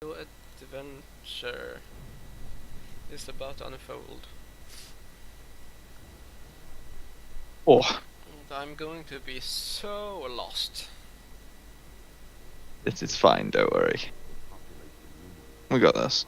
New adventure is about to unfold. Oh, And I'm going to be so lost. it's fine, don't worry. We got this.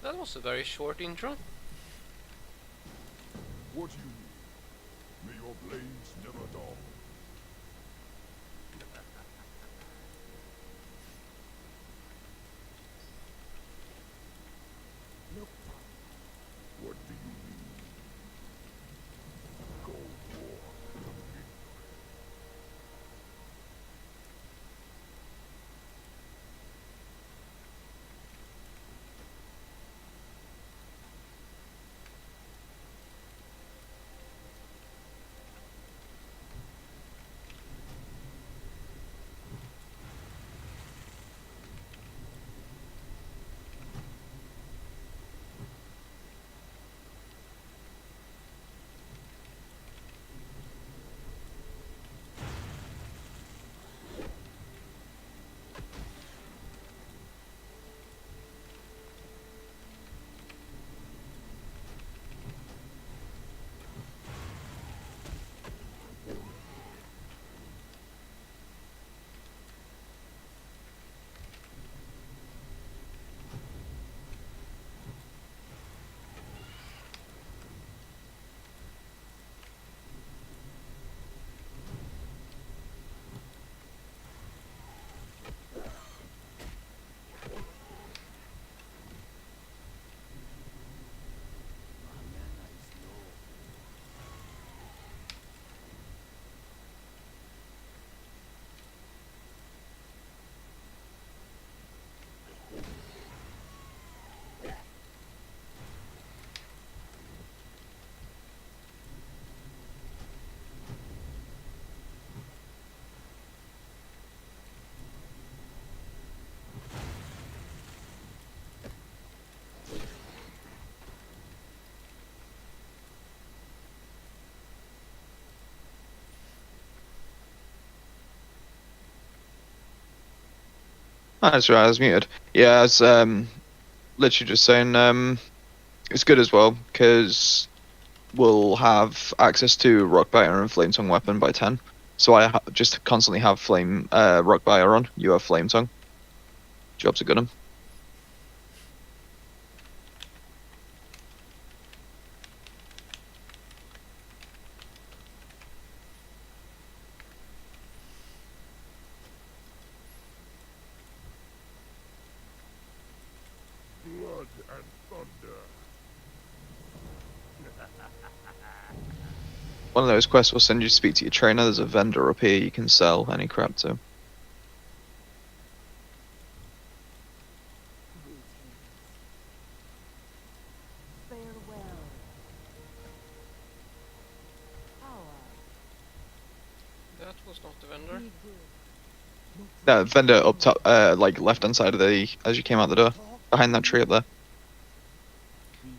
That was a very short intro. What do you mean? May your blades never dull. What do you mean? Go war with ignorance. That's right, I was muted. Yeah, I was literally just saying it's good as well because we'll have access to Rockbiter and Flametongue weapon by 10. So I just constantly have Rockbiter on. You have Flametongue. Job's a good one. Blood and thunder. One of those quests will send you to speak to your trainer. There's a vendor up here you can sell any crap to. Farewell. That was not the vendor. Be good. That vendor up top, like left hand side of as you came out the door, behind that tree up there.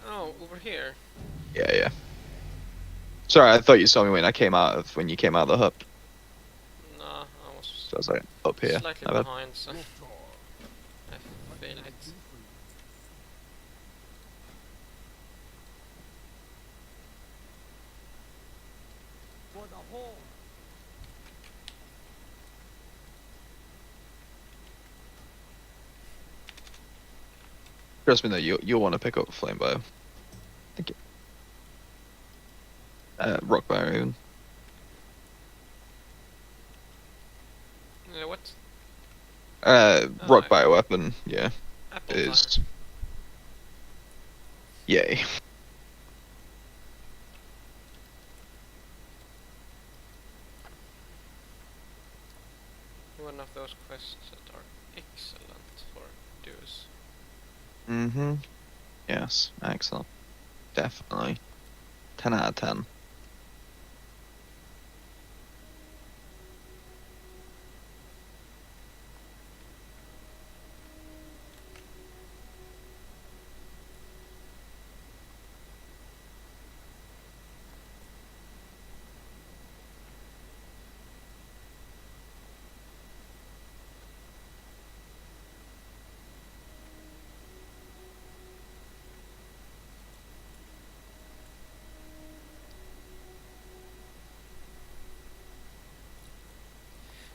Oh, over here. Yeah, yeah. Sorry, I thought you saw me when you came out of the hut. Nah, I was So I was like up here. slightly My bad. behind, so Loktar. I failed it. For the whole. Trust me though, you'll want to pick up Flame Bio. Thank you. Rock Bio even. Rock Oh, bioweapon, yeah, apple time. is yay. One of those quests that are excellent for duos. Mm-hmm. Yes, excellent. Definitely. 10 out of 10.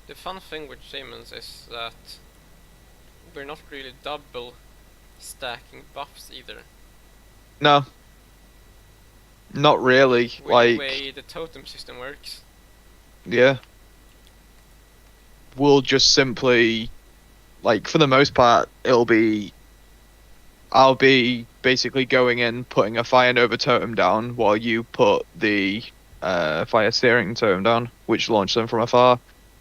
The fun thing with shamans is that we're not really double stacking buffs either. No, not really. With the Like, way the totem system works. yeah. We'll just simply, like, for the most part, I'll be basically going in, putting a Fire Nova totem down while you put the Fire Steering totem down, which launch them from afar.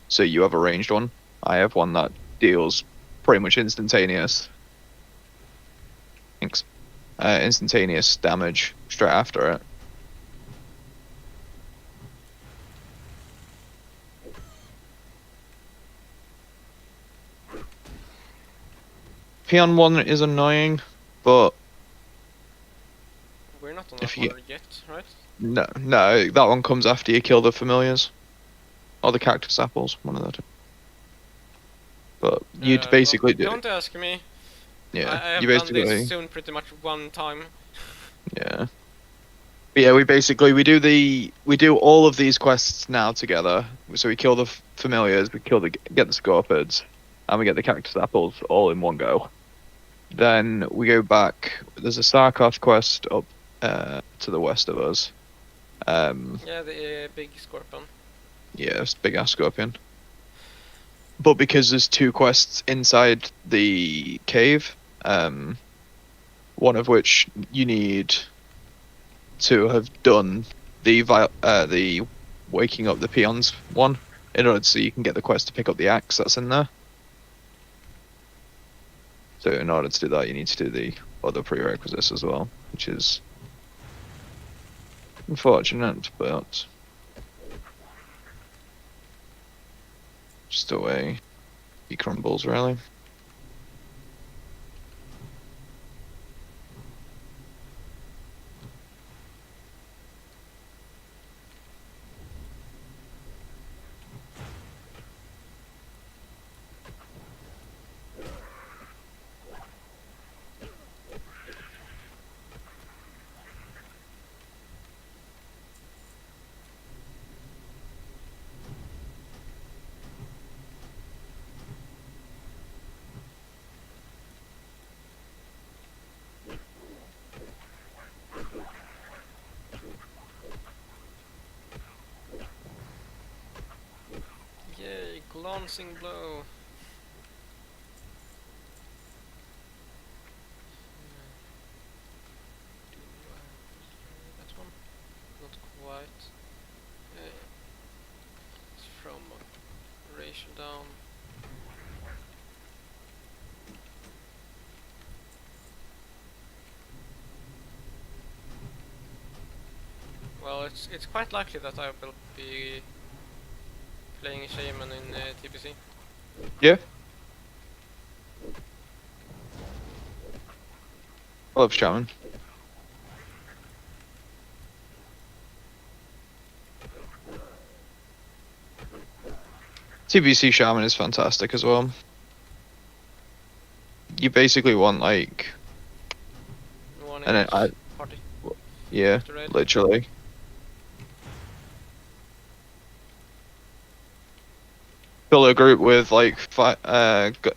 So you have a ranged one. I have one that deals pretty much instantaneous. Thanks. Instantaneous damage straight after it. Peon one is annoying, but We're not on if that you one yet, right? no, that one comes after you kill the familiars or the cactus apples, one of the two. But you'd Well, basically do, don't ask me. yeah, I you have done this basically, soon pretty much one time. yeah. But yeah, we do all of these quests now together. So we kill the familiars, we get the scorpids, and we get the cactus apples all in one go. Then we go back. There's a Sarkoth quest up to the west of us. Yeah, the big scorpion. Yeah, it's a big ass scorpion. But because there's two quests inside the cave, one of which you need to have done the waking up the peons one in order so you can get the quest to pick up the axe that's in there. So in order to do that, you need to do the other prerequisites as well, which is unfortunate, but just the way he crumbles, really. Yay, glancing blow. That one? Not quite. Let's throw my ratio down. Well, it's quite likely that I will be playing a shaman in TBC. Yeah, I love shaman. TBC shaman is fantastic as well. You basically want like, One in and each I party. yeah, After raid. literally. Fill a group with like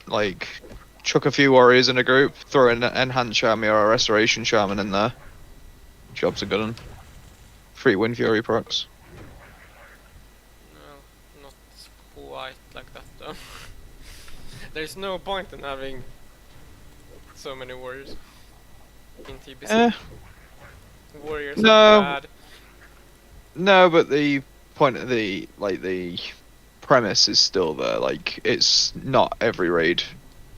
like chuck a few warriors in a group, throw an enhanced shaman or a restoration shaman in there. Job's a good one. Free Wind Fury procs. No, not quite like that though. There's no point in having so many warriors in TBC. Eh, Warriors no. are bad. No, but the point of the premise is still there. Like, it's not every raid.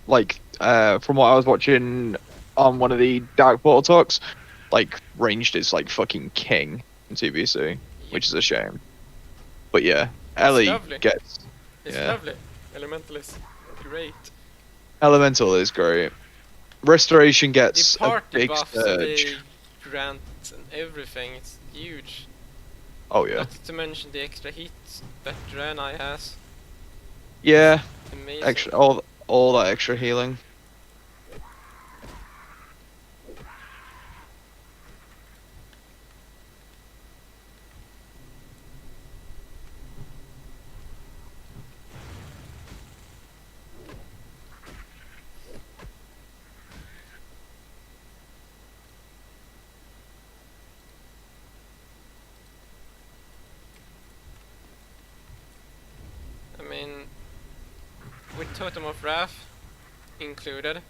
Like, from what I was watching on one of the Dark Portal talks, like, ranged is like fucking king in TBC, which is a shame. But yeah, Ellie lovely. gets. It's Yeah. lovely. Elemental is great. Elemental is great. Restoration The gets a party big buffs and surge. the grant and everything, it's huge. Oh yeah. Not to mention the extra hit that Draenei has. Yeah. Amazing. Extra all that extra healing. I mean, with Totem of Wrath included,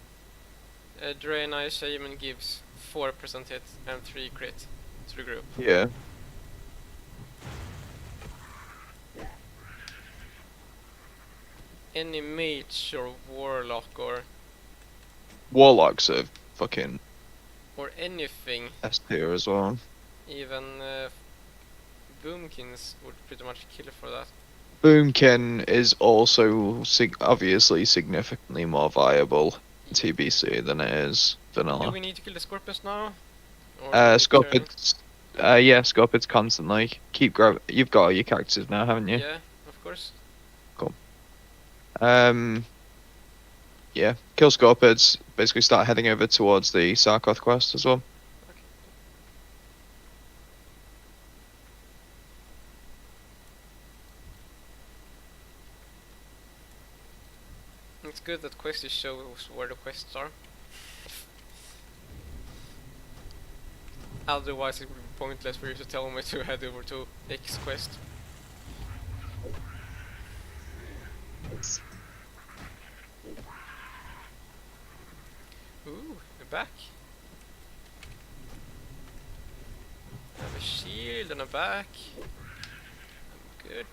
Draenei Shaman gives 4% hit and 3 crit to the group. Yeah. Any mage or warlock Warlocks are fucking or anything, S tier as well. even Boomkins would pretty much kill for that. Boomkin is also obviously significantly more viable in TBC than it is Do vanilla. we need to kill the Scorpius now? Or do we turn- Scorpids. Yeah, Scorpids constantly. Keep You've got all your cactuses now, haven't you? Yeah, of course. Yeah. Kill Scorpids. Basically, start heading over towards the Sarkoth quest as well. Okay. It's good that Questy shows where the quests are. Otherwise it would be pointless for you to tell me to head over to X quest. Ooh, we're back. I have a shield and a back. I'm good.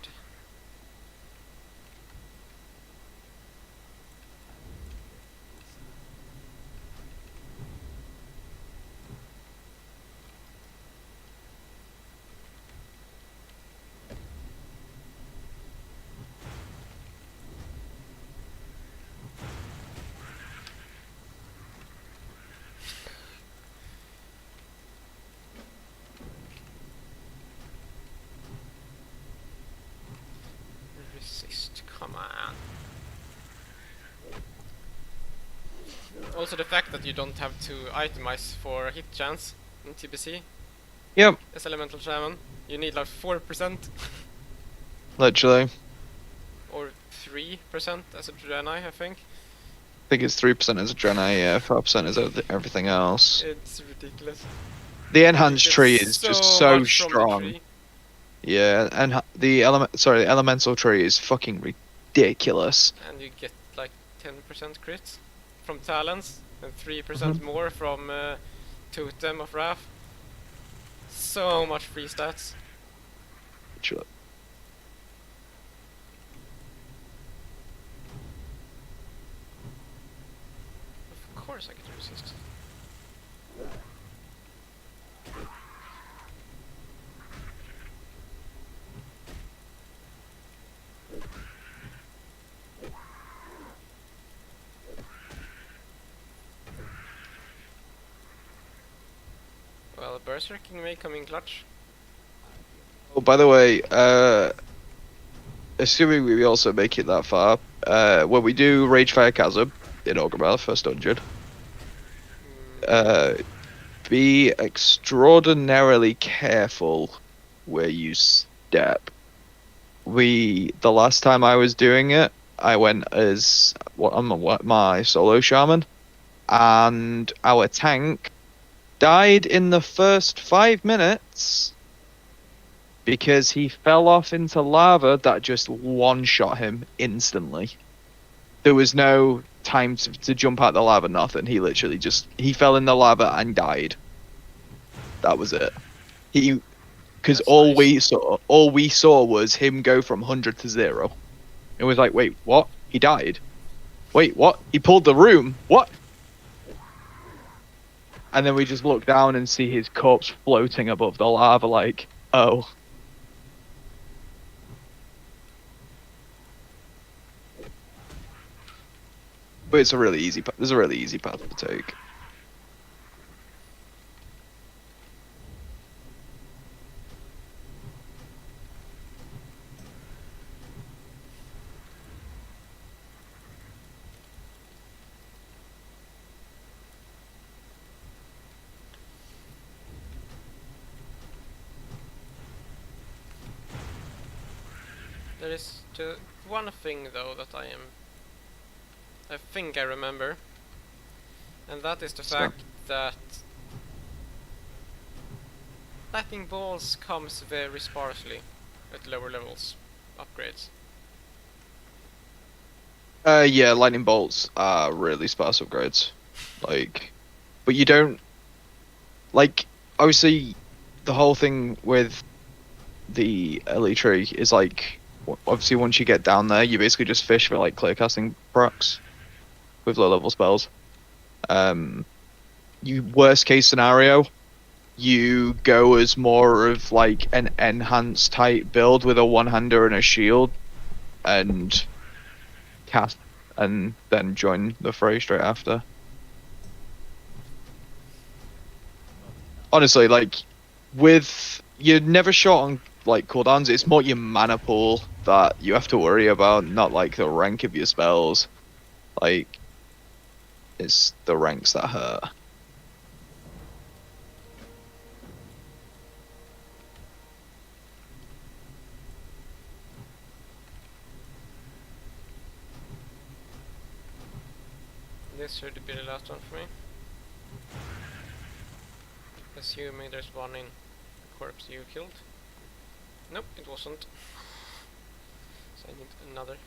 Resist, come on. Also the fact that you don't have to itemize for hit chance in TBC Yep, as Elemental Shaman. You need like 4% literally. or 3% as a Draenei, I think. I think it's 3% as a Draenei, yeah, 4% is everything else. It's ridiculous. The You enhanced get tree is just so much from the strong. tree. Yeah, and the elemental tree is fucking ridiculous. And you get like 10% crit from talents and 3% Mhm. more from Totem of Wrath. So much free stats. Literally. Of course I get to resist. Well, Berserking may come in clutch. Oh, by the way, assuming we also make it that far, when we do Ragefire Chasm in Orgrimmar, first dungeon, be extraordinarily careful where you step. The last time I was doing it, I went as my solo shaman, and our tank died in the first 5 minutes because he fell off into lava that just one-shot him instantly. there was no time to jump out the lava, nothing. He literally he fell in the lava and died. That was it. Because That's nice. all we saw was him go from 100 to 0. It was like, wait, what? He died. Wait, what? He pulled the room. What? And then we just look down and see his corpse floating above the lava, like, oh. But it's a really easy. There's a really easy path to take. There is one thing though that I think I remember, and that is the So- fact that lightning balls comes very sparsely at lower levels upgrades. Yeah, lightning bolts are really sparse upgrades. Like, but you don't like. Obviously, the whole thing with the elite tree is like, obviously once you get down there, you basically just fish for like clear casting procs with low level spells. You worst case scenario, you go as more of like an enhanced type build with a one-hander and a shield, and cast, and then join the fray straight after. Honestly, like, you're never short on like cooldowns. It's more your mana pool that you have to worry about, not like the rank of your spells. Like, it's the ranks that hurt. This should be the last one for me. Assuming there's one in the corpse you killed. Nope, it wasn't. So I need another.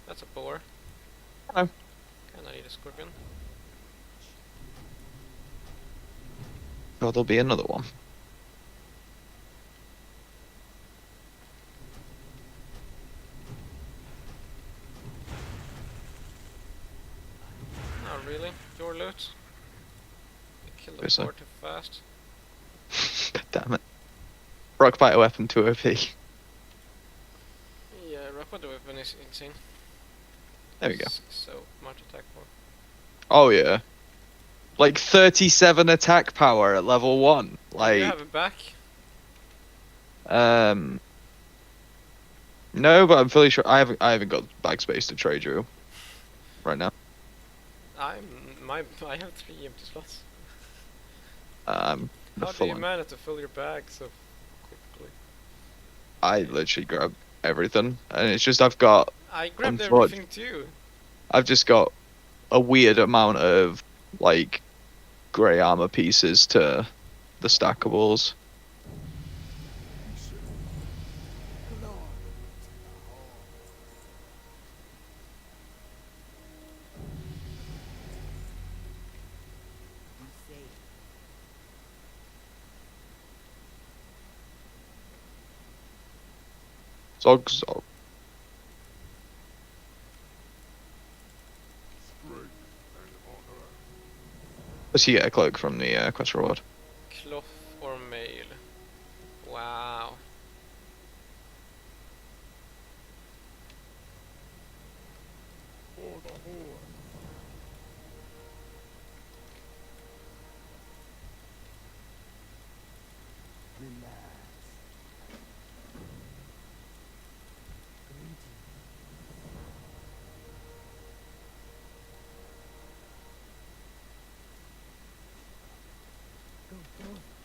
That's a boar. Hello. And I need a scorpion. Oh, there'll be another one. Oh really? Your loot? You killed the Yes, sir. boar too fast. Damn it. Rock bite weapon 2 OP. Yeah, Rockwood weapon is insane. There we go. So much attack power. Oh yeah. Like 37 attack power at level 1. You Like, have it back? no, but I'm fairly sure I haven't got backspace to trade you right now. I have 3 empty slots. I'm How do full you on. manage to fill your bag so quickly? I literally grab everything, and it's just I've got I grabbed Unfortunate- everything too. I've just got a weird amount of like grey armor pieces to the stackables. Zog. Strength and honor. Let's get a cloak from the quest reward. Cloth or mail? Wow. For the horde.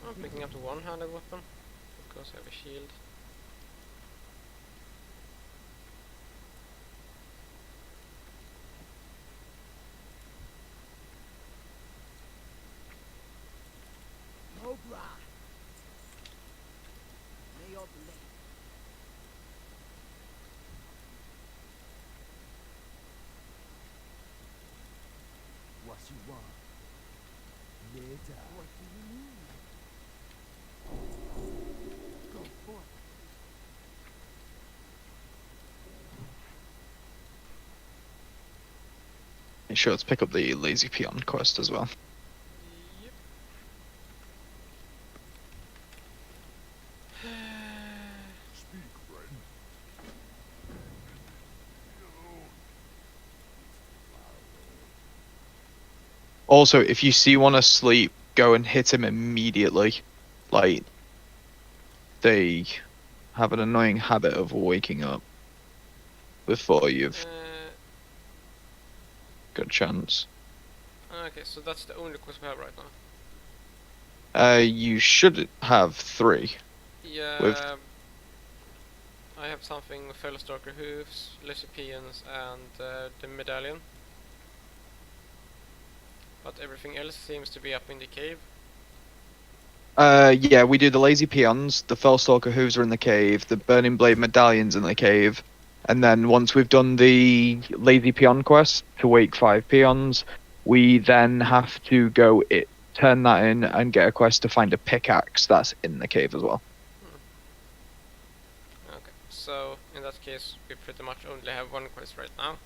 I'm picking up the one-handed weapon because I have a shield. Cobra. May your blade. What do you need? Go forth. Make sure to pick up the Lazy Peon quest as well. Yep. Speak, friend. Be alone. Also, if you see one asleep, go and hit him immediately. Like, they have an annoying habit of waking up before you've got a chance. Okay, so that's the only quest we have right now. You should have 3. Yeah, I have something with Fellow Stalker Hooves, Lysipians, and the Medallion. But everything else seems to be up in the cave. Yeah, we do the Lazy Peons, the Fellstalker Hooves are in the cave, the Burning Blade Medallion's in the cave, and then once we've done the Lazy Peon quest to wake 5 peons, we then have to turn that in and get a quest to find a pickaxe that's in the cave as well. Okay, so in that case we pretty much only have one quest right now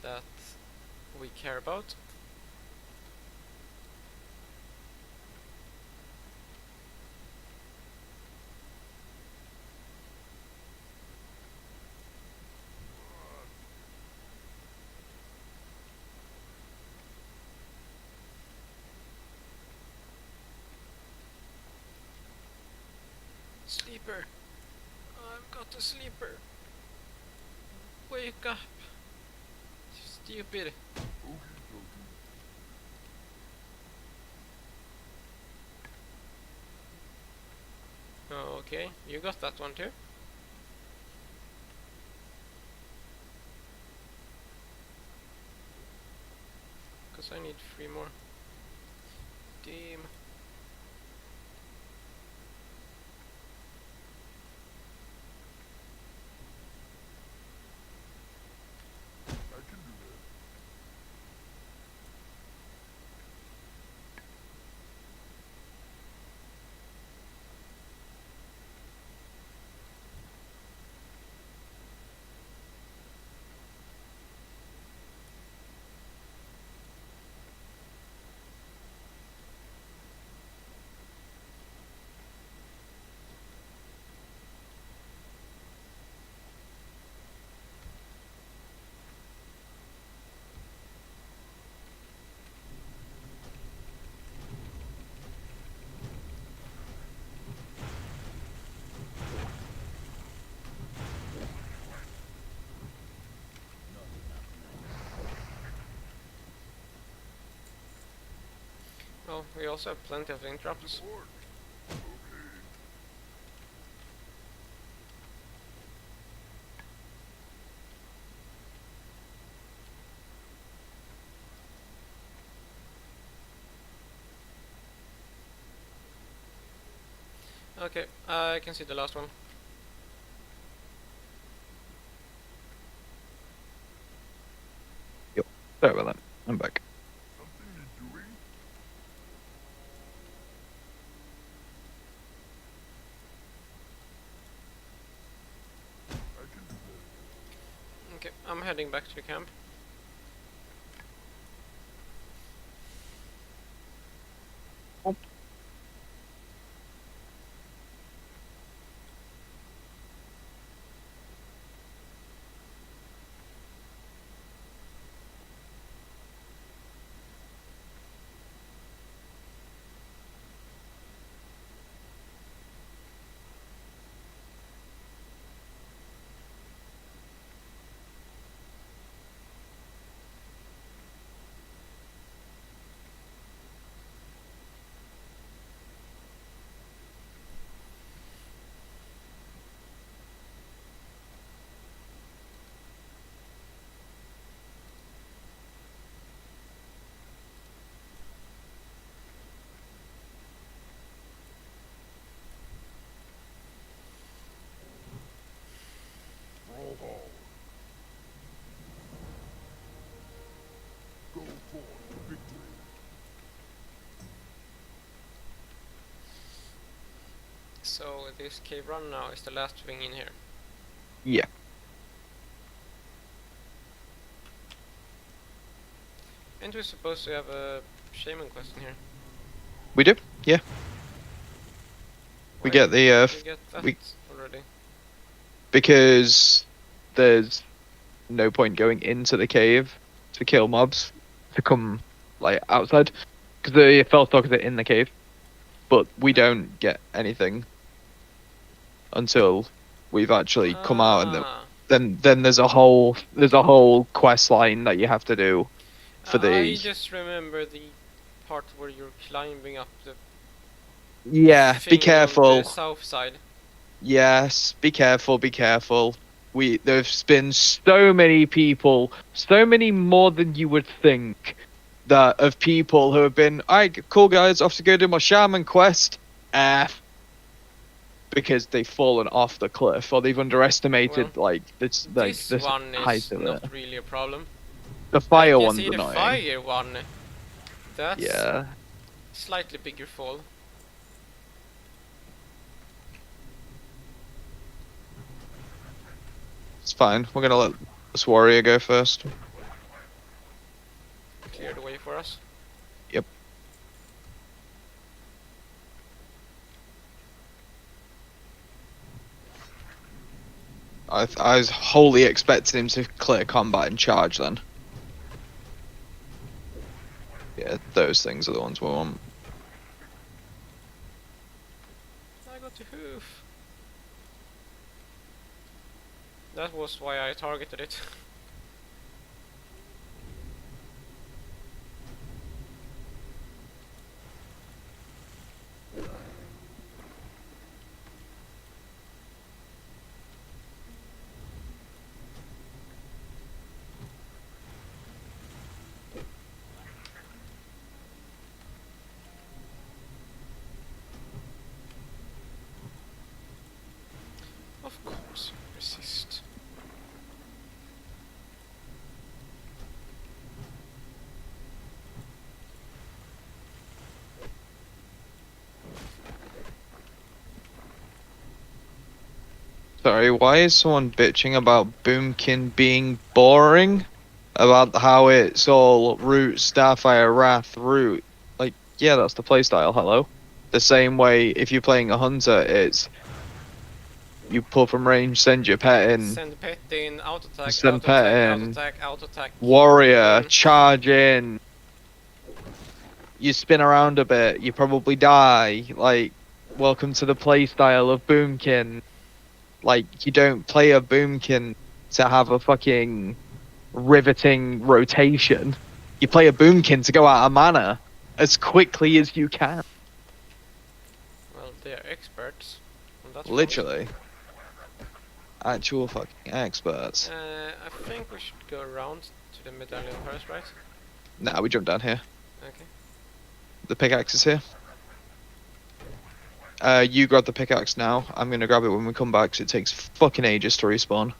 that we care about. Sleeper! I've got a sleeper! Wake up! Stupid! Okay, you got that one too. Because I need 3 more. Damn. I can do that. Well, we also have plenty of interrupts. Report. Okay. Okay, I can see the last one. Sorry about that. I'm back. Something you're doing? I can do that. Okay, I'm heading back to the camp. So this cave run now is the last thing in here. Yeah. And we're supposed to have a shaman quest in here. We do. Yeah. We Why get the did we get that we already? because there's no point going into the cave to kill mobs to come like outside because the Fellstalkers are in the cave, but we don't get anything until we've actually come out, and Ah, then there's a whole quest line that you have to do for I the just remember the part where you're climbing up the yeah. Be thingy on the careful. south side. Yes, be careful, be careful. There's been so many people, so many more than you would think, that of people who have been, alright, cool guys, off to go do my shaman quest, because they've fallen off the cliff or they've underestimated This this one height is of it. not really a problem. The I fire can one's see the annoying. fire one. That's Yeah. slightly bigger fall. It's fine. We're gonna let this warrior go first. Clear the way for us. Yep. I was wholly expecting him to clear combat and charge then. Yeah, those things are the ones we want. I got the hoof. That was why I targeted it. Of course, resist. Sorry, why is someone bitching about Boomkin being boring? About how it's all root, Starfire, Wrath, root. Like, yeah, that's the playstyle, hello? The same way if you're playing a hunter, it's you pull from range, send your pet in, Send pet in, auto attack, send auto pet attack, auto in, attack, auto attack. warrior, in. charge in. You spin around a bit, you probably die. Like, welcome to the playstyle of Boomkin. Like, you don't play a Boomkin to have a fucking riveting rotation. You play a Boomkin to go out of mana as quickly as you can. Well, they are experts on that front. Literally. Actual fucking experts. I think we should go around to the medallion first, right? Nah, we jump down here. Okay. The pickaxe is here. You grab the pickaxe now. I'm gonna grab it when we come back, 'cause it takes fucking ages to respawn.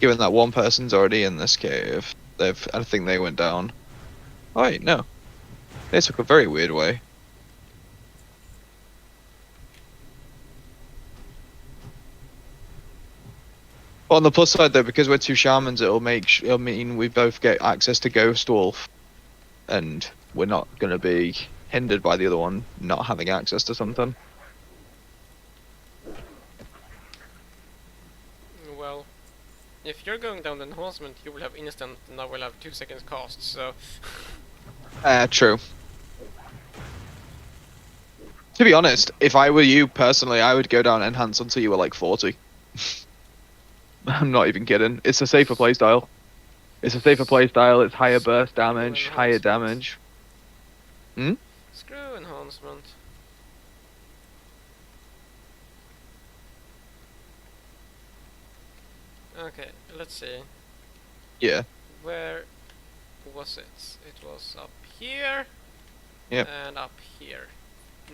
Given that one person's already in this cave, I think they went down. Oh wait, no. They took a very weird way. On the plus side though, because we're two shamans, it'll mean we both get access to Ghost Wolf, and we're not gonna be hindered by the other one not having access to something. Well, if you're going down the enhancement, you will have instant, and I will have 2 seconds cast, so... True. To be honest, if I were you personally, I would go down enhance until you were like 40. I'm not even kidding. It's a safer playstyle. It's a safer playstyle. It's higher burst damage, higher damage. Screw enhancement. Okay, let's see. Yeah. Where was it? It was up here. Yep. And up here.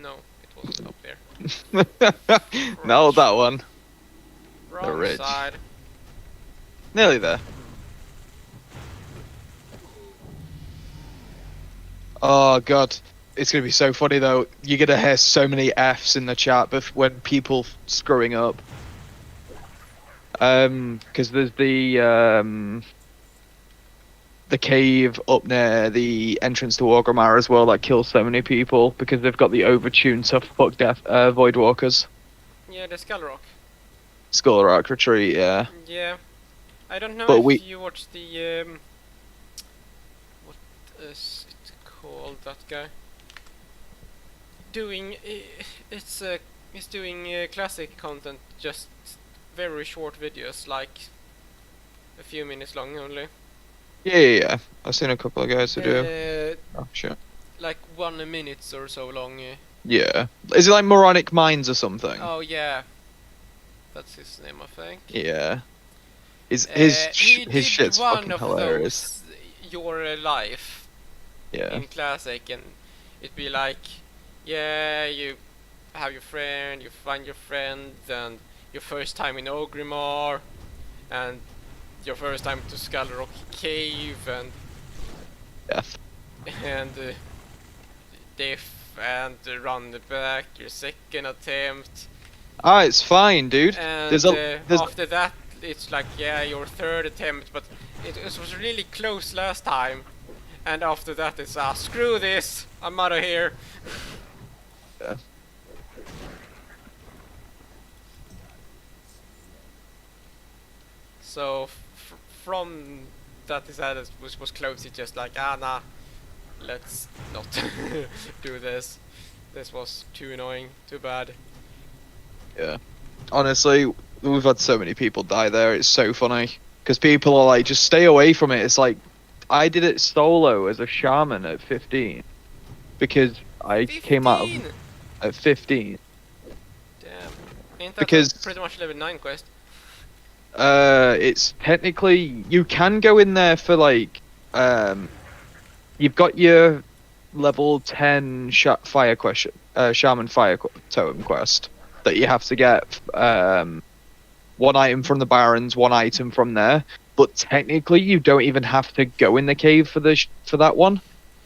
No, it wasn't up there. No, that one. Wrong ridge. side. Nearly there. Oh god. It's gonna be so funny though. You're gonna hear so many Fs in the chat, but when people screwing up. Because there's the cave up near the entrance to Orgrimmar as well that kills so many people because they've got the overtuned to fuck death Void Walkers. Yeah, the Skull Rock. Skull Rock Retreat, yeah. Yeah. I don't know But if you watched the what is it called, that guy? Doing it's doing classic content, just very short videos, like a few minutes long only. Yeah. I've seen a couple of guys who do. Uh, Oh shit. like 1 minute or so long. Yeah. Is it like Moronic Minds or something? Oh yeah, that's his name, I think. Yeah. His He his did shit's one fucking of hilarious. those Your Life Yeah. in classic, and it'd be like, yeah, you have your friend, you find your friend, and your first time in Ogrimmar, and your first time to Skull Rock Cave, and Death. death, and run back, your second attempt, Ah, it's fine, dude. and There's after that it's like, yeah, your third attempt, but it was really close last time, and after that it's, screw this, I'm out of here. Yeah. So from that is that it was close, it's just like, nah, let's not do this. This was too annoying, too bad. Yeah. Honestly, we've had so many people die there. It's so funny because people are like, just stay away from it. It's like I did it solo as a shaman at 15 because I came out 15! at 15. Damn. Ain't that Because- pretty much level 9 quest? It's technically you can go in there for like, you've got your level 10 fire question, shaman fire totem quest that you have to get. One item from the Barrens, one item from there. But technically, you don't even have to go in the cave for for that one.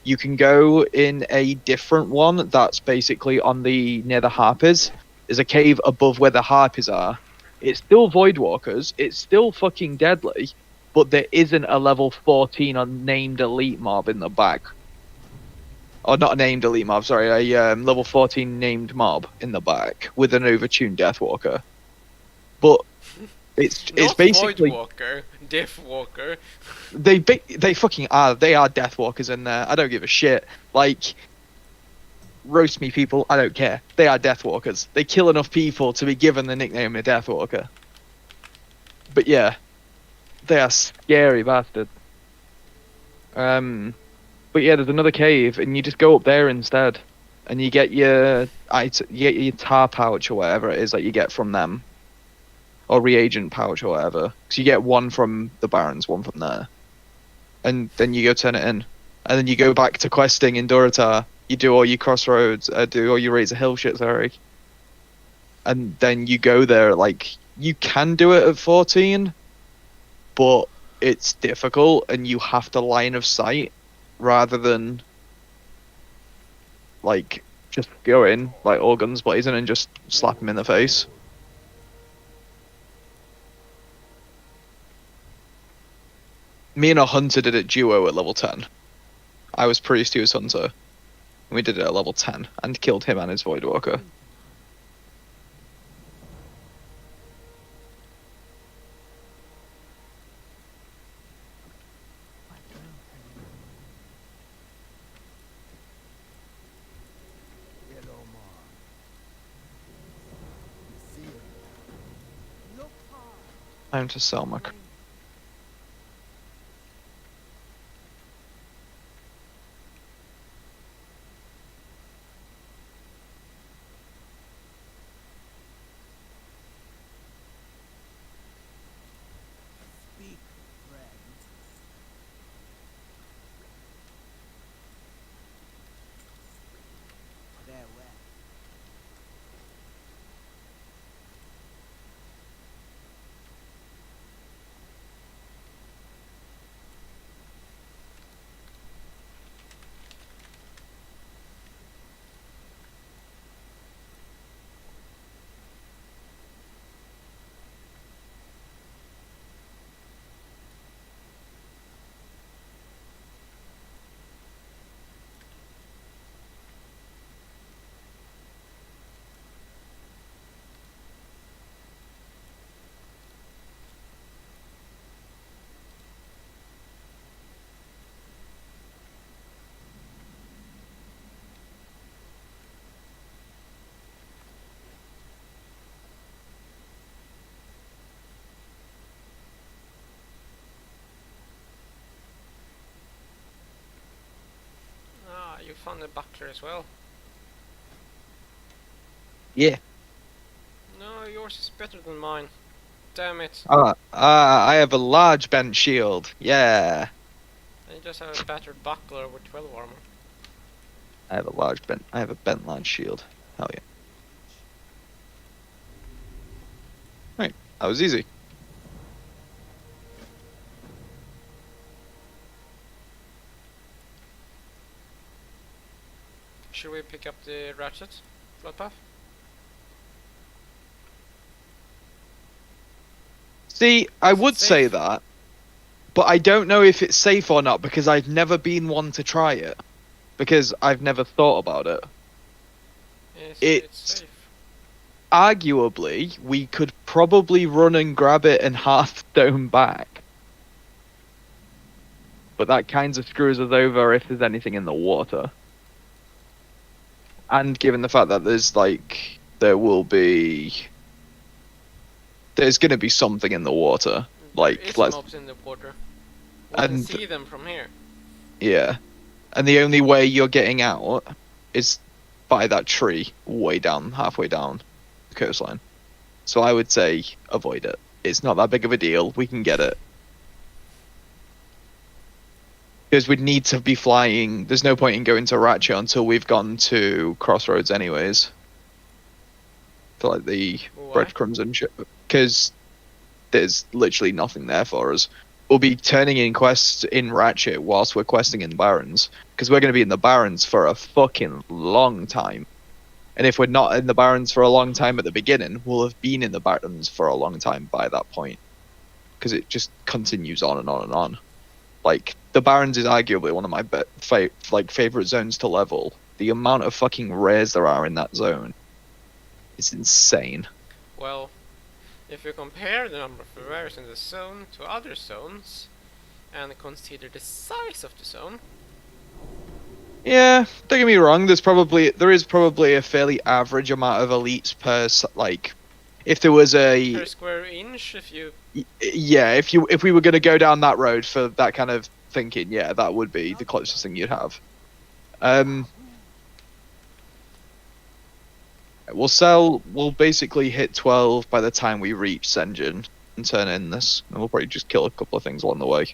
You can go in a different one that's basically on the near the Harpies. There's a cave above where the Harpies are. It's still Voidwalkers. It's still fucking deadly, but there isn't a level 14 unnamed elite mob in the back. Or not a named elite mob, sorry, a level 14 named mob in the back with an overtuned Deathwalker. But it's Not basically Voidwalker, Deathwalker. they fucking are. They are Deathwalkers in there. I don't give a shit. Like, roast me, people. I don't care. They are Deathwalkers. They kill enough people to be given the nickname of Deathwalker. But yeah, they are scary bastards. But yeah, there's another cave, and you just go up there instead, and you get your tar pouch or whatever it is that you get from them, or reagent pouch or whatever. So you get one from the Barrens, one from there, and then you go turn it in, and then you go back to questing in Duratar. You do all your crossroads, do all your Razor Hill shit, sorry, and then you go there. Like, you can do it at 14, but it's difficult, and you have to line of sight rather than like just go in like all guns blazing and just slap him in the face. Me and a hunter did it duo at level 10. I was priest, he was hunter. We did it at level 10 and killed him and his Voidwalker. Look hard. Time to sell my. Speak, friend. Farewell. found a buckler as well. Yeah. No, yours is better than mine. Damn it. I have a large bent shield. Yeah. I just have a battered buckler with 12 armor. I have a bent large shield. Hell yeah. Right. That was easy. Should we pick up the ratchet? Flat path? See, I Is it would say safe? that, but I don't know if it's safe or not because I've never been one to try it. Because I've never thought about it. Yes, it's It's safe. arguably we could probably run and grab it and Hearthstone back. But that kind of screws us over if there's anything in the water. And given the fact that there's there's gonna be something in the water. There is Let's mobs in the water. We can and see them from here. yeah. And the only way you're getting out is by that tree halfway down the coastline. So I would say avoid it. It's not that big of a deal. We can get it. Because we'd need to be flying. There's no point in going to Ratchet until we've gone to Crossroads anyways. For like the Why? breadcrumbs and shit. Because there's literally nothing there for us. We'll be turning in quests in Ratchet whilst we're questing in Barrens. Because we're going to be in the Barrens for a fucking long time. And if we're not in the Barrens for a long time at the beginning, we'll have been in the Barrens for a long time by that point. Because it just continues on and on and on. Like, the Barrens is arguably one of my favorite zones to level. The amount of fucking rares there are in that zone is insane. Well, if you compare the number of rares in the zone to other zones, and consider the size of the zone, Yeah, don't get me wrong. There is probably a fairly average amount of elites per if there was per a square inch, if you... yeah, if we were going to go down that road for that kind of thinking, yeah, that would be the closest thing you'd have. We'll basically hit 12 by the time we reach Senjin and turn in this, and we'll probably just kill a couple of things along the way.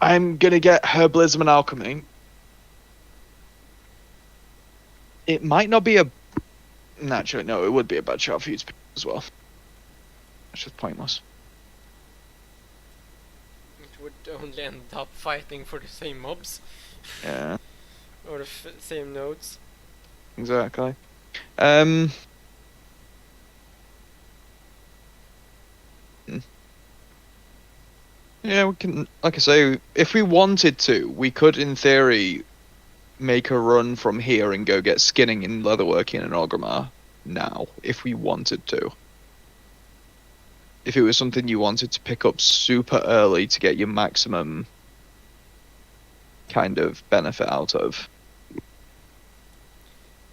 I'm gonna get Herbalism and Alchemy. It might not be naturally, no, it would be a bad shot for you to pick as well. It's just pointless. It would only end up fighting for the same mobs, Yeah, or the same nodes. exactly. Yeah, we can, like I say, if we wanted to, we could, in theory, make a run from here and go get skinning and leatherworking in Orgrimmar now, if we wanted to. If it was something you wanted to pick up super early to get your maximum kind of benefit out of.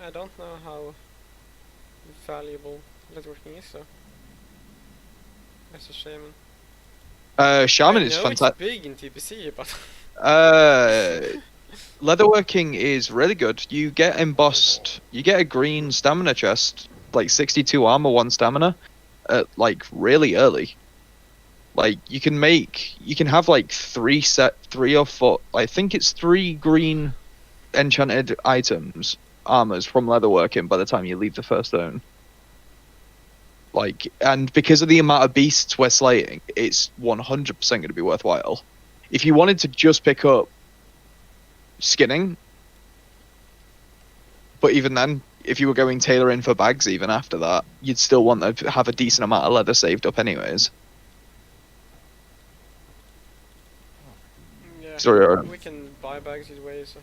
I don't know how valuable leatherworking is, so... As a shaman. Shaman I is know it's fantastic. big in TPC, but... Leatherworking is really good. You get embossed. You get a green stamina chest, like 62 armor, 1 stamina, like really early. Like you can have like 3 or 4. I think it's 3 green enchanted items, armors from leatherworking by the time you leave the first zone. Like, and because of the amount of beasts we're slaying, it's 100% going to be worthwhile. If you wanted to just pick up skinning, but even then, if you were going tailor in for bags even after that, you'd still want to have a decent amount of leather saved up anyways. Yeah, Sorry, we can buy bags either way, so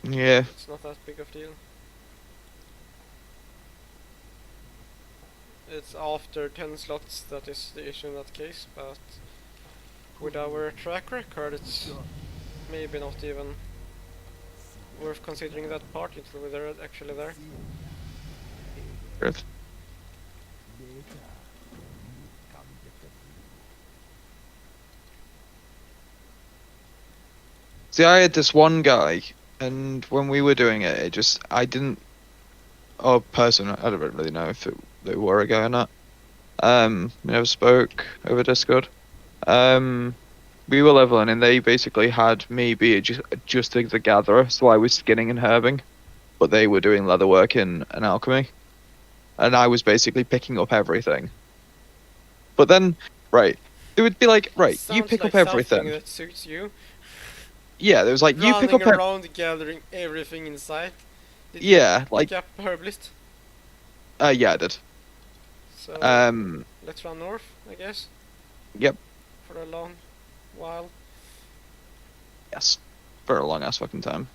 yeah. it's not that big of a deal. It's after 10 slots that is the issue in that case, but with our track record it's maybe not even worth considering that part until we're actually there. Good. See, I had this one guy, and when we were doing it, I didn't. Oh, person, I don't really know if they were a guy or not. We never spoke over Discord. We were leveling, and they basically had me be just as a gatherer, so I was skinning and herbing, but they were doing leather work in an alchemy, and I was basically picking up everything. But then, right, it would be like, right, you Sounds pick like up something everything. that suits you. Yeah, there was like, you pick Running up, around gathering everything in sight. Did you yeah, like, pick up herbalist? yeah, I did. So Um, let's run north, I guess, yep, for a long while. yes, for a long ass fucking time.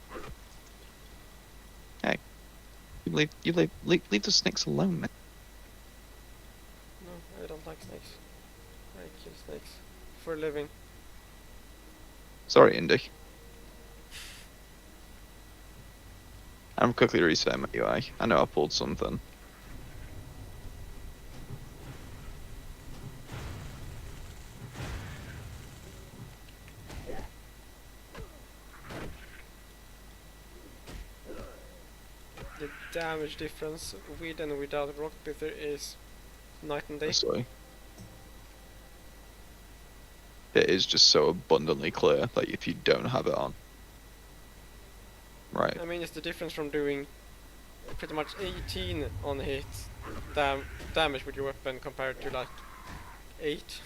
Hey, leave the snakes alone, man. No, I don't like snakes. I kill snakes for a living. Sorry, Indy. I'm quickly resetting my UI. I know I pulled something. The damage difference with and without rock bitter is night and day. Sorry. It is just so abundantly clear that if you don't have it on. Right. I mean, it's the difference from doing pretty much 18 on hit damage with your weapon compared to like 8.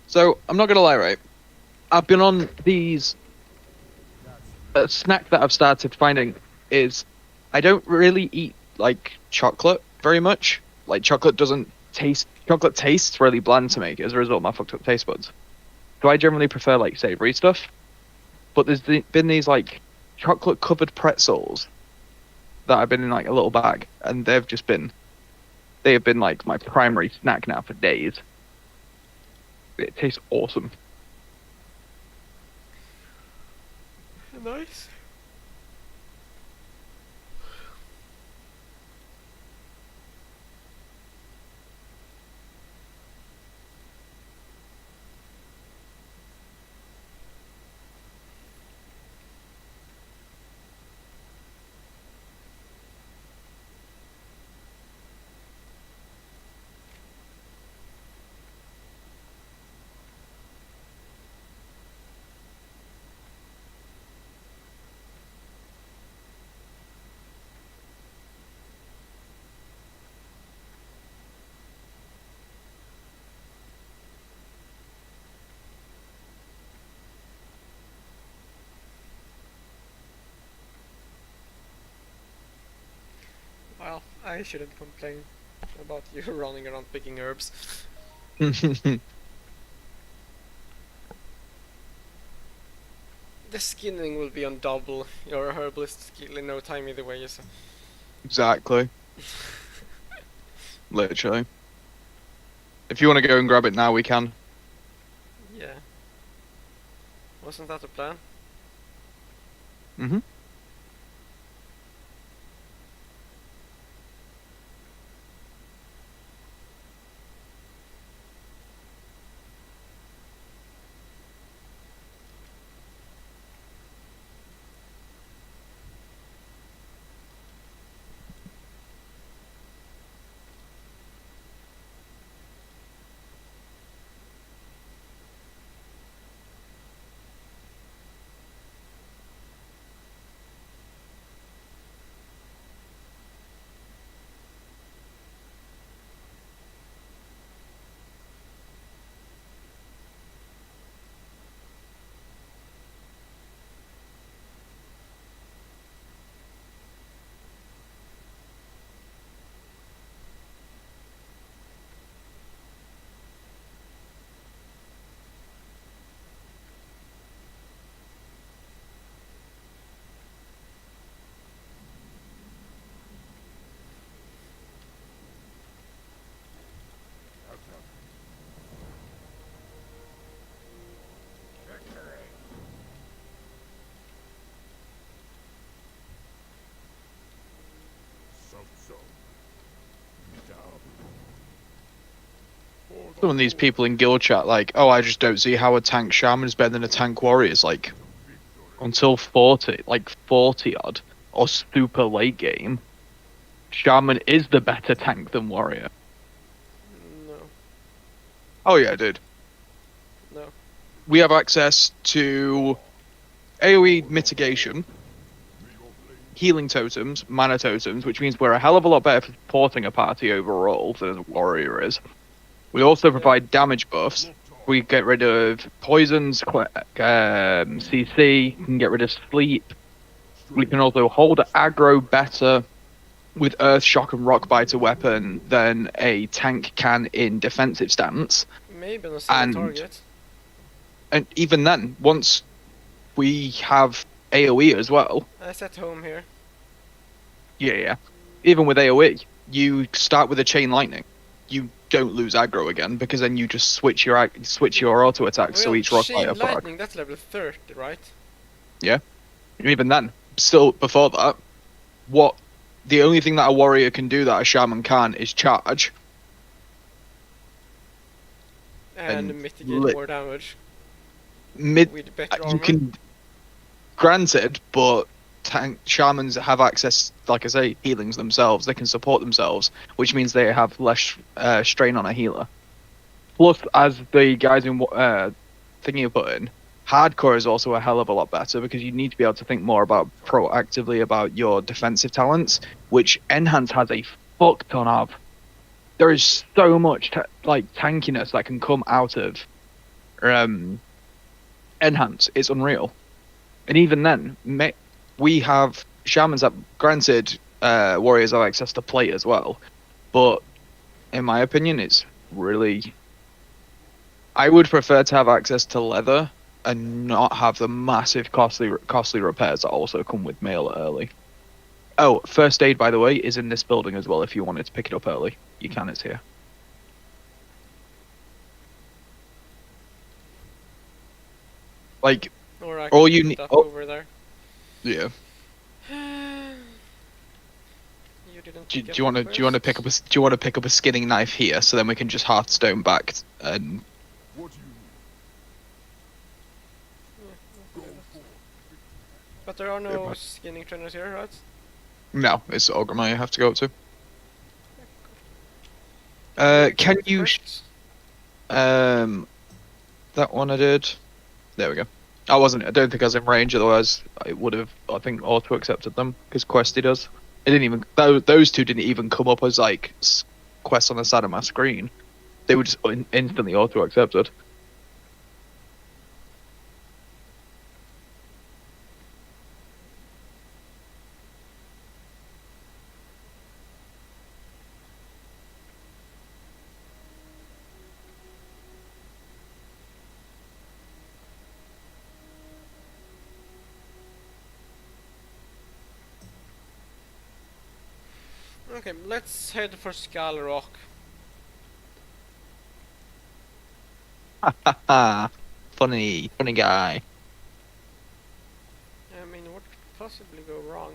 So, I'm not gonna lie, right? I've been on these... A snack that I've started finding is... I don't really eat, like, chocolate very much. Like, chocolate doesn't taste... Chocolate tastes really bland to me as a result of my fucked up taste buds. So I generally prefer, like, savory stuff. But there's been these, like, chocolate-covered pretzels that have been in, like, a little bag. And they have been, like, my primary snack now for days. It tastes awesome. Nice. Well, I shouldn't complain about you running around picking herbs. The skinning will be on double your herbalist skill in no time either way, so. Exactly. Literally. If you want to go and grab it now, we can. Yeah. Wasn't that the plan? Mm-hmm. some of these people in guild chat like, oh, I just don't see how a tank shaman is better than a tank warrior. It's like, until 40 odd, or super late game, shaman is the better tank than warrior. No. Oh yeah, dude. No. We have access to AoE mitigation, healing totems, mana totems, which means we're a hell of a lot better for supporting a party overall than a warrior is. We also provide damage buffs. We get rid of poisons, CC, we can get rid of sleep. We can also hold aggro better with Earth Shock and Rock Biter weapon than a tank can in defensive stance. Maybe on a single And target. and even then, once we have AoE as well, I set home here. yeah. Even with AoE, you start with a chain lightning. You don't lose aggro again because then you just switch your auto attacks so Well, each rock chain biter proc. lightning, that's level 30, right? Yeah. Even then, still before that, the only thing that a warrior can do that a shaman can is charge. And And mitigate more damage Mid, with better you armor. can, granted, but tank shamans have access, like I say, healings themselves. They can support themselves, which means they have less strain on a healer. Plus, as the guys in thingy have put in, hardcore is also a hell of a lot better because you need to be able to think more about proactively about your defensive talents, which enhance has a fuck ton of. There is so much tankiness that can come out of enhance. It's unreal. And even then, we have shamans that, granted, warriors have access to plate as well, but in my opinion, it's really. I would prefer to have access to leather and not have the massive costly repairs that also come with mail early. Oh, first aid, by the way, is in this building as well. If you wanted to pick it up early, you can. It's here. Like, Or I all can you put need. that Oh, over there. yeah. You didn't Do pick up you want to the pick up a skinning knife here so then we can just Hearthstone back and What do you need? But there are no skinning trainers here, right? no, it's Ogrimmar you have to go up to. You Can checked you first? that one I did. There we go. I don't think I was in range, otherwise I would have, I think, auto accepted them because Questy does. It didn't even, those two didn't even come up as like quests on the side of my screen. They were just instantly auto accepted. Okay, let's head for Skull Rock. Haha, funny guy. I mean, what could possibly go wrong?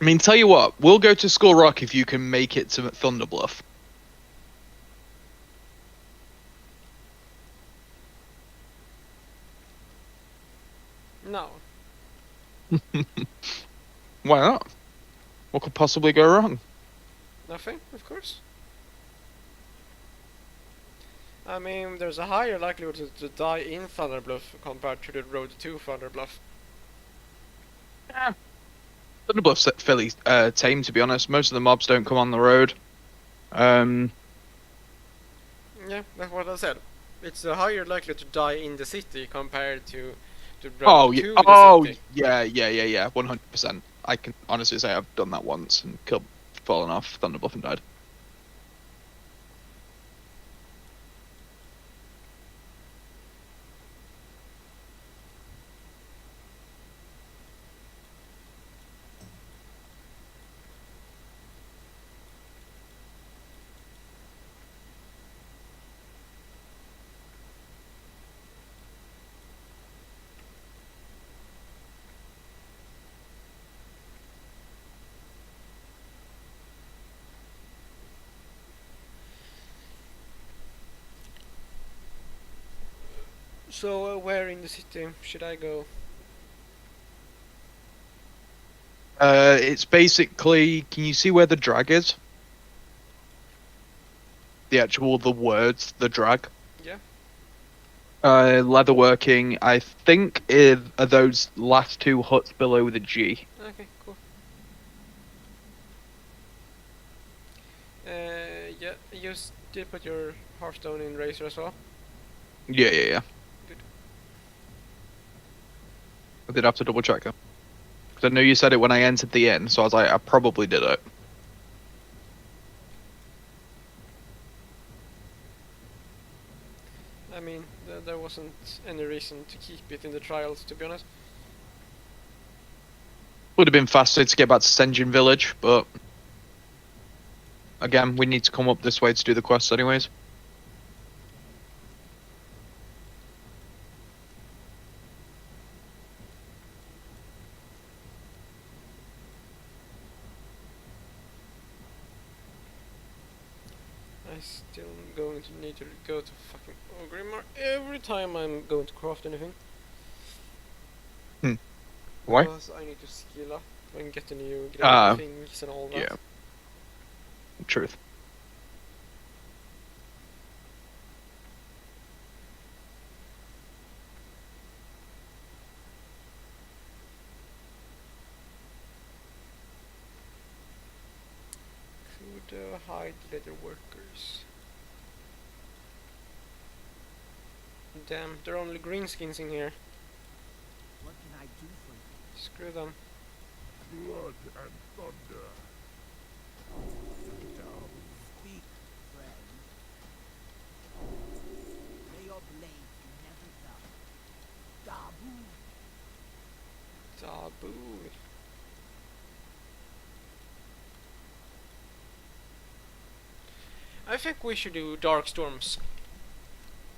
I mean, tell you what, we'll go to Skull Rock if you can make it to Thunderbluff. No. Why not? What could possibly go wrong? Nothing, of course. I mean, there's a higher likelihood to die in Thunderbluff compared to the road to Thunderbluff. Yeah. Thunderbluff's fairly tame, to be honest. Most of the mobs don't come on the road. Yeah, that's what I said. It's a higher likelihood to die in the city compared to the road to the city. Yeah, 100%. I can honestly say I've done that once and fallen off Thunderbluff and died. So, where in the city should I go? It's basically. Can you see where the drag is? The words, the drag. Yeah. Leatherworking. I think are those last two huts below the G. Okay, cool. Yeah, you still put your Hearthstone in Razor as well? Yeah. Good. I did have to double check it. Because I know you said it when I entered the inn, so I was like, I probably did it. I mean, there wasn't any reason to keep it in the trials, to be honest. Would have been faster to get back to Senjin Village, but again, we need to come up this way to do the quests anyways. I still going to need to go to fucking Ogrimmar every time I'm going to craft anything. Why? Because I need to skill up and get the new Ah, things and all that. yeah. Truth. Could hide leather workers. Damn, there are only green skins in here. What can I do for you? Screw them. Blood and thunder. Speak, friend. May your blades never dull. Dabu. Taboo. I think we should do Dark Storms.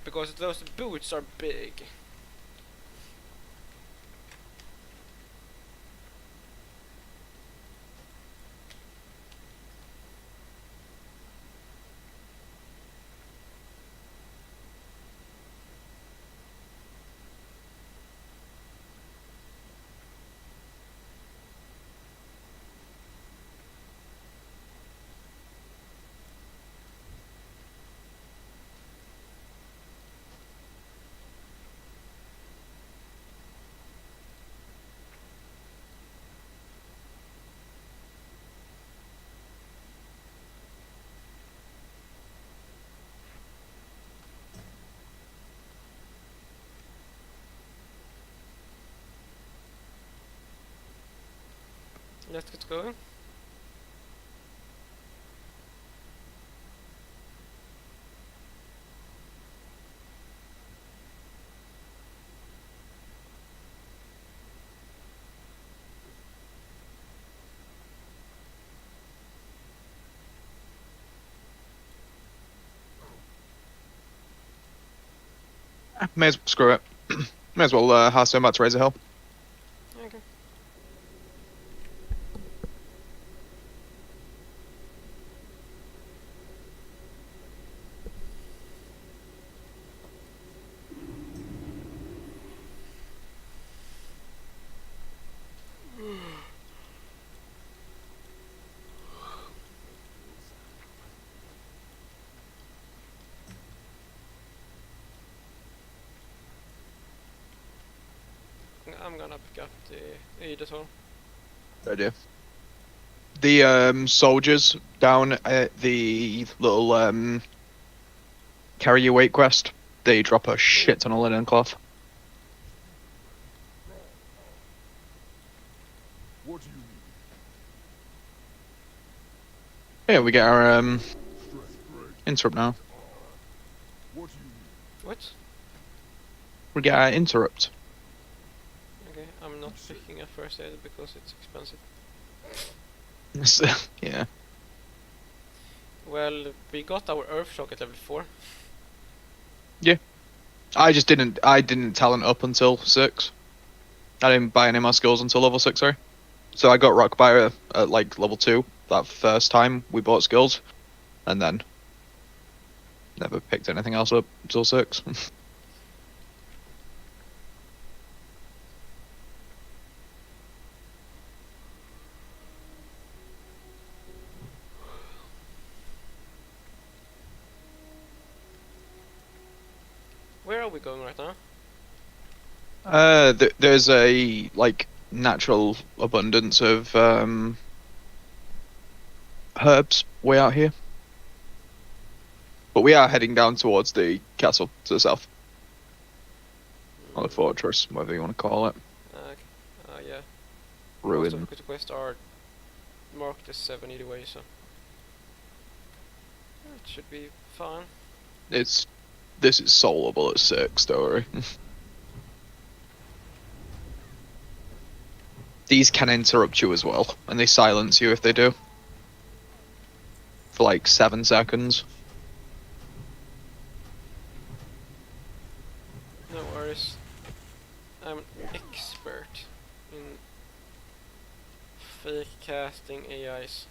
Because those boots are big. Let's get going. May as screw it. May as well Hearthstone back to Razor Hill. Okay. I'm gonna pick up the aid as well. Good idea. The soldiers down at the little carry your weight quest, they drop a shit ton of linen cloth. What do you need? Yeah, we get our Strength, break. interrupt now. What do you need? What? We get our interrupt. Okay, I'm not picking a first aid because it's expensive. Yeah. Well, we got our Earth Shock at level 4. I didn't talent up until 6. I didn't buy any of my skills until level 6, sorry. So I got Rock Buyer at like level 2 that first time we bought skills, and then never picked anything else up until 6. where are we going right now? There's a like natural abundance of herbs way out here, but we are heading down towards the castle to the south, or the fortress, whatever you want to call it. Yeah. Ruin. Most of the quests are marked as 7 either way, so it should be fun. This is solvable at 6, don't worry. These can interrupt you as well, and they silence you if they do. For like 7 seconds. No worries. I'm an expert in fake casting AIs.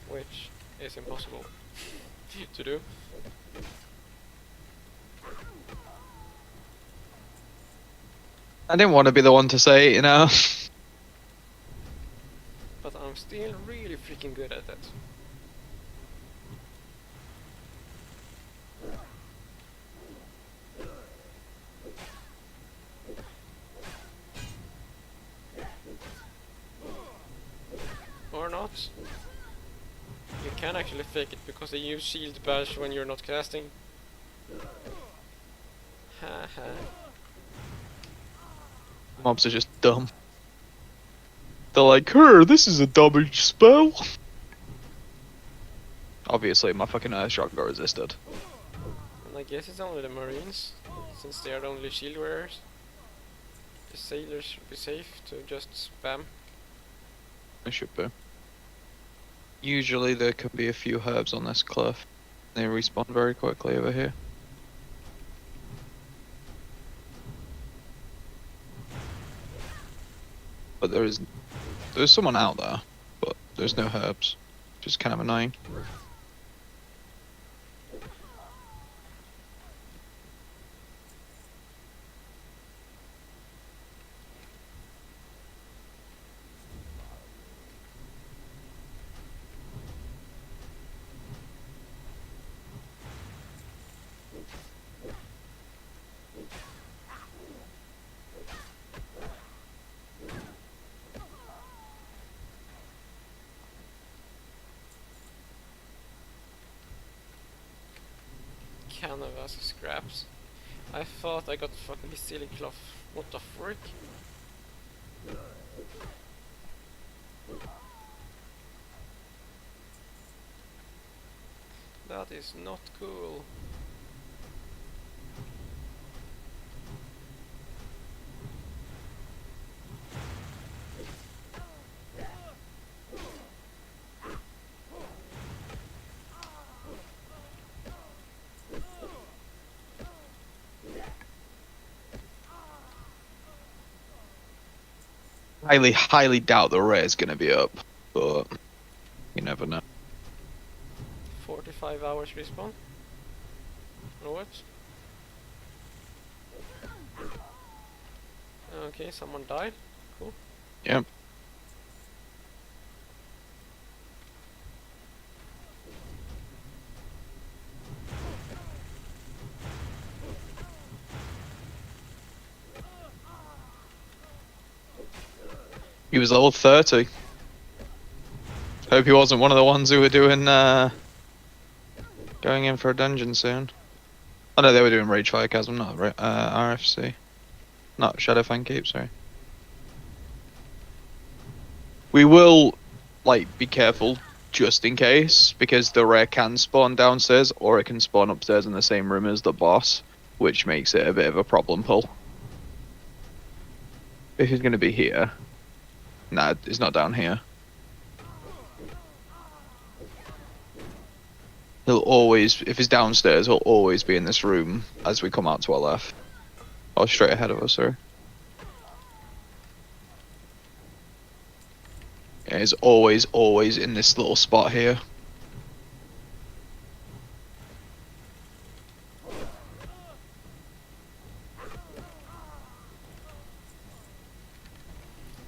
Which is impossible to do. I didn't want to be the one to say it, you know. But I'm still really freaking good at that. Or not. You can actually fake it because they use shield bash when you're not casting. Haha. Mobs are just dumb. They're like, "Her, this is a damage spell." Obviously, my fucking Earthshock got resisted. And I guess it's only the Marines, since they are the only shield wearers. The sailors should be safe to just spam. It should be. Usually there can be a few herbs on this cliff. They respawn very quickly over here. But there's someone out there, but there's no herbs. Which is kind of annoying. Canvas scraps. I thought I got fucking silly cloth. What the frick? That is not cool. Highly doubt the rare's gonna be up, but you never know. 45 hours respawn? Or what? Okay, someone died. Cool. Yep. He was level 30. Hope he wasn't one of the ones who were doing, going in for a dungeon soon. Oh no, they were doing Rage Fire Chasm, not RFC. Not Shadowfang Keep, sorry. We will, like, be careful just in case, because the rare can spawn downstairs, or it can spawn upstairs in the same room as the boss, which makes it a bit of a problem pull. If he's gonna be here. Nah, he's not down here. He'll always, if he's downstairs, he'll always be in this room as we come out to our left. Or straight ahead of us, sorry. Yeah, he's always in this little spot here.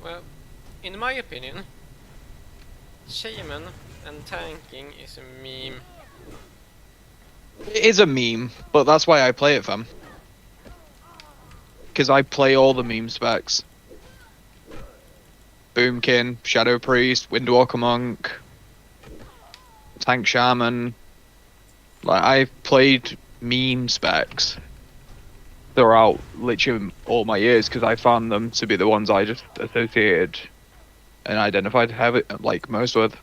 Well, in my opinion, Shaman and tanking is a meme. It is a meme, but that's why I play it, fam. Because I play all the meme specs. Boomkin, Shadow Priest, Windwalker Monk, Tank Shaman. Like, I've played meme specs throughout literally all my years because I found them to be the ones I just associated and identified heavy, like most with.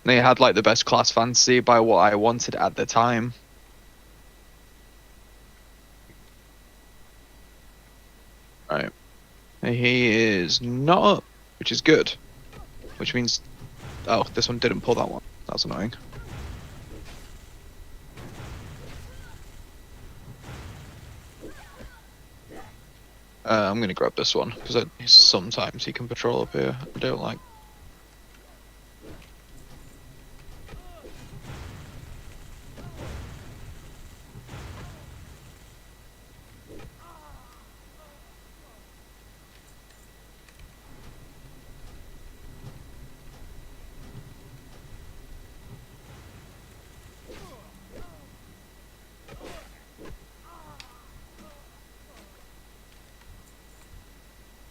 They had like the best class fantasy by what I wanted at the time. Right. He is not up, which is good. Which means, oh, this one didn't pull that one. That's annoying. I'm gonna grab this one because sometimes he can patrol up here. I don't like.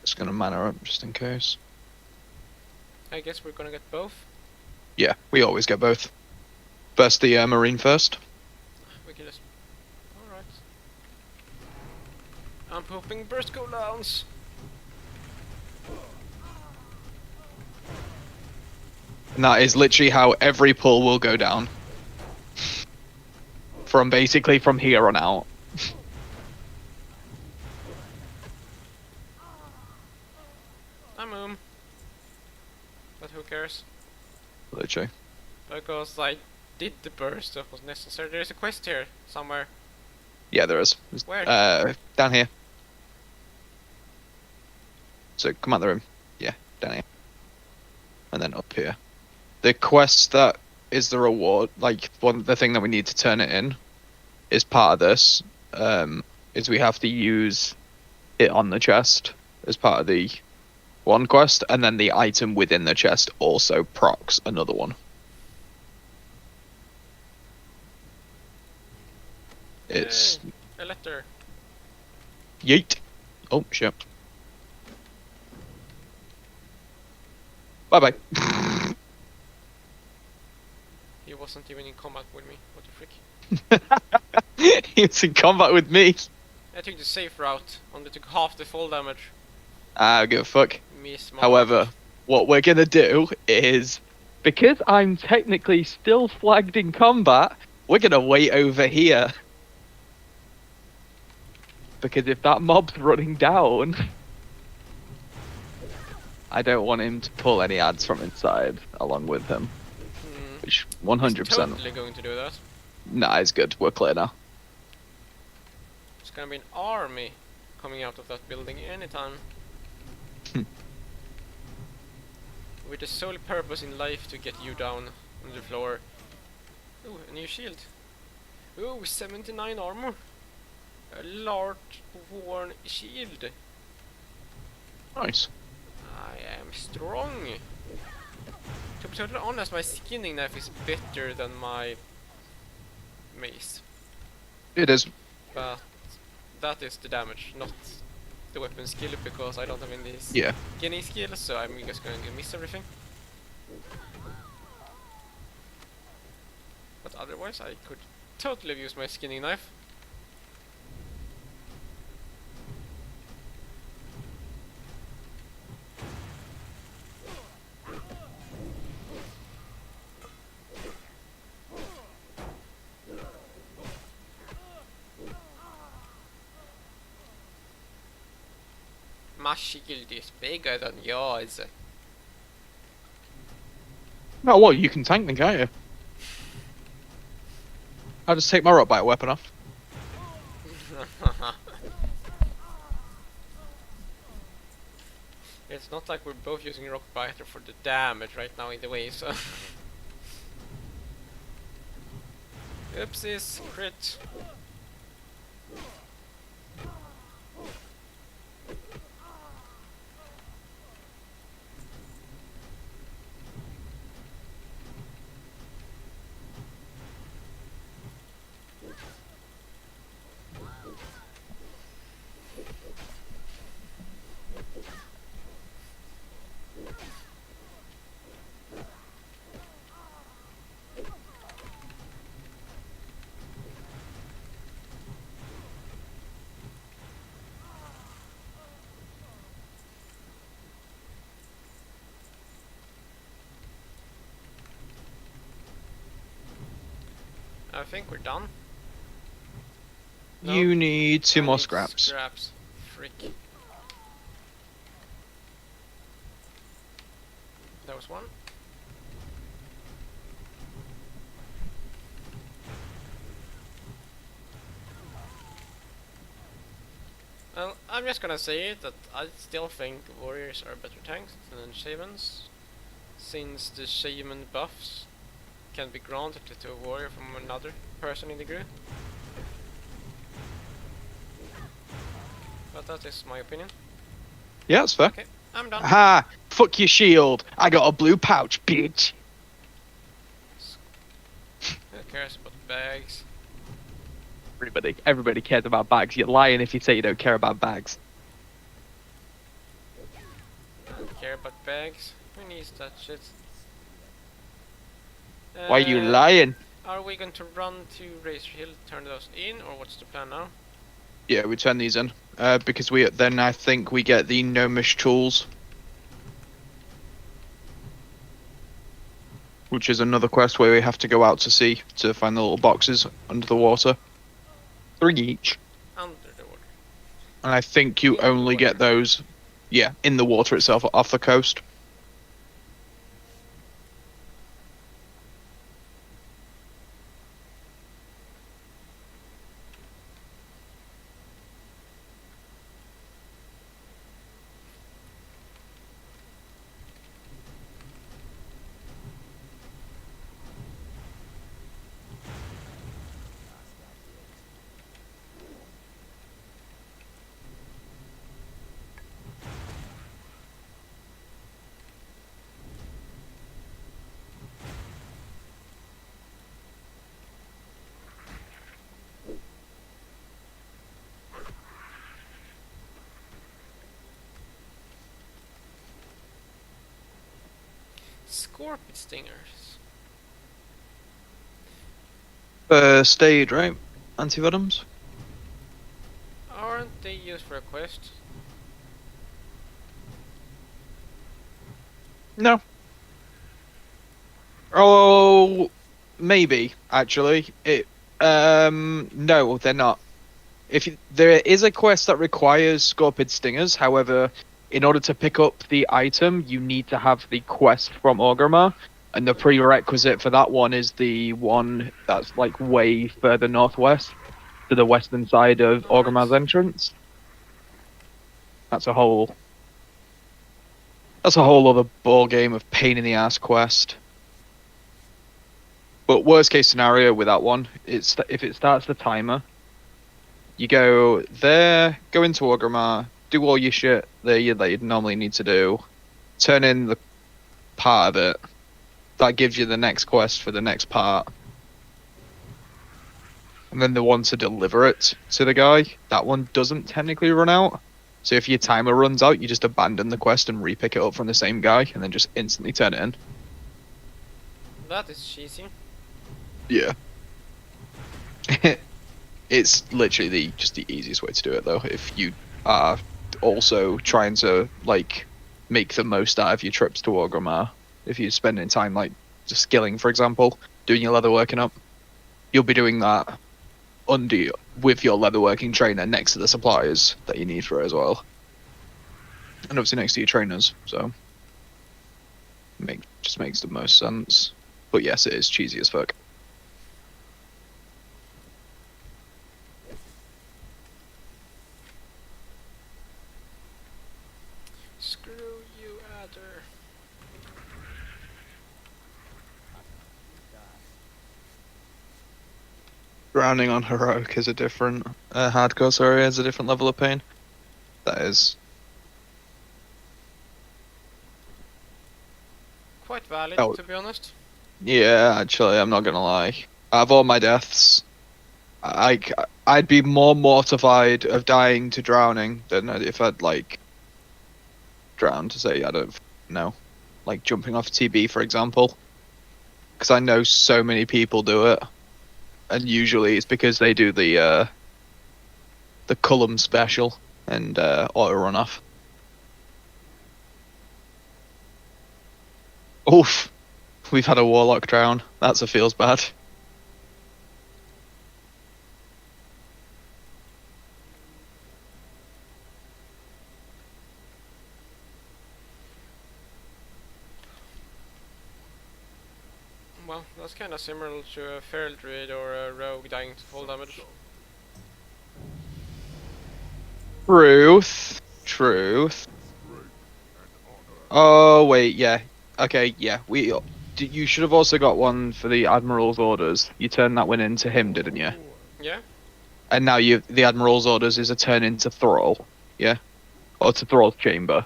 Just gonna mana up just in case. I guess we're gonna get both. Yeah, we always get both. First the Marine first. We can just. Alright. I'm pooping burst cooldowns. And that is literally how every pull will go down. From basically from here on out. I'm but who cares? Literally. Because I did the burst that was necessary. There's a quest here somewhere. Yeah, there is. Where? Down here. So come out the room. Yeah, down here. And then up here. The quest that is the reward, like the thing that we need to turn it in, is part of this. Is we have to use it on the chest as part of the one quest, and then the item within the chest also procs another one. It's A letter. yeet. Oh shit. Bye bye. He wasn't even in combat with me. What the frick? He was in combat with me. I took the safe route. Only took half the full damage. I give a fuck. Miss my However, what we're gonna do is, because I'm technically still flagged in combat, we're gonna wait over here. Because if that mob's running down, I don't want him to pull any ads from inside along with him. Which 100%. He's totally going to do that. Nah, it's good. We're clear now. There's gonna be an army coming out of that building anytime. With the sole purpose in life to get you down on the floor. Ooh, a new shield. Ooh, 79 armor. A large worn shield. Nice. I am strong. To be totally honest, my skinning knife is better than my mace. It is. But that is the damage, not the weapon skill, because I don't have any Yeah. skinning skills, so I'm just going to miss everything. But otherwise, I could totally have used my skinning knife. My shield is bigger than yours. No, what? You can tank me, can't you? I'll just take my rock bite weapon off. It's not like we're both using rock biter for the damage right now either way, so. Oopsies, crit. I think we're done. No, You need two I more need scraps. Scraps. Frick. That was one. Well, I'm just gonna say it that I still think warriors are better tanks than shamans, since the shaman buffs can be granted to a warrior from another person in the group. But that is my opinion. Yeah, that's fair. Okay, I'm done. Ha! Fuck your shield. I got a blue pouch, bitch. Who cares about bags? Everybody cares about bags. You're lying if you say you don't care about bags. I don't care about bags. Who needs that shit? Why are you lying? Are we going to run to Razor Hill, turn those in, or what's the plan now? Yeah, we turn these in. Because then I think we get the gnomish tools. Which is another quest where we have to go out to sea to find the little boxes under the water. 3 each. Under the water. And I think you In the only get water. those, yeah, in the water itself, off the coast. Scorpion stingers. First aid, right? Antivenoms? Aren't they used for a quest? No. Oh, maybe actually. No, they're not. There is a quest that requires scorpion stingers, however, in order to pick up the item, you need to have the quest from Orgrimmar, and the prerequisite for that one is the one that's like way further northwest, to the western side of Alright. Orgrimmar's entrance. That's a whole other ball game of pain in the ass quest. But worst case scenario with that one, if it starts the timer, you go there, go into Orgrimmar, do all your shit that you'd normally need to do, turn in the part of it. That gives you the next quest for the next part. And then the one to deliver it to the guy, that one doesn't technically run out. So if your timer runs out, you just abandon the quest and repick it up from the same guy, and then just instantly turn it in. That is cheesy. Yeah. It's literally just the easiest way to do it, though. If you are also trying to like make the most out of your trips to Orgrimmar, if you're spending time like just skilling, for example, doing your leatherworking up, you'll be doing that with your leatherworking trainer next to the supplies that you need for it as well, and obviously next to your trainers. So, just makes the most sense. But yes, it is cheesy as fuck. Screw you, Adder. Drowning on heroic is a different hardcore. Sorry, is a different level of pain. That is. Quite valid, Oh. to be honest. Yeah, actually, I'm not gonna lie. Out of all my deaths, I'd be more mortified of dying to drowning than if I'd like drowned. To say I don't know, like jumping off a TB, for example, because I know so many people do it, and usually it's because they do the Cullum special and auto run off. Oof. We've had a warlock drown. That's a feels bad. Well, that's kind of similar to a feral druid or a rogue dying to full damage. Truth. Truth. Oh wait, yeah. Okay, yeah. You should have also got one for the Admiral's orders. You turned that one into him, didn't you? Yeah. And now the Admiral's orders is a turn into Thrall. Yeah. Or to Thrall's chamber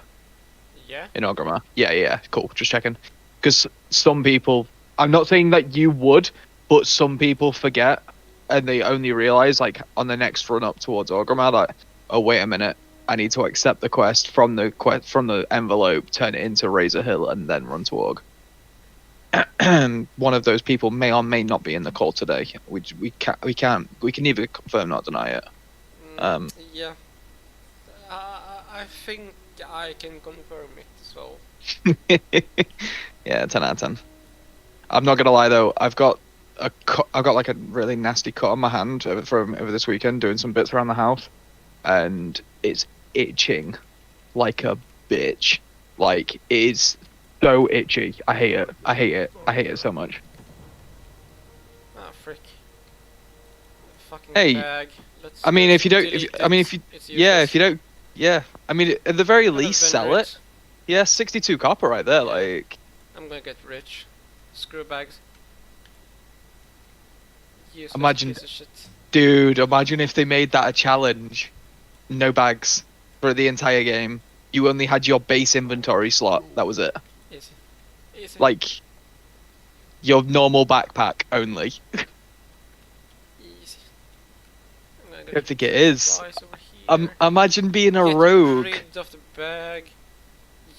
Yeah. in Orgrimmar. Yeah, yeah. Cool. Just checking. Because some people, I'm not saying that you would, but some people forget, and they only realize like on the next run up towards Orgrimmar that, oh wait a minute, I need to accept the quest from the envelope, turn it into Razor Hill, and then run to Org. One of those people may or may not be in the call today. We can neither confirm nor deny it. Yeah. I think I can confirm it. So. Yeah, 10 out of 10. I'm not gonna lie though, I've got like a really nasty cut on my hand from over this weekend doing some bits around the house, and it's itching like a bitch. Like it is so itchy. I hate it. I hate it. I hate it so much. Ah, frick. Fucking Hey, bag. Let's I mean, just if you don't, delete if you, It's yeah, useless. if you don't, yeah. I mean, at the very I'm gonna least, vendor sell it. Yeah, 62 copper right there. Yeah. Like, I'm gonna get rich. Screw bags. Useless Imagine- piece of shit. dude, imagine if they made that a challenge. No bags for the entire game. You only had your base inventory slot. That was it. Easy. Easy. Like your normal backpack only. Easy. I'm gonna I get don't think it is. supplies over here. Imagine being a Get rogue. rid of the bag.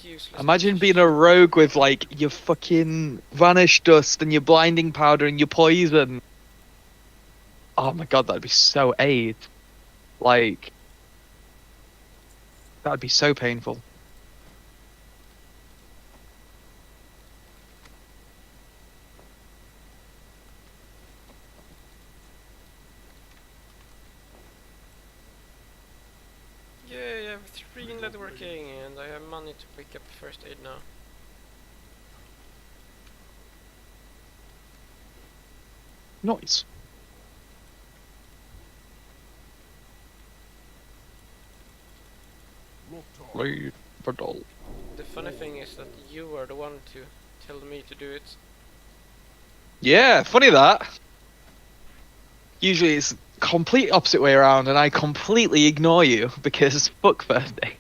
Useless. Imagine piece being of a rogue with like your fucking vanish dust and your blinding powder and your poison. Oh my god, that'd be so aid. Like, that'd be so painful. shit. Yay, I have 3 leatherworking and I have money to pick up first aid now. Nice. Lead pedal. The funny thing is that you were the one to tell me to do it. Yeah, funny that. Usually it's complete opposite way around, and I completely ignore you because fuck first day.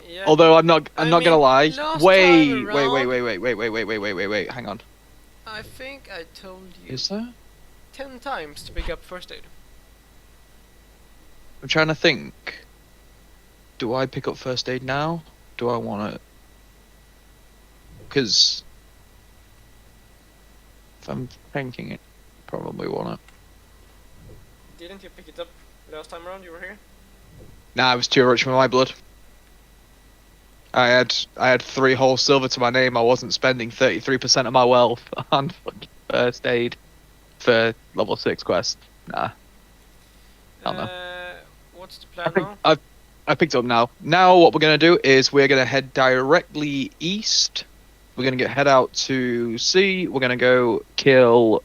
Yeah. Although I'm not I gonna mean, lie. last Wait, time wait, wait, around- wait. Hang on. I think I told you Is there? 10 times to pick up first aid. I'm trying to think. Do I pick up first aid now? Do I want it? Because if I'm thinking it, probably want it. Didn't you pick it up last time around you were here? Nah, it was too rich for my blood. I had 3 whole silver to my name. I wasn't spending 33% of my wealth on fucking first aid for level 6 quest. Nah. Hell no. What's the I plan think now? I picked up now. Now what we're gonna do is we're gonna head directly east. We're gonna head out to sea. We're gonna go kill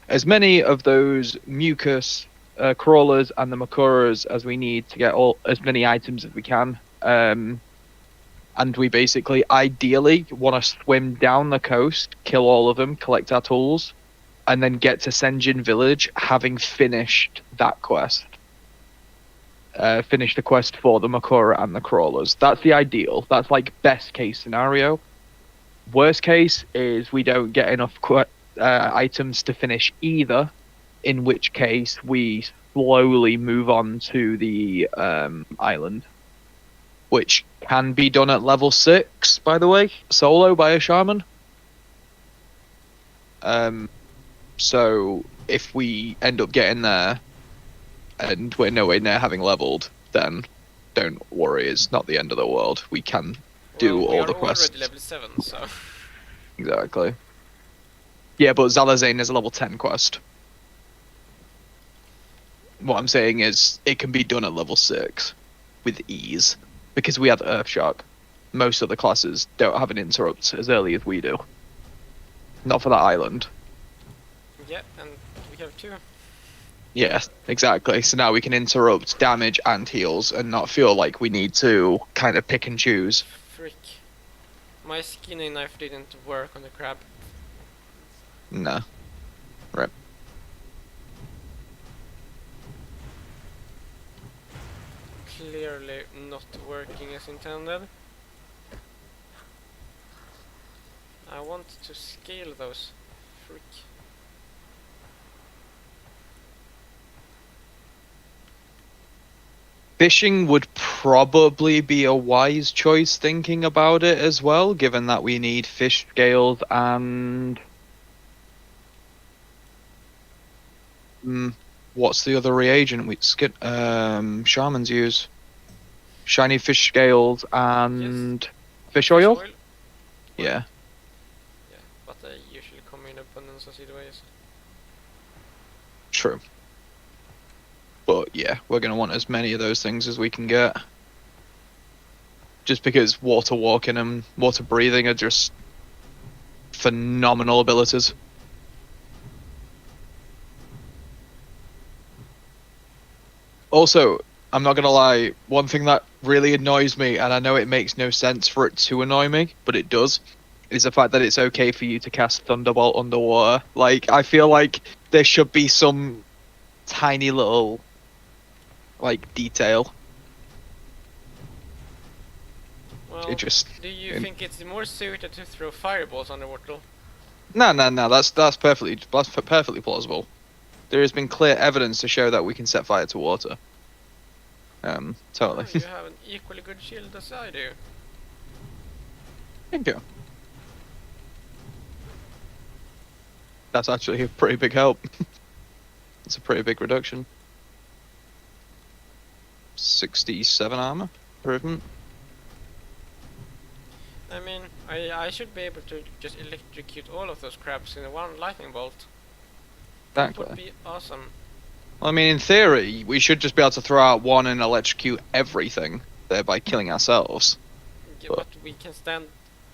as many of those mucus crawlers and the makuras as we need to get as many items as we can. And we basically, ideally, want to swim down the coast, kill all of them, collect our tools, and then get to Senjin Village having finished that quest. Finish the quest for the Makura and the crawlers. That's the ideal. That's like best case scenario. Worst case is we don't get enough items to finish either, in which case we slowly move on to the island, which can be done at level 6, by the way, solo by a shaman. So if we end up getting there and we're nowhere near having leveled, then don't worry, it's not the end of the world. We can do Well, we all are the quests. already level 7, so... Exactly. Yeah, but Zalazane is a level 10 quest. What I'm saying is, it can be done at level 6 with ease, because we have Earthshock. Most of the classes don't have an interrupt as early as we do. not for that island. Yeah, and we have 2. Yeah, exactly. So now we can interrupt damage and heals and not feel like we need to kind of pick and choose. Frick. My skinning knife didn't work on the crab. No. Right. Clearly not working as intended. I want to scale those. Frick. Fishing would probably be a wise choice thinking about it as well, given that we need fish scales and... what's the other reagent shamans use? Shiny fish scales and fish oil? Yeah. Yeah, but they usually come in abundance as either ways. True. But yeah, we're going to want as many of those things as we can get. Just because water walking and water breathing are just phenomenal abilities. Also, I'm not going to lie, one thing that really annoys me, and I know it makes no sense for it to annoy me, but it does, is the fact that it's okay for you to cast Thunderbolt underwater. Like, I feel like there should be some tiny little, like, detail. Well, It just... do you think it's more suited to throw fireballs underwater? No, that's perfectly plausible. There has been clear evidence to show that we can set fire to water. Totally. Oh, you have an equally good shield as I do. Thank you. That's actually a pretty big help. It's a pretty big reduction. 67 armor improvement. I mean, I should be able to just electrocute all of those crabs in one lightning bolt. That Exactly. would be awesome. Well, I mean, in theory, we should just be able to throw out one and electrocute everything, thereby killing ourselves. Yeah, but we can stand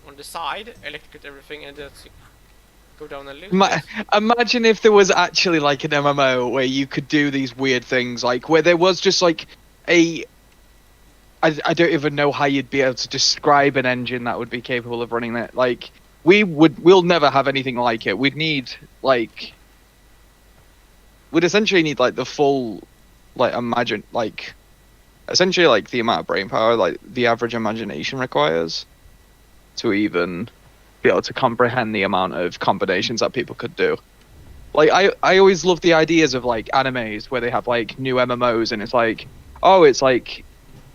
on the side, electrocute everything, and just go down and loot it. Imagine if there was actually like an MMO where you could do these weird things, like where there was just like a... I don't even know how you'd be able to describe an engine that would be capable of running that. Like, we'll never have anything like it. We'd essentially need like the full, like, essentially like the amount of brain power like the average imagination requires to even be able to comprehend the amount of combinations that people could do. Like, I always love the ideas of like animes where they have like new MMOs and it's like, oh, it's like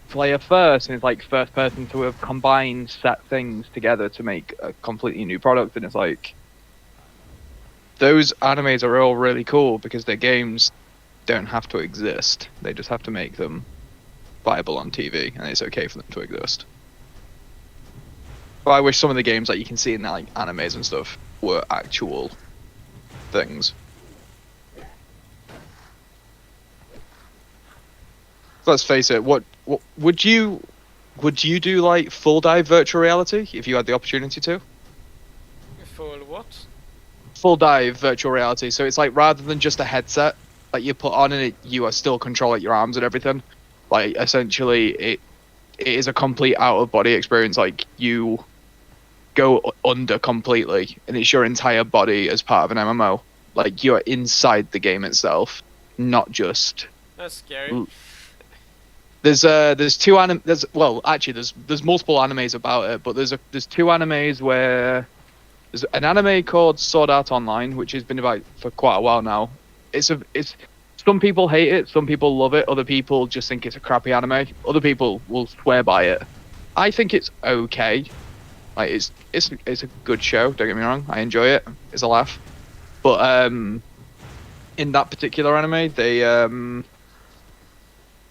player first and it's like first person to have combined set things together to make a completely new product, and it's like those animes are all really cool because their games don't have to exist. They just have to make them viable on TV, and it's okay for them to exist. But I wish some of the games that you can see in like animes and stuff were actual things. Let's face it. What would you do, like full dive virtual reality if you had the opportunity to? Full what? Full dive virtual reality. So it's like rather than just a headset that you put on and you are still controlling your arms and everything. Like essentially, it is a complete out of body experience. Like you go under completely, and it's your entire body as part of an MMO. Like you're inside the game itself, not just. That's scary. There's multiple animes about it, but there's 2 animes where there's an anime called Sword Art Online, which has been about for quite a while now. It's some people hate it, some people love it, other people just think it's a crappy anime. Other people will swear by it. I think it's okay. Like it's a good show, don't get me wrong. I enjoy it. It's a laugh. But in that particular anime,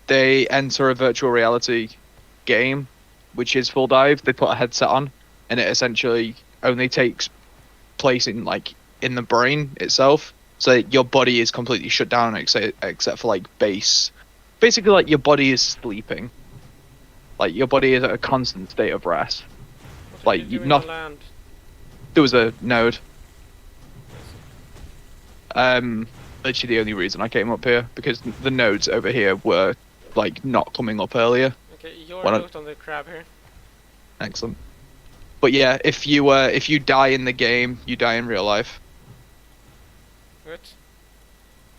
they enter a virtual reality game, which is full dive. They put a headset on, and it essentially only takes place in the brain itself. So your body is completely shut down except for like base. Basically, like your body is sleeping. Like your body is at a constant state of rest. What Like did you do not. on land? There was a node. Literally the only reason I came up here, because the nodes over here were like not coming up earlier. Okay, your Why not- note on the crab here. Excellent. But yeah, if you die in the game, you die in real life. Good.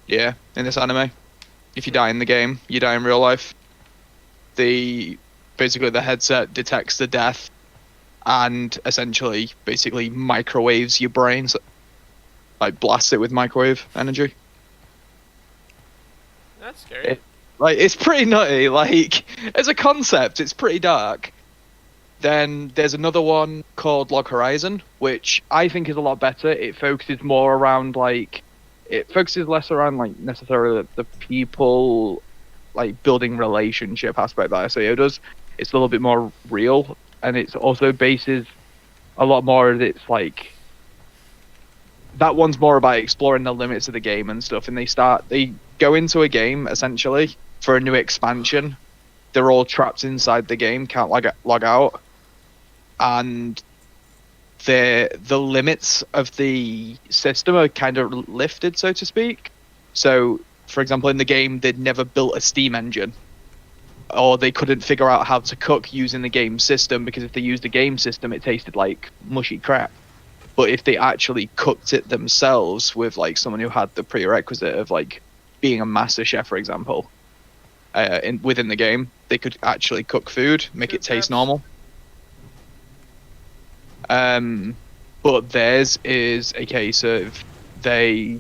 Yeah, in this anime, if you die in the game, you die in real life. Basically the headset detects the death and essentially basically microwaves your brain, so, like blasts it with microwave energy. That's scary. Like it's pretty nutty. Like as a concept, it's pretty dark. Then there's another one called Log Horizon, which I think is a lot better. It focuses more around it focuses less around like necessarily the people like building relationship aspect that SAO does. It's a little bit more real, and it's also bases a lot more of its like that one's more about exploring the limits of the game and stuff. And they go into a game essentially for a new expansion. They're all trapped inside the game, can't log out, and the limits of the system are kind of lifted, so to speak. So, for example, in the game, they'd never built a steam engine, or they couldn't figure out how to cook using the game system, because if they used the game system, it tasted like mushy crap. But if they actually cooked it themselves with like someone who had the prerequisite of like being a master chef, for example, within the game, they could actually cook food, make it taste normal. But theirs is a case of they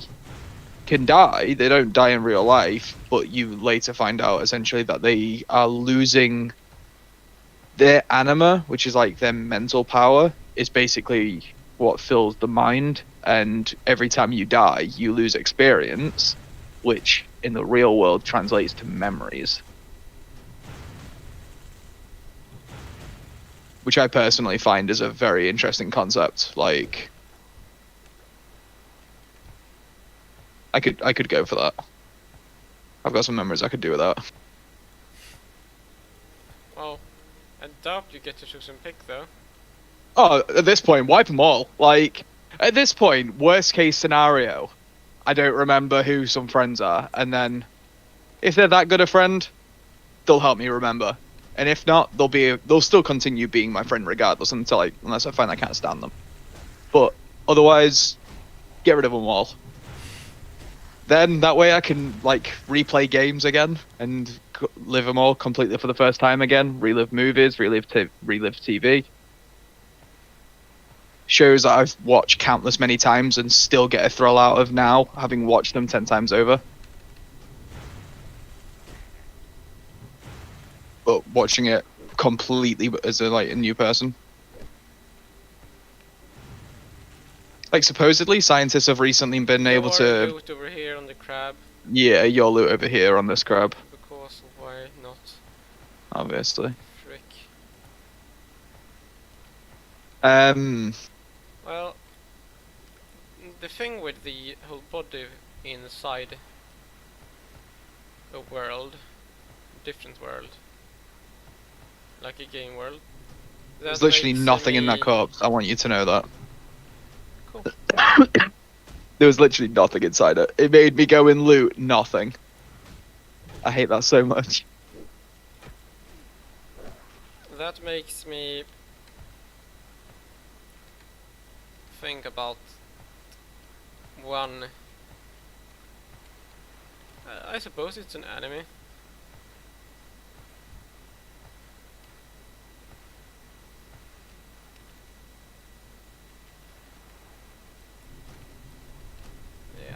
can die. They don't die in real life, but you later find out essentially that they are losing their anima, which is like their mental power, is basically what fills the mind. And every time you die, you lose experience, which in the real world translates to memories. Which I personally find is a very interesting concept. Like, I could go for that. I've got some memories I could do with that. Well, I doubt you get to choose and pick though. Oh, at this point, wipe them all. Like, at this point, worst case scenario, I don't remember who some friends are, and then if they're that good a friend, they'll help me remember. And if not, they'll still continue being my friend regardless unless I find I can't stand them. But otherwise, get rid of them all. Then that way I can like replay games again and live them all completely for the first time again. Relive movies, relive TV. Shows that I've watched countless many times and still get a thrill out of now, having watched them 10 times over. But watching it completely as a new person. Like supposedly, scientists have recently been able to. Loot over here on the crab. Yeah, your loot over here on this crab. Because why not? Obviously. Frick. Well, the thing with the whole body inside a world, different world, like a game world. There's literally nothing in that corpse. I want you to know that. Cool. There was literally nothing inside it. It made me go and loot nothing. I hate that so much. That makes me think about one. I suppose it's an anime.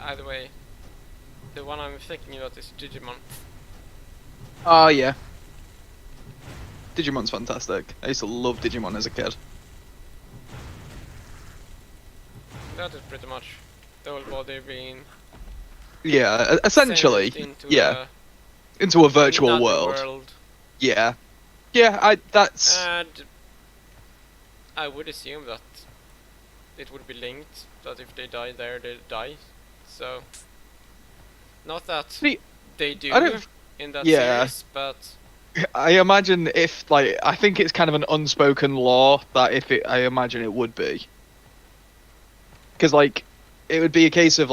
Either way, the one I'm thinking about is Digimon. Oh yeah. Digimon's fantastic. I used to love Digimon as a kid. That is pretty much the whole body being Yeah, essentially. sent into Yeah, into a a virtual another world. Yeah. Yeah, that's And I would assume that it would be linked, that if they die there, they die. So, not that See, they do I don't- in that yeah. series, but I imagine if I think it's kind of an unspoken law that I imagine it would be. Because it would be a case of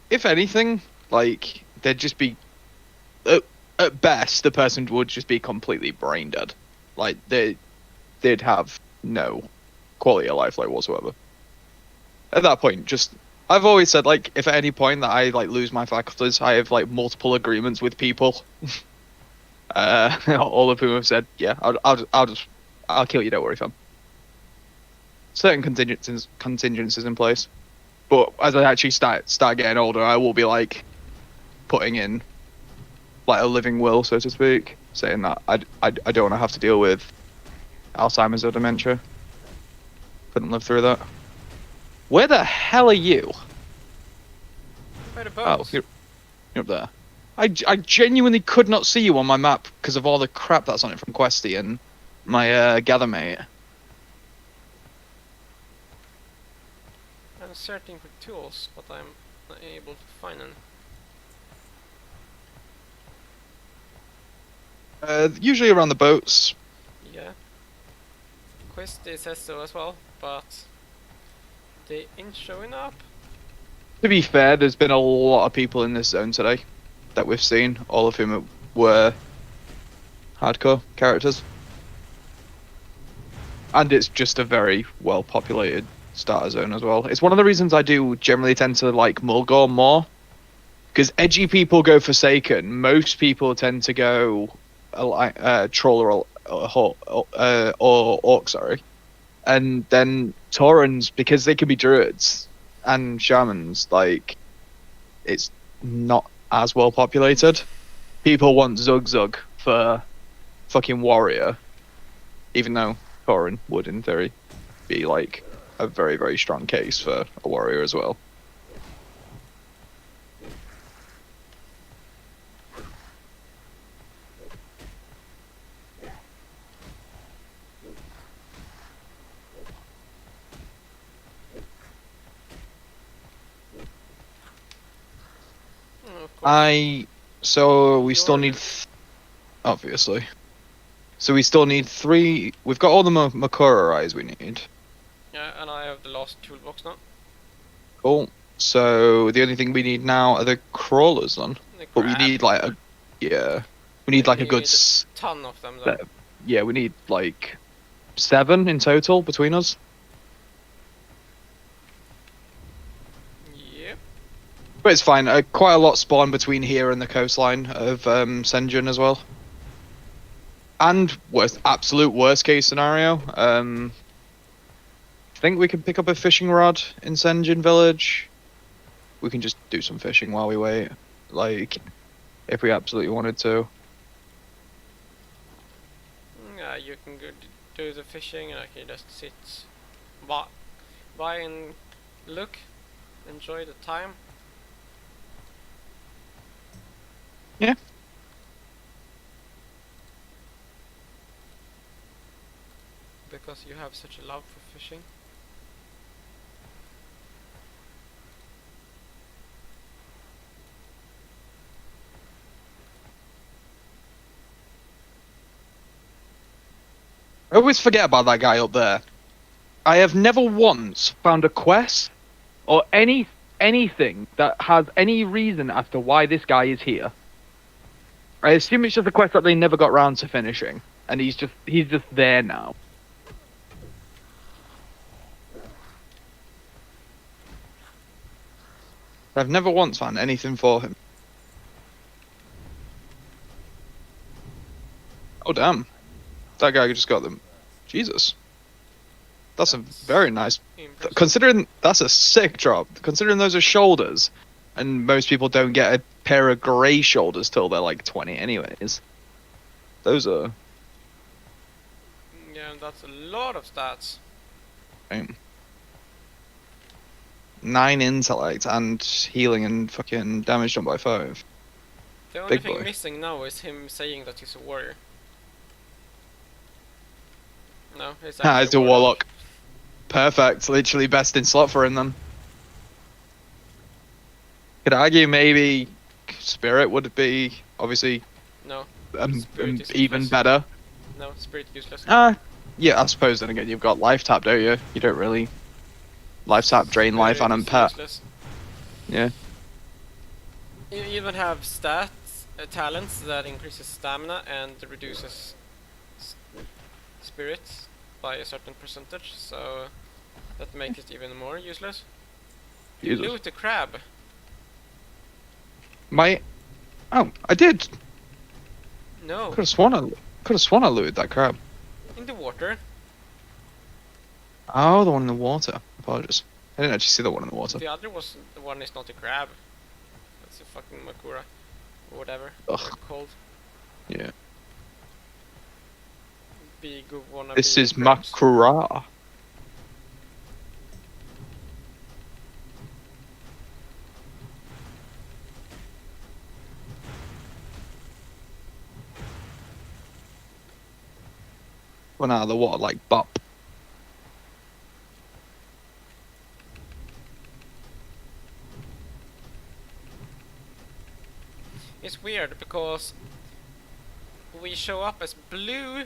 if anything, like they'd just be at best the person would just be completely brain dead. Like they'd have no quality of life like whatsoever. At that point, just I've always said like if at any point that I like lose my faculties, I have like multiple agreements with people. All of whom have said, yeah, I'll kill you. Don't worry, fam. Certain contingencies in place, but as I actually start getting older, I will be like putting in like a living will, so to speak, saying that I don't want to have to deal with Alzheimer's or dementia. Couldn't live through that. Where the hell are you? By the Oh, boats. you're up there. I genuinely could not see you on my map because of all the crap that's on it from Questy and my gather mate. I'm searching for tools, but I'm not able to find them. Usually around the boats. Yeah. Questy says so as well, but they ain't showing up. To be fair, there's been a lot of people in this zone today that we've seen, all of whom were hardcore characters. And it's just a very well populated starter zone as well. It's one of the reasons I do generally tend to like Mulgore more. Because edgy people go Forsaken, most people tend to go Troller or Orc, sorry. And then Taurens, because they can be druids and shamans, like, it's not as well populated. People want Zug for fucking warrior, even though Tauren would, in theory, be like a very, very strong case for a warrior as well. Oh, of course. So we still need, obviously. So we still need 3. We've got all the Makura eyes we need. Yeah, and I have the last toolbox now. Cool. So the only thing we need now are the crawlers then. The But we crab. need like a, yeah. We need like a good, ton of them though. yeah, we need like 7 in total between us. Yep. But it's fine. Quite a lot spawn between here and the coastline of Senjin as well. And absolute worst case scenario, I think we can pick up a fishing rod in Senjin village. We can just do some fishing while we wait, like if we absolutely wanted to. Yeah, you can go do the fishing and I can just sit by and look, enjoy the time. Yeah. Because you have such a love for fishing. I always forget about that guy up there. I have never once found a quest or anything that has any reason as to why this guy is here. I assume it's just a quest that they never got round to finishing, and he's just there now. I've never once found anything for him. Oh damn. That guy just got them. Jesus. That's a very nice... Impressive. Considering that's a sick drop, considering those are shoulders, and most people don't get a pair of grey shoulders till they're like 20 anyways. Those are... Yeah, that's a lot of stats. 9 intellect and healing and fucking damage done by 5. The only Big thing boy. missing now is him saying that he's a warrior. No, he's Ah, actually it's a warlock. Perfect. Literally best in slot for him then. Could argue maybe Spirit would be obviously No, Spirit is even useless. better. No, spirit useless. Yeah, I suppose then again you've got life tap, don't you? You don't really life tap drain life on him pet. Spirit is useless. Yeah. Yeah, Spirit is useless. Spirit is useless. You even have stats, talents that increases stamina and reduces spirits by a certain percentage, so that makes it even more useless. You Jesus. loot the crab. Oh, I did. No, Could have sworn I looted that crab. in the water. Oh, the one in the water. Apologies. I didn't actually see the one in the water. The other was the one is not a crab. That's a fucking makura, or whatever Ugh. they're called. Yeah. Big wannabe This is crabs. Makura. One out of the water like bop. It's weird because we show up as blue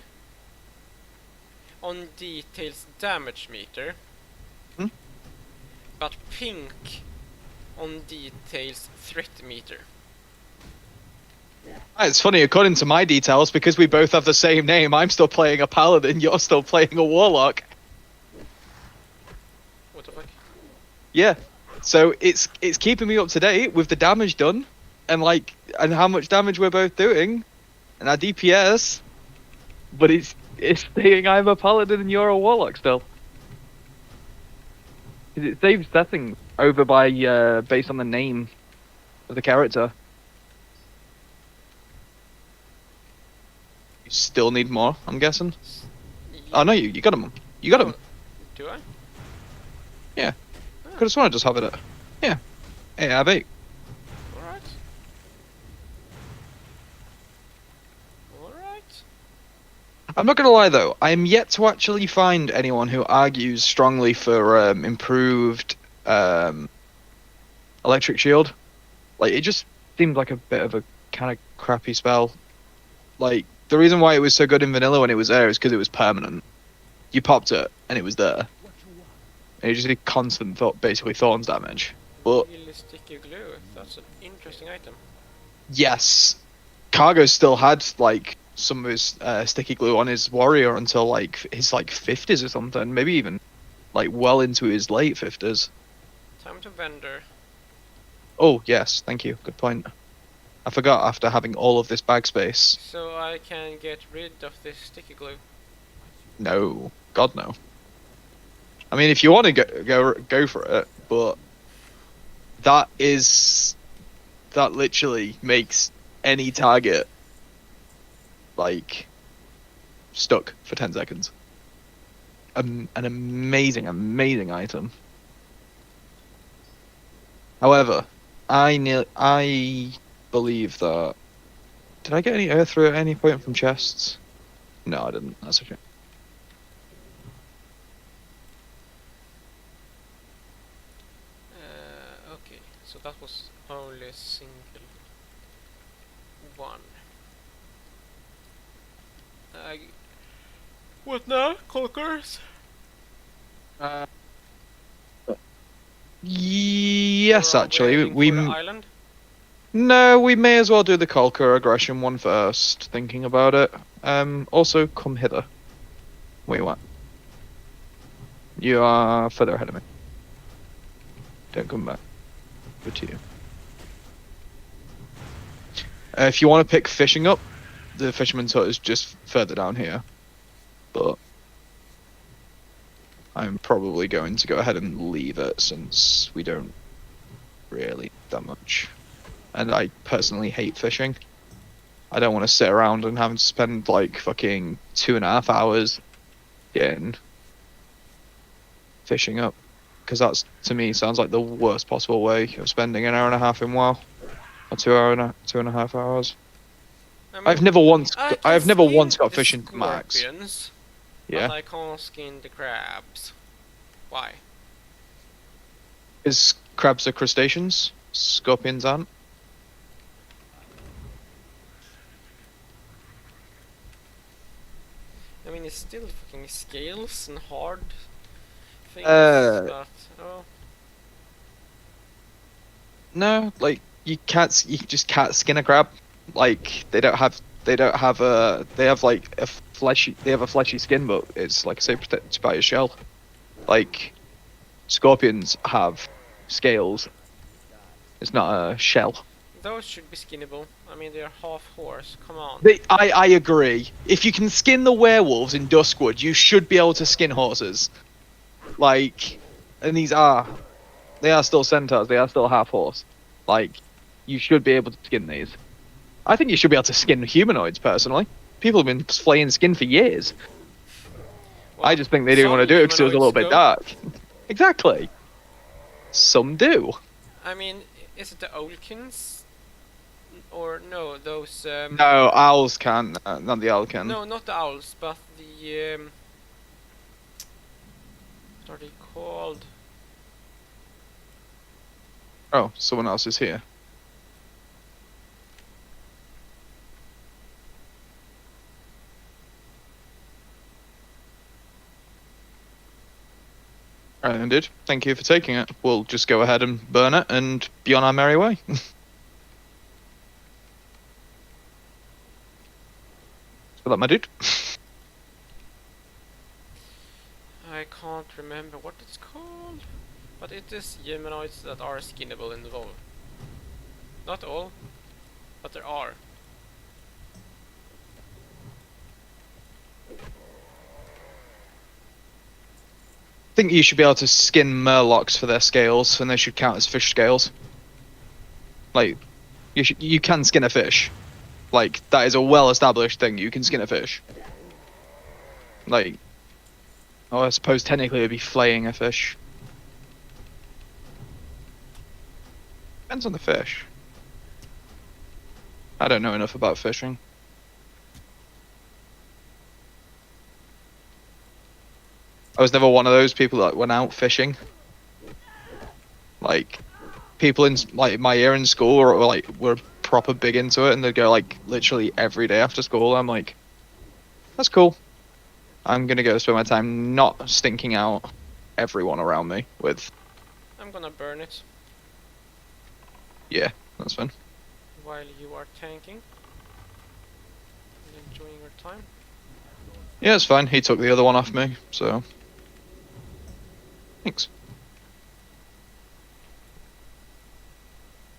on details damage meter, Hmm? but pink on details threat meter. It's funny, according to my details, because we both have the same name, I'm still playing a paladin, you're still playing a warlock. What the fuck? Yeah. So it's keeping me up to date with the damage done and how much damage we're both doing and our DPS. But it's saying I'm a paladin and you're a warlock still. 'Cause it saves settings over by based on the name of the character. You still need more, I'm guessing. Oh no, you got him. You got him. Do I? Yeah. Could have sworn I just hovered it. Yeah. Hey, I have 8. Alright. Alright. I'm not gonna lie though, I am yet to actually find anyone who argues strongly for improved electric shield. Like, it just seemed like a bit of a kind of crappy spell. Like, the reason why it was so good in vanilla when it was there is because it was permanent. You popped it and it was there. And it just did constant, basically thorns damage. But Really sticky glue. That's an interesting item. yes, Cargo still had like some of his sticky glue on his warrior until like his like 50s or something, maybe even like well into his late 50s. Time to vendor. Oh yes, thank you. Good point. I forgot after having all of this bag space. So I can get rid of this sticky glue. No, God no. I mean, if you want to go for it, but that literally makes any target like stuck for 10 seconds. An amazing item. However, I believe that. Did I get any earth through at any point from chests? No, I didn't. That's okay. Okay, so that was only a single one. What now, Conquerors? Yes, Or are actually, heading we for the island? no, we may as well do the Colker aggression one first. Thinking about it. Also, come hither. Wait, what? You are further ahead of me. Don't come back. Good to you. If you want to pick fishing up, the fisherman's hut is just further down here. But I'm probably going to go ahead and leave it since we don't really that much. And I personally hate fishing. I don't want to sit around and having to spend like fucking 2.5 hours getting fishing up. Because that's, to me, sounds like the worst possible way of spending an hour and a half in WoW. Or 2.5 hours. I mean, I've never once I got the fishing to max. scorpions, Yeah. but I can't skin the crabs. Why? Is crabs are crustaceans? Scorpions aren't? I mean, it's still fucking scales and hard things, Uh, but oh, No, like you just can't skin a crab. Like they have like a fleshy skin, but it's like I say protected by a shell. Like scorpions have scales. It's not a shell. Those should be skinnable. I mean, they're half horse. Come on. I agree. If you can skin the werewolves in Duskwood, you should be able to skin horses. Like, and they are still centaurs. They are still half horse. Like, you should be able to skin these. I think you should be able to skin humanoids, personally. People have been flaying skin for years. Well, I just think they didn't want to do it because it was a little bit humanoids dark. Exactly. Some do. I mean, is it the Olkins? Or no, those... No, owls can. Not the owl can. No, not the owls, but the... what are they called? Oh, someone else is here. Right, indeed. Thank you for taking it. We'll just go ahead and burn it and be on our merry way. So that, my dude. I can't remember what it's called. But it is humanoids that are skinnable in the WoW. Not all, but there are. I think you should be able to skin murlocs for their scales, and they should count as fish scales. Like, you can skin a fish. Like, that is a well-established thing. You can skin a fish. Like, oh, I suppose technically it'd be flaying a fish. Depends on the fish. I don't know enough about fishing. I was never one of those people that went out fishing. Like, people in like my year in school were proper big into it, and they'd go like literally every day after school. I'm like, that's cool. I'm gonna go spend my time not stinking out everyone around me with. I'm gonna burn it Yeah, that's fine. while you are tanking and enjoying your time. Yeah, it's fine. He took the other one off me, so thanks.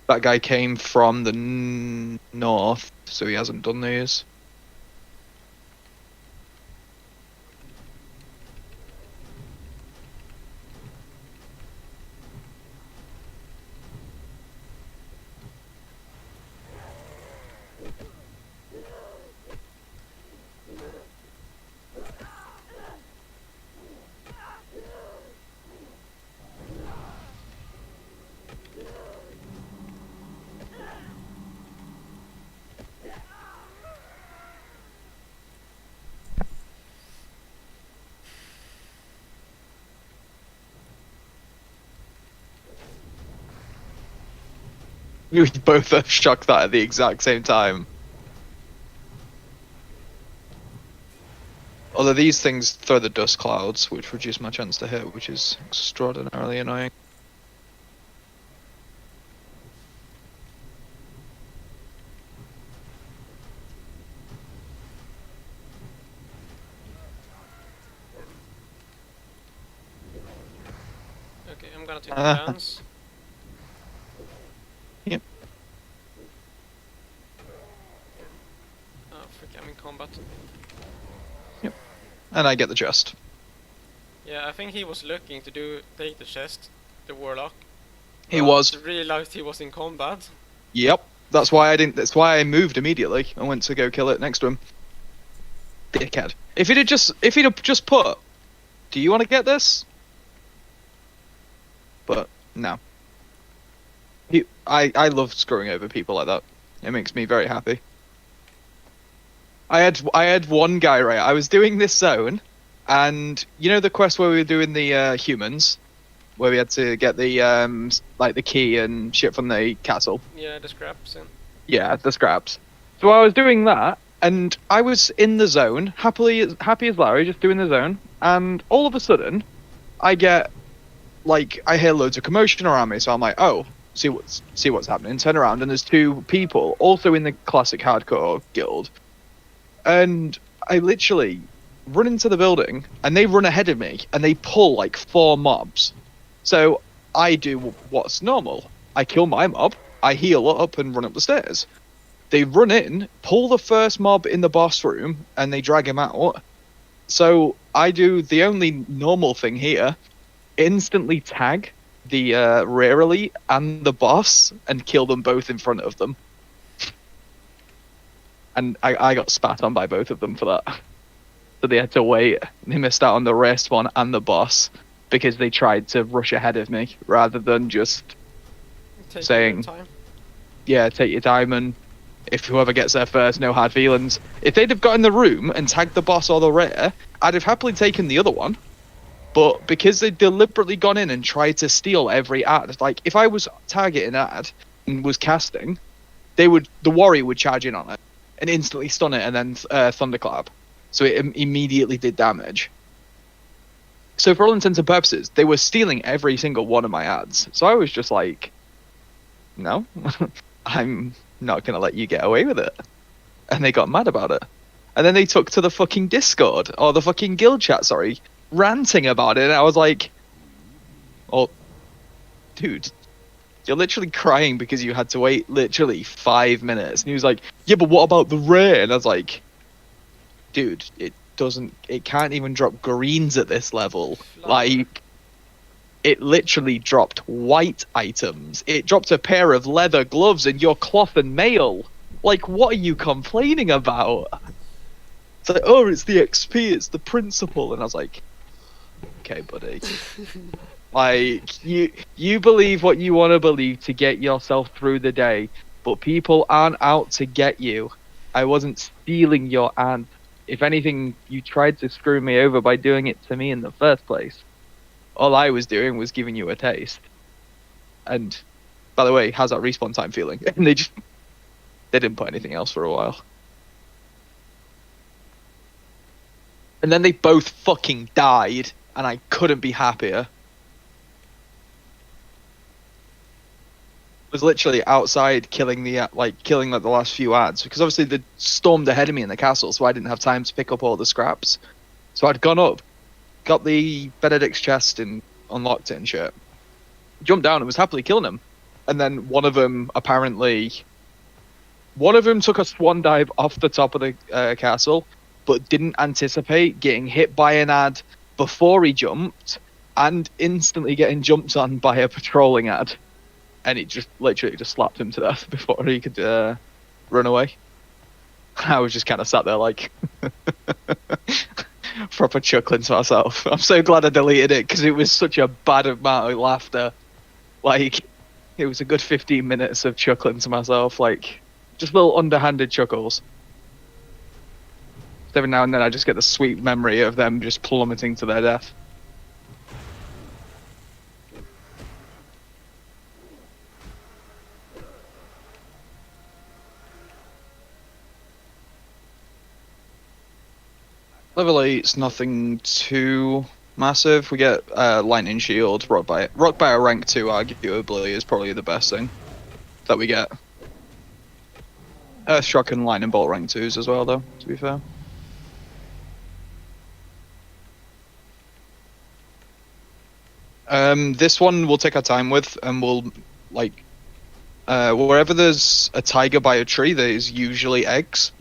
That guy came from the north, so he hasn't done these. We both are shocked that at the exact same time. Although these things throw the dust clouds, which reduce my chance to hit, which is extraordinarily annoying. Okay, I'm gonna take the chance. Yep. Oh frick, I'm in combat. And I get the chest. Yeah, I think he was looking to take the chest, the warlock. He but was. realized he was in combat. Yep. That's why I didn't. That's why I moved immediately. I went to go kill it next to him. Dickhead. If he'd have just put, "Do you want to get this?" But no. I love screwing over people like that. It makes me very happy. I had one guy, right. I was doing this zone, and you know the quest where we were doing the humans, where we had to get the like the key and shit from the castle. Yeah, the scraps and... Yeah, the scraps. So I was doing that, and I was in the zone, happy as Larry, just doing the zone, and all of a sudden, I hear loads of commotion around me, so I'm like, oh, see what's happening. Turn around, and there's two people also in the classic hardcore guild, and I literally run into the building, and they run ahead of me, and they pull like 4 mobs. So I do what's normal. I kill my mob, I heal up, and run up the stairs. They run in, pull the first mob in the boss room, and they drag him out. So I do the only normal thing here, instantly tag the rear elite and the boss and kill them both in front of them. And I got spat on by both of them for that. So they had to wait. They missed out on the rare spawn and the boss because they tried to rush ahead of me rather than just Take saying, your time. yeah, take your time, and if whoever gets there first, no hard feelings. If they'd have got in the room and tagged the boss or the rare, I'd have happily taken the other one. But because they'd deliberately gone in and tried to steal every ad, like if I was targeting ad and was casting, the warrior would charge in on it and instantly stun it and then thunderclap. So it immediately did damage. So for all intents and purposes, they were stealing every single one of my ads. So I was just like, no, I'm not going to let you get away with it. And they got mad about it. And then they took to the fucking Discord, or the fucking guild chat, sorry, ranting about it. And I was like, oh, dude, you're literally crying because you had to wait literally 5 minutes. And he was like, yeah, but what about the rare? And I was like, dude, it can't even drop greens at this level. Like, it literally dropped white items. It dropped a pair of leather gloves and your cloth and mail. Like, what are you complaining about? It's like, oh, it's the XP, it's the principle. And I was like, okay, buddy. Like, you believe what you want to believe to get yourself through the day, but people aren't out to get you. I wasn't stealing your ad. If anything, you tried to screw me over by doing it to me in the first place. All I was doing was giving you a taste. And, by the way, how's that respawn time feeling? And they didn't put anything else for a while. And then they both fucking died, and I couldn't be happier. Was literally outside killing the last few ads, because obviously they stormed ahead of me in the castle, so I didn't have time to pick up all the scraps. So I'd gone up, got the Benedict's chest and unlocked it and shit. Jumped down and was happily killing him. And then one of them took a swan dive off the top of the castle, but didn't anticipate getting hit by an ad before he jumped, and instantly getting jumped on by a patrolling ad. And it just literally just slapped him to death before he could run away. I was just kind of sat there like proper chuckling to myself. I'm so glad I deleted it because it was such a bad amount of laughter. Like, it was a good 15 minutes of chuckling to myself, like just little underhanded chuckles. Every now and then I just get the sweet memory of them just plummeting to their death. Level 8's nothing too massive. We get lightning shield, rockbite rank 2 arguably is probably the best thing that we get. Earthshock and lightning bolt rank 2s as well though, to be fair. This one we'll take our time with, and we'll like wherever there's a tiger by a tree there's usually eggs,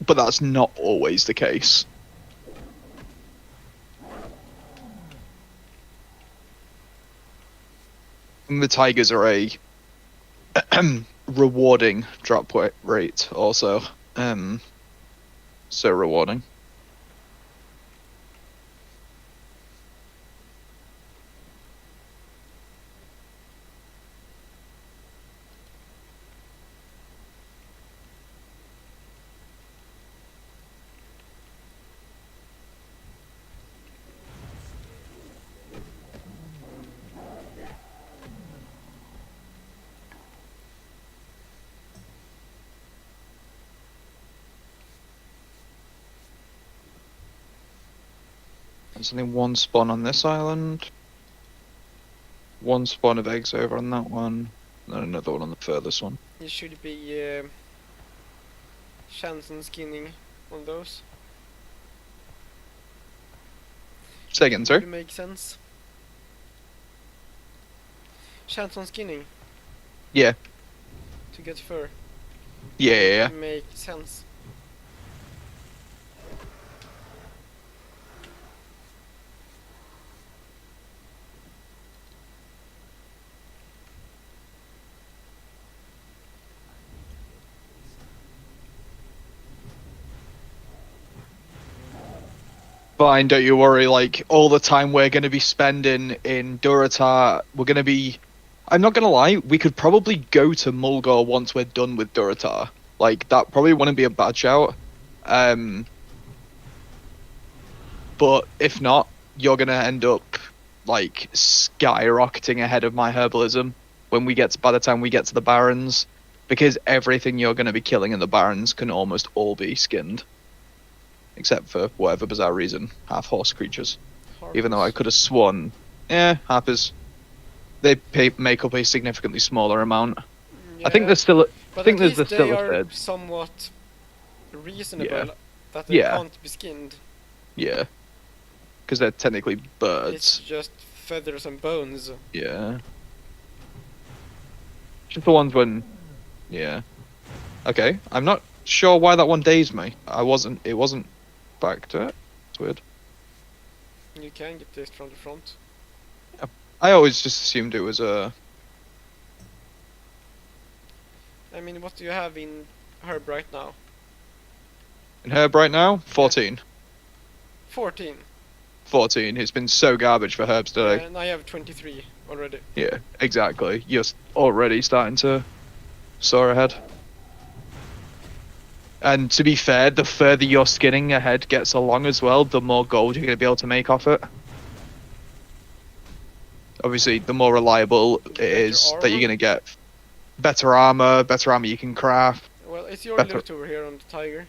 but that's not always the case. And the tigers are a rewarding drop rate also. So rewarding. There's only one spawn on this island. One spawn of eggs over on that one. and another one on the furthest one. It should be chance on skinning on those. Say again, sorry? Would make sense. Chance on skinning Yeah. to get fur. Yeah. Make sense. Fine, don't you worry. Like, all the time we're going to be spending in Duratar, we're going to be. I'm not going to lie, we could probably go to Mulgore once we're done with Duratar. Like, that probably wouldn't be a bad shout. But if not, you're going to end up, like, skyrocketing ahead of my herbalism when by the time we get to the Barrens. Because everything you're going to be killing in the Barrens can almost all be skinned. Except for whatever bizarre reason, half horse creatures. Even though I could have sworn, harpers. They make up a significantly smaller amount. Yeah, I think there's still. but I think at there's least still they a are third. somewhat reasonable Yeah. that they Yeah. can't be skinned. Yeah. Because they're technically It's birds. just feathers and bones. Yeah. Just the ones when. Yeah. Okay. I'm not sure why that one dazed me. It wasn't back to it. It's weird. You can get this from the front. I always just assumed it was a. I mean, what do you have in herb right now? In herb right now, 14. 14. 14. It's been so garbage for herbs today. And I have 23 already. Yeah, exactly. You're already starting to soar ahead. And to be fair, the further your skinning ahead gets along as well, the more gold you're going to be able to make off it. Obviously, the more reliable it is that you're armor? going to get better armor you can craft. Well, it's your Better- loot over here on the tiger.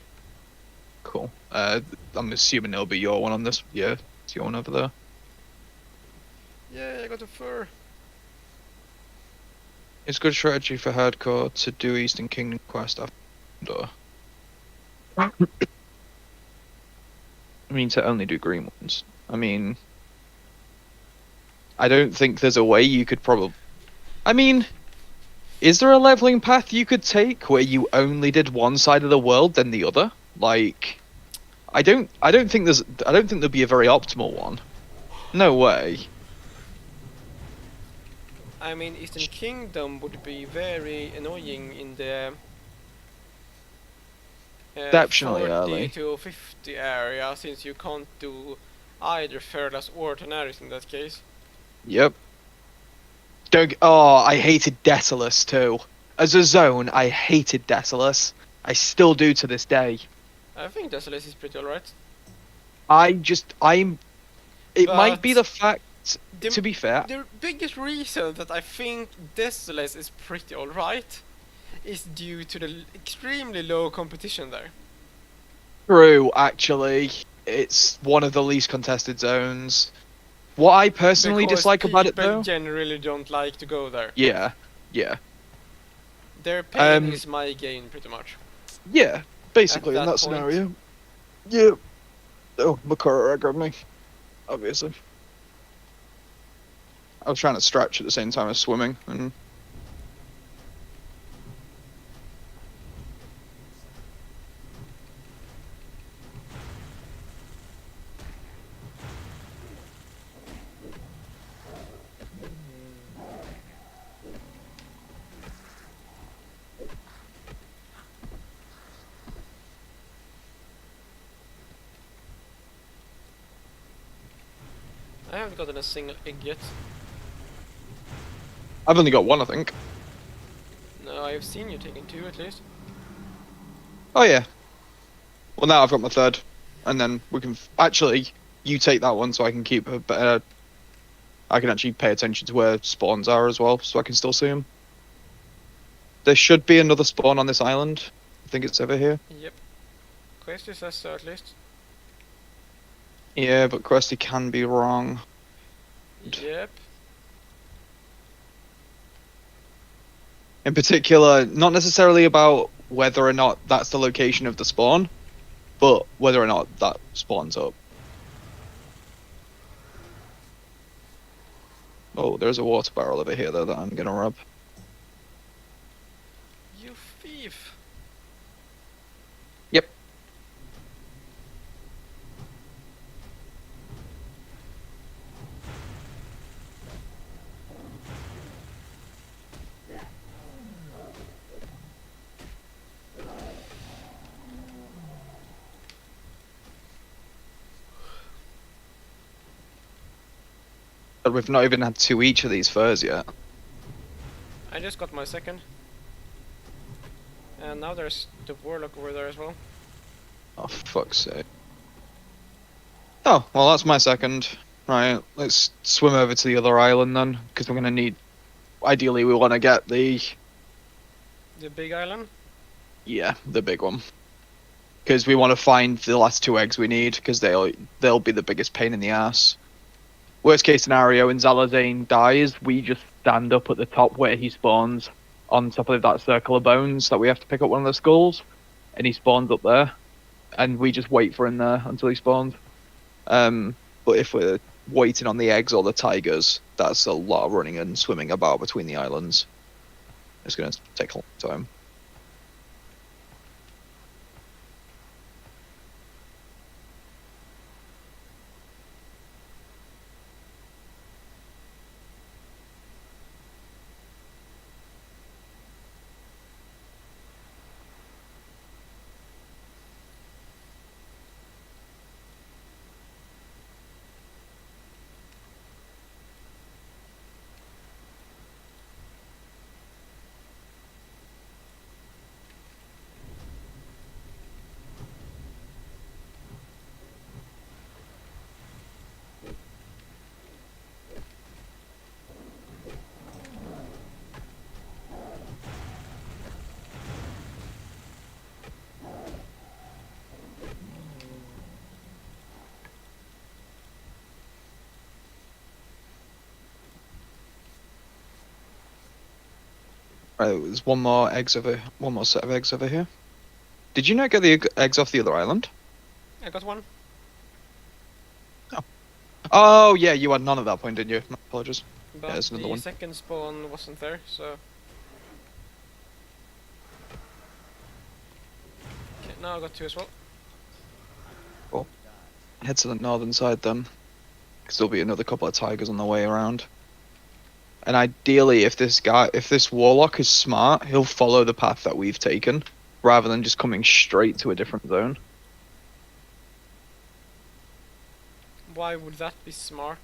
Cool. I'm assuming it'll be your one on this. Yeah, it's your one over there. Yeah, I got a fur. It's good strategy for hardcore to do Eastern Kingdom quest after. I mean, to only do green ones. I mean, I don't think there's a way you could probably. I mean, is there a leveling path you could take where you only did one side of the world then the other? Like, I don't think there'd be a very optimal one. No way. I mean, Eastern Kingdom would be very annoying in the Exceptionally 40 early. to 50 area, since you can't do either Fairless or Tenaris in that case. Yep. I hated Desolus too. As a zone, I hated Desolus. I still do to this day. I think Desolate is pretty alright. It might be But the fact, the- to be fair, The biggest reason that I think Desolate is pretty alright is due to the extremely low competition there. true, actually. It's one of the least contested zones. What I personally Because dislike about it people though, generally don't like to go there. yeah, Their pain Um, is my gain, pretty much. yeah, basically At in that that point. scenario. Yeah. Oh, Makara grabbed me, obviously. I was trying to stretch at the same time as swimming, and I haven't gotten a single egg yet. I've only got one, I think. No, I've seen you taking 2 at least. Oh yeah. Well, now I've got my third, and then we can actually you take that one so I can keep a better. I can actually pay attention to where spawns are as well, so I can still see them. There should be another spawn on this island. I think it's over here. Yep. Questy says so at least. Yeah, but Krusty can be wrong. Yep. In particular, not necessarily about whether or not that's the location of the spawn, but whether or not that spawns up. Oh, there's a water barrel over here though that I'm gonna rob. You thief! Yep. But we've not even had 2 each of these furs yet. I just got my second. And now there's the warlock over there as well. Oh, fuck's sake. Oh, well, that's my second. Right, let's swim over to the other island then, because we're gonna need. Ideally, we want to get the. The big island? Yeah, the big one. Because we want to find the last 2 eggs we need, because they'll be the biggest pain in the ass. Worst case scenario, when Zalazane dies, we just stand up at the top where he spawns, on top of that circle of bones that we have to pick up one of the skulls, and he spawns up there, and we just wait for him there until he spawns. But if we're waiting on the eggs or the tigers, that's a lot of running and swimming about between the islands. It's going to take a long time. Right, there's one more set of eggs over here. Did you not get the eggs off the other island? I got one. Oh yeah, you had none at that point, didn't you? My apologies. But there's another the one. second spawn wasn't there, so... Okay, now I got 2 as well. Head to the northern side then, because there'll be another couple of tigers on the way around. And ideally, if this warlock is smart, he'll follow the path that we've taken, rather than just coming straight to a different zone. Why would that be smart?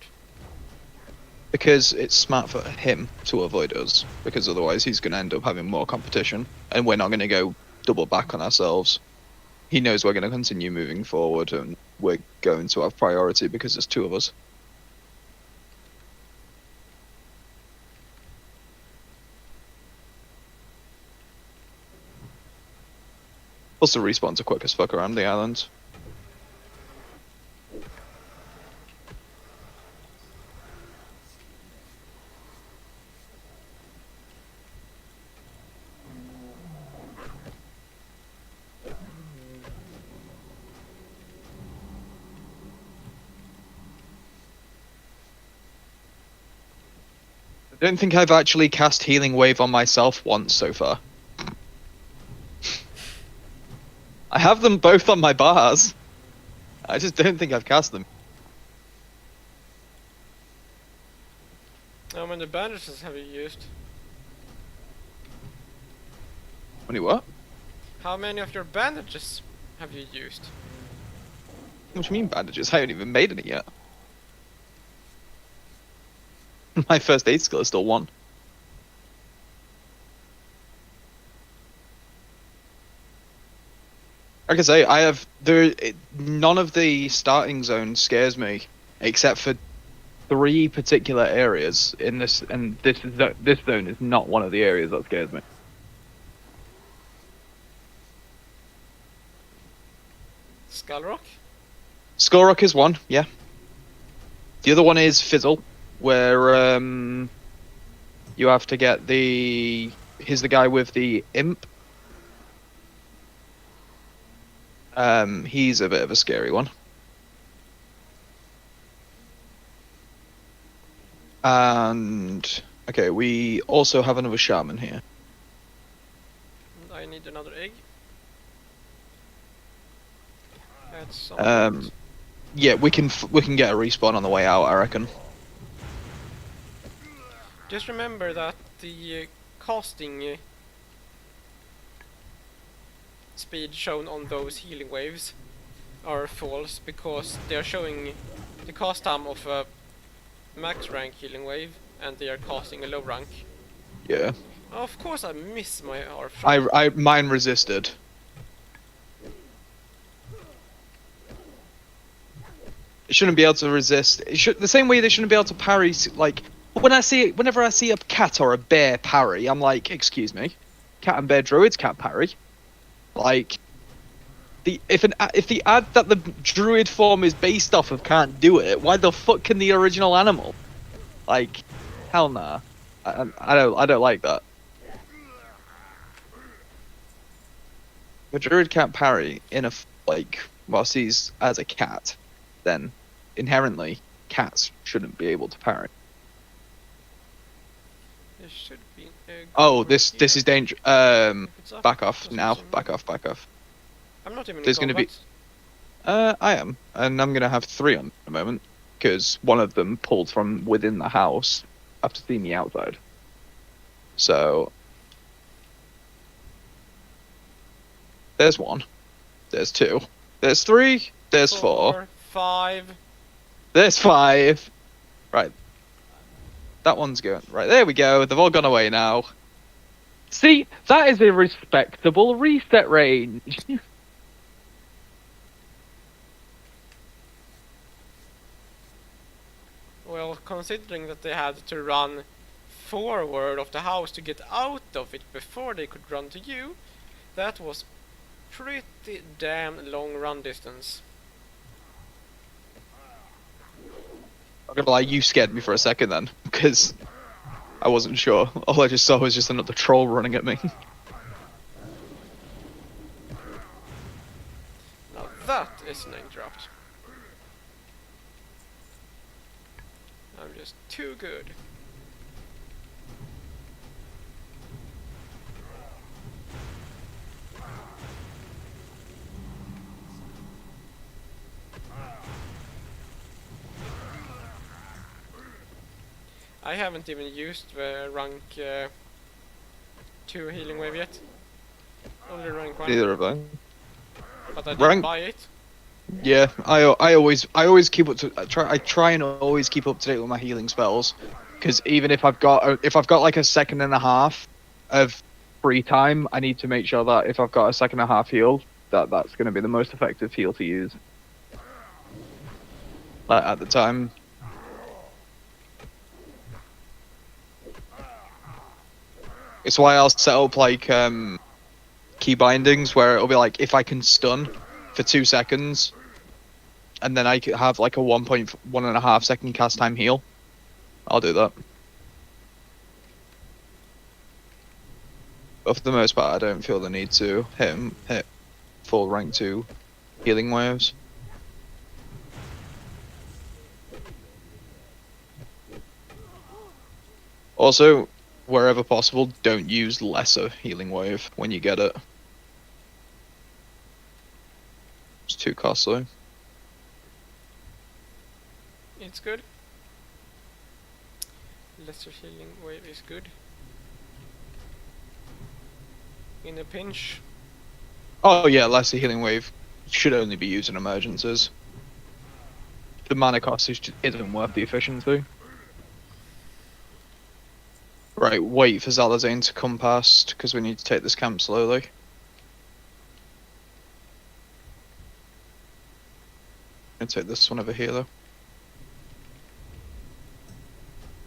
Because it's smart for him to avoid us, because otherwise he's going to end up having more competition, and we're not going to go double back on ourselves. He knows we're going to continue moving forward, and we're going to have priority because there's 2 of us. Plus the respawns are quick as fuck around the island. I don't think I've actually cast Healing Wave on myself once so far. I have them both on my bars. I just don't think I've cast them. How many bandages have you used? Only what? How many of your bandages have you used? What do you mean bandages? I haven't even made any yet. My first aid skill is still 1. Like I say, none of the starting zone scares me, except for 3 particular areas in this, and this zone is not one of the areas that scares me. Skull Rock? Skull Rock is 1, yeah. The other one is Fizzle, where you have to get the he's the guy with the imp. He's a bit of a scary one. And okay, we also have another shaman here. And I need another egg. That's some point. Yeah, we can get a respawn on the way out, I reckon. Just remember that the casting speed shown on those healing waves are false, because they are showing the cast time of a max rank healing wave and they are casting a low rank. Yeah. Of course I miss my arf. Mine resisted. It shouldn't be able to resist. It should, the same way they shouldn't be able to parry. Like whenever I see a cat or a bear parry, I'm like, excuse me, cat and bear druids can't parry. Like, if the ad that the druid form is based off of can't do it, why the fuck can the original animal? Like, hell nah. I don't like that. If a druid can't parry in a whilst he's as a cat, then inherently cats shouldn't be able to parry. There should be a Oh, goal this here. is danger. If it's up, Back off doesn't now. seem- Back off. I'm not even There's in gonna be- combat. I am, and I'm gonna have 3 on at the moment because one of them pulled from within the house after seeing me outside. So there's 1, there's 2, there's 3, there's 4, 5. there's 5. Right, that one's going right. There we go. They've all gone away now. See, that is a respectable reset range. Well, considering that they had to run forward of the house to get out of it before they could run to you, that was pretty damn long run distance. I'm gonna lie, you scared me for a second then, because I wasn't sure. All I just saw was just another troll running at me. Now that is an interrupt. I'm just too good. I haven't even used the rank 2 healing wave yet. Only rank 1. Neither have I. But I did Rank- buy it. Yeah, I always keep up to I try and always keep up to date with my healing spells, because even if I've got like a second and a half of free time, I need to make sure that if I've got a second and a half heal, that's going to be the most effective heal to use. At the time. It's why I'll set up like key bindings where it'll be like if I can stun for 2 seconds, and then I could have like a 1.5 second cast time heal. I'll do that. But for the most part, I don't feel the need to hit full rank 2 healing waves. Also, wherever possible, don't use lesser healing wave when you get it. It's too costly. It's good. Lesser healing wave is good. In a pinch. Oh yeah, lesser healing wave should only be used in emergencies. The mana cost isn't worth the efficiency. Right, wait for Zalazane to come past, because we need to take this camp slowly. I'm gonna take this one over here though.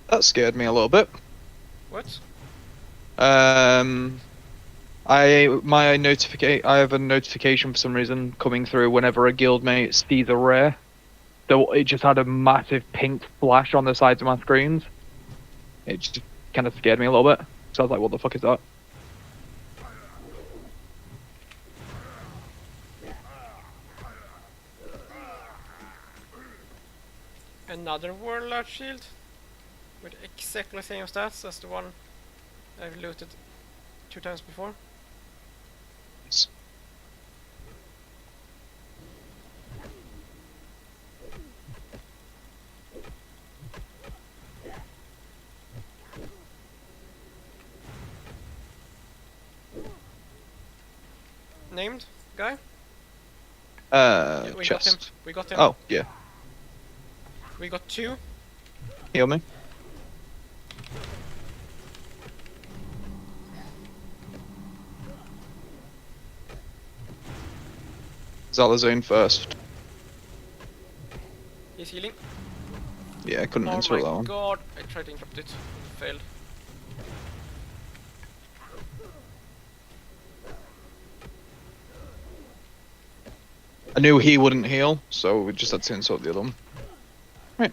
That scared me a little bit. What? I have a notification for some reason coming through whenever a guildmate sees a rare. So it just had a massive pink flash on the sides of my screens. It just kind of scared me a little bit. So I was like, what the fuck is that? another Warlord shield with exactly the same stats as the one I've looted 2 times before. Nice. Named guy? Yeah, we got him. Chest. We got him. Oh, yeah. We got 2. Heal me. Zalazine first. He's healing. Yeah, I couldn't Oh answer my that one. god! I tried to interrupt it. It failed. I knew he wouldn't heal, so we just had to insult the other one. Right.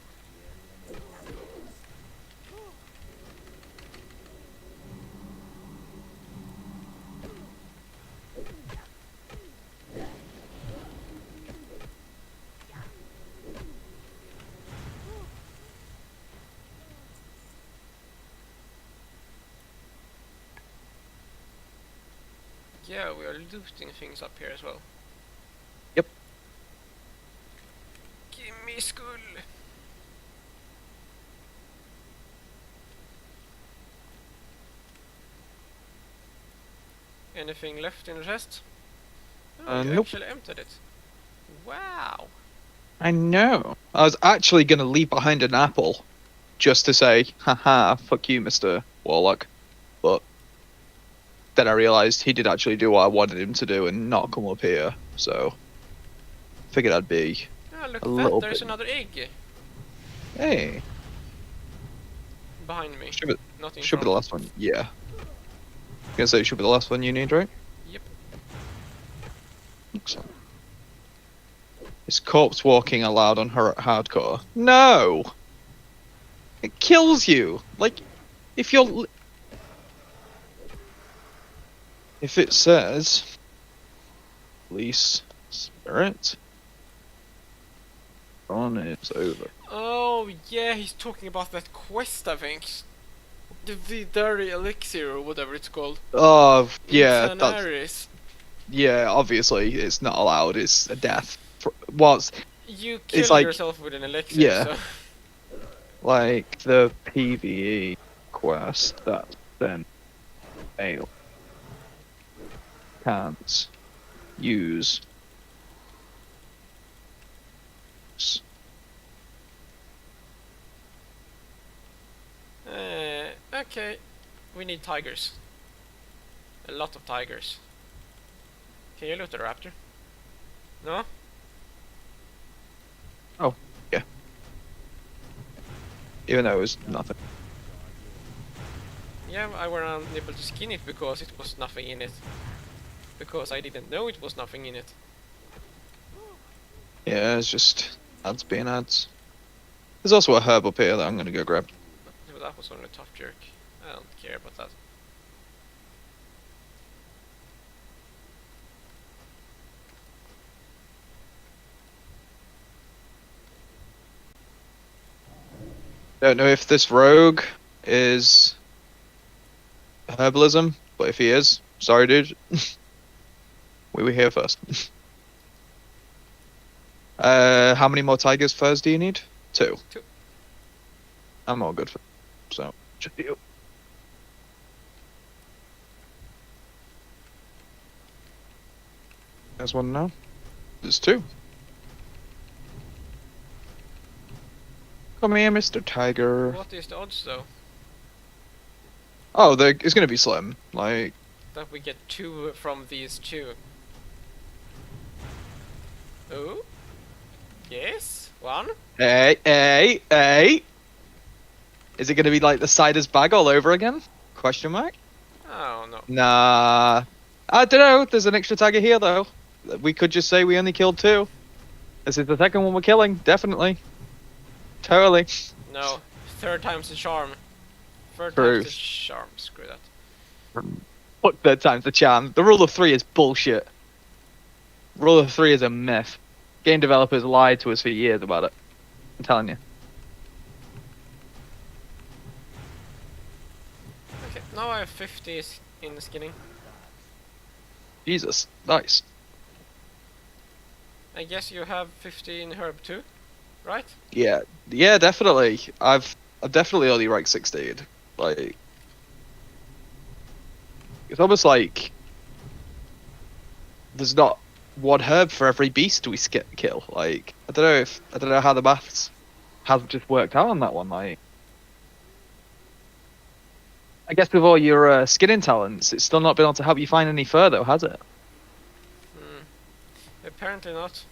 Yeah, we are looting things up here as well. Yep. Gimme skull! Anything left in the chest? Oh, you Nope. actually emptied it. Wow! I know. I was actually gonna leave behind an apple, just to say, haha, fuck you, Mr. Warlock. But then I realised he did actually do what I wanted him to do and not come up here, so figured I'd be. Ah, look A at little that, there's bit. another egg Hey, behind me. should be, Not in should be front. the last one. Yeah. Gonna say it should be the last one you need, right? Yep. Excellent. Is corpse walking allowed on her hardcore? No! It kills you! Like, if you're... If it says... Police spirit... On it's over. Oh yeah, he's talking about that quest, I think. The Vidari Elixir or whatever it's called. Oh, yeah, In that's... Tanaris. Yeah, obviously, it's not allowed, it's a death. What's... You It's kill like- yourself with an elixir, yeah. so... Like, the PvE quest that then fail. Can't use... Okay. We need tigers. A lot of tigers. Can you loot the raptor? No? Even though it was nothing. Yeah, I were unable to skin it because it was nothing in it. Because I didn't know it was nothing in it. Yeah, it's just ads being ads. There's also a herb up here that I'm gonna go grab. So that was only a tough jerk. I don't care about that. Don't know if this rogue is herbalism, but if he is, sorry dude. We were here first. How many more tigers furs do you need? 2. 2. I'm all good for so just you. There's one now. There's 2. Come here, Mr. Tiger. What is the odds though? Oh, it's gonna be slim. Like, That we get 2 from these 2. Oh? Yes? 1? hey. Is it gonna be like the cider's bag all over again? Question mark? Oh no. Nah. I don't know. There's an extra tiger here though. We could just say we only killed 2. This is the second one we're killing. Definitely. Totally. No. 3rd time's the charm. 3rd True. time's the charm. Screw that. Fuck 3rd time's the charm. The rule of 3 is bullshit. Rule of 3 is a myth. Game developers lied to us for years about it. I'm telling you. Now I have 50 in skinning. Jesus, nice. I guess you have 50 in herb too, right? Yeah, yeah, definitely. I've definitely only ranked 16. Like, it's almost like there's not one herb for every beast we kill. Like, I don't know how the maths hasn't just worked out on that one. Like, I guess with all your skinning talents, it's still not been able to help you find any further, has it? Hmm. Apparently not.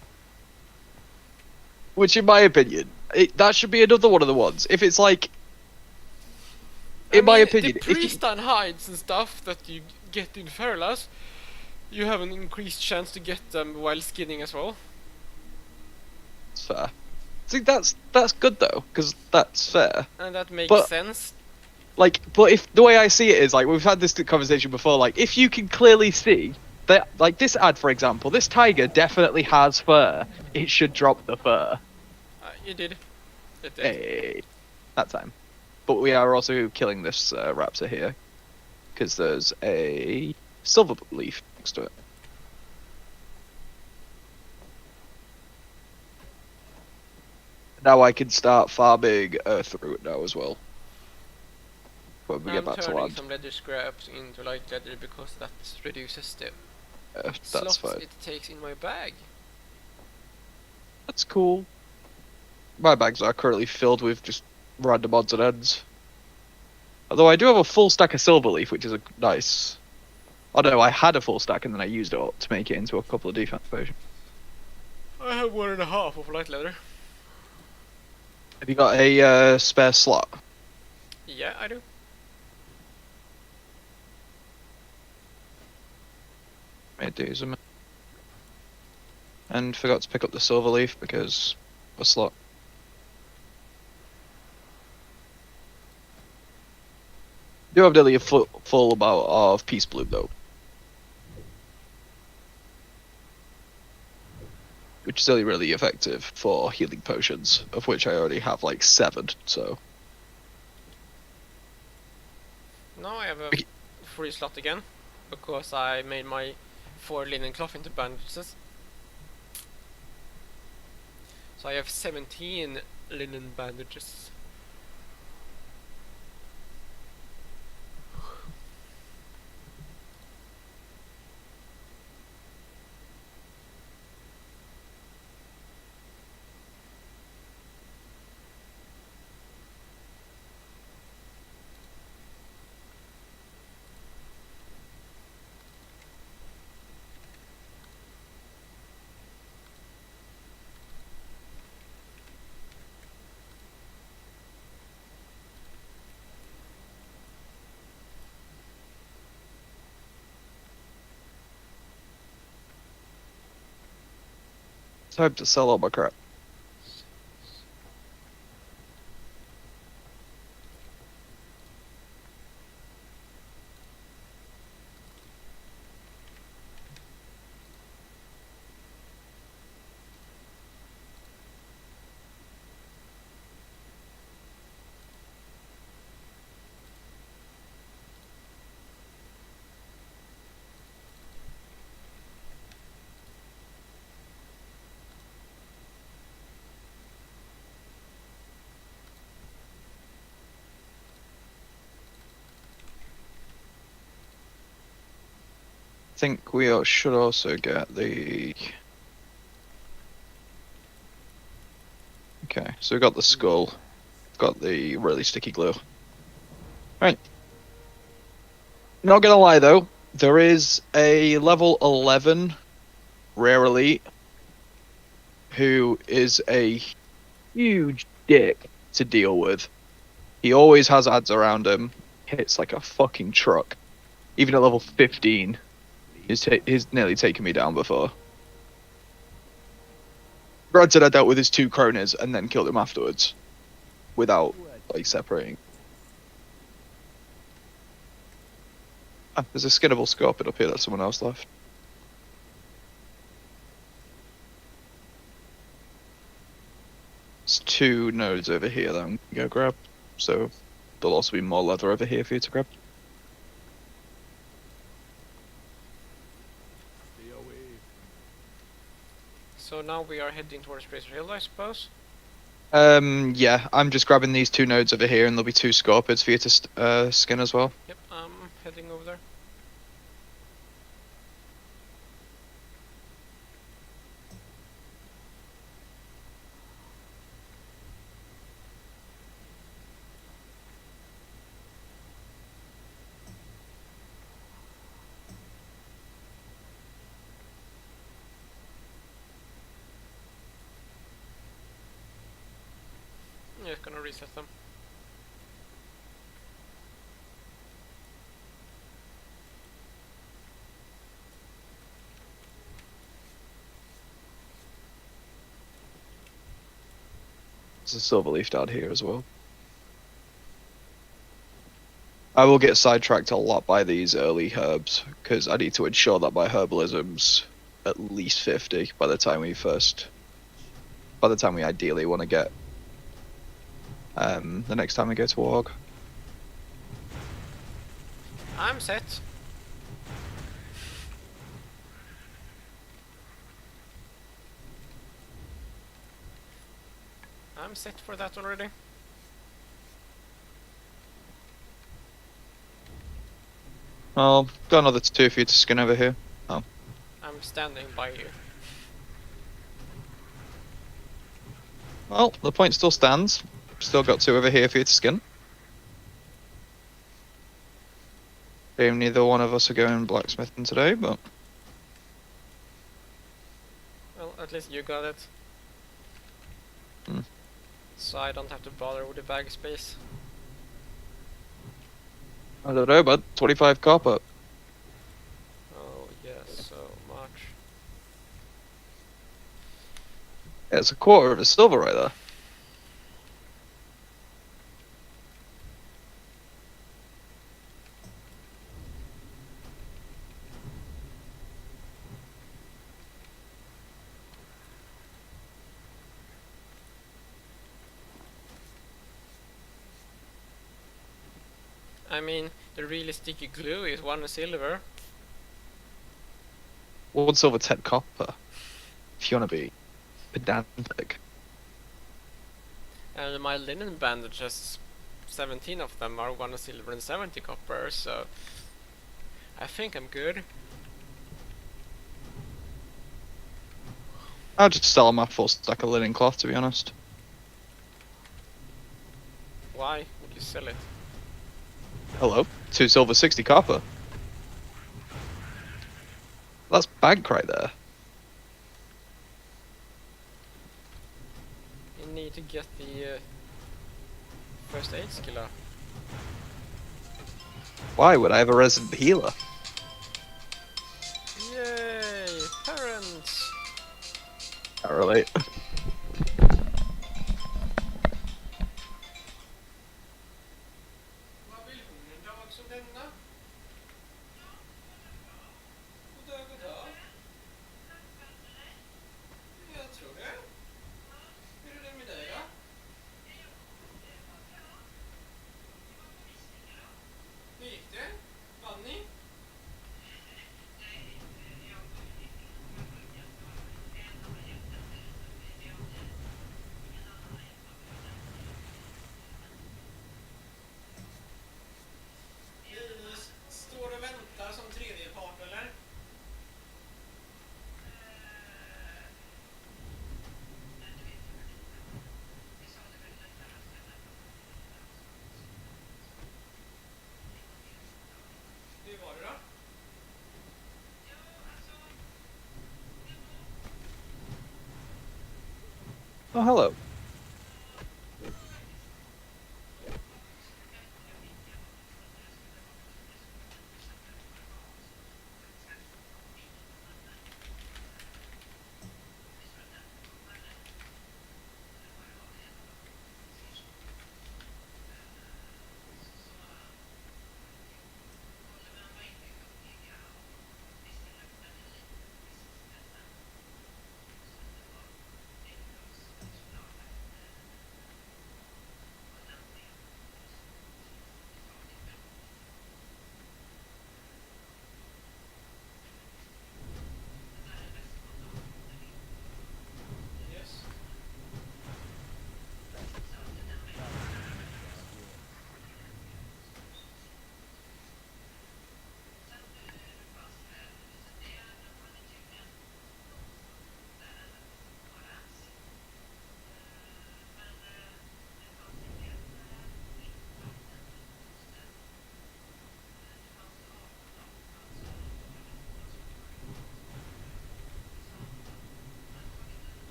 Which, in my opinion, that should be another one of the ones. If it's like, in my opinion, the priest and hides and stuff that you get in Ferlas, you have an increased chance to get them while skinning as well. it's fair. See, that's good though, because that's fair. And that makes But sense. like, but if the way I see it is like we've had this conversation before, like if you can clearly see that, like this ad for example, this tiger definitely has fur, it should drop the fur. You did. It did. Hey, that time. But we are also killing this raptor here because there's a silver leaf next to it. Now I can start farming earthroot now as well. When we get I'm back to turning land. some leather scraps into light leather because that reduces the That's slots fine. it takes in my bag. That's cool. My bags are currently filled with just random odds and ends. Although I do have a full stack of silver leaf, which is a nice. Oh no, I had a full stack and then I used it up to make it into a couple of defense potions. I have 1.5 of light leather. Have you got a spare slot? Yeah, I do. Made these and forgot to pick up the silver leaf because of a slot. Do have nearly a full amount of peace bloom though, which is only really effective for healing potions, of which I already have like 7. So Now I have a free slot again because I made my 4 linen cloth into bandages. So I have 17 linen bandages. time to sell all my crap. I think we should also get the. Okay, so we've got the skull, got the really sticky glue. Right. Not gonna lie though, there is a level 11 rare elite who is a huge dick to deal with. He always has ads around him, hits like a fucking truck. Even at level 15, he's nearly taken me down before. Granted, I dealt with his 2 cronies and then killed him afterwards, without like separating. Ah, there's a skinnable scorpion up here that someone else left. There's 2 nodes over here that I'm gonna go grab, so there'll also be more leather over here for you to grab. So now we are heading towards Razor Hill, I suppose. Yeah, I'm just grabbing these 2 nodes over here, and there'll be 2 scorpids for you to skin as well. Yep, I'm heading over there. Yeah, it's gonna reset them. There's a silver leaf down here as well. I will get sidetracked a lot by these early herbs, because I need to ensure that my herbalism's at least 50 by the time we ideally want to get the next time we go to Warg. I'm set. I'm set for that already. I'll got another 2 for you to skin over here. I'm standing by you. Well, the point still stands. Still got 2 over here for you to skin. Neither one of us are going blacksmithing today, but Well, at least you got it. Hmm. So I don't have to bother with the bag space. I don't know, but 25 copper. Oh, yes, so much. Yeah, it's a quarter of a silver right there. I mean, the really sticky glue is 1 silver. 1 silver, 10 copper. If you want to be pedantic. And my linen bandages, 17 of them are 1 silver and 70 copper, so I think I'm good. I'll just sell my full stack of linen cloth, to be honest. Why would you sell it? Hello? 2 silver, 60 copper. That's bank right there. You need to get the first aid skill up. Why would I have a resident healer? Yay! Parents! Can't relate. Vad vill hon en dag som denna? God dag, god dag. Jag tror det. Hur är det med dig då? Hur gick det? Vann ni? Vi står och väntar som tredje part, eller? Hur var det då? Oh, hello.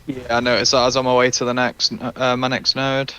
Yeah, I noticed that as on my way to the next, my next node.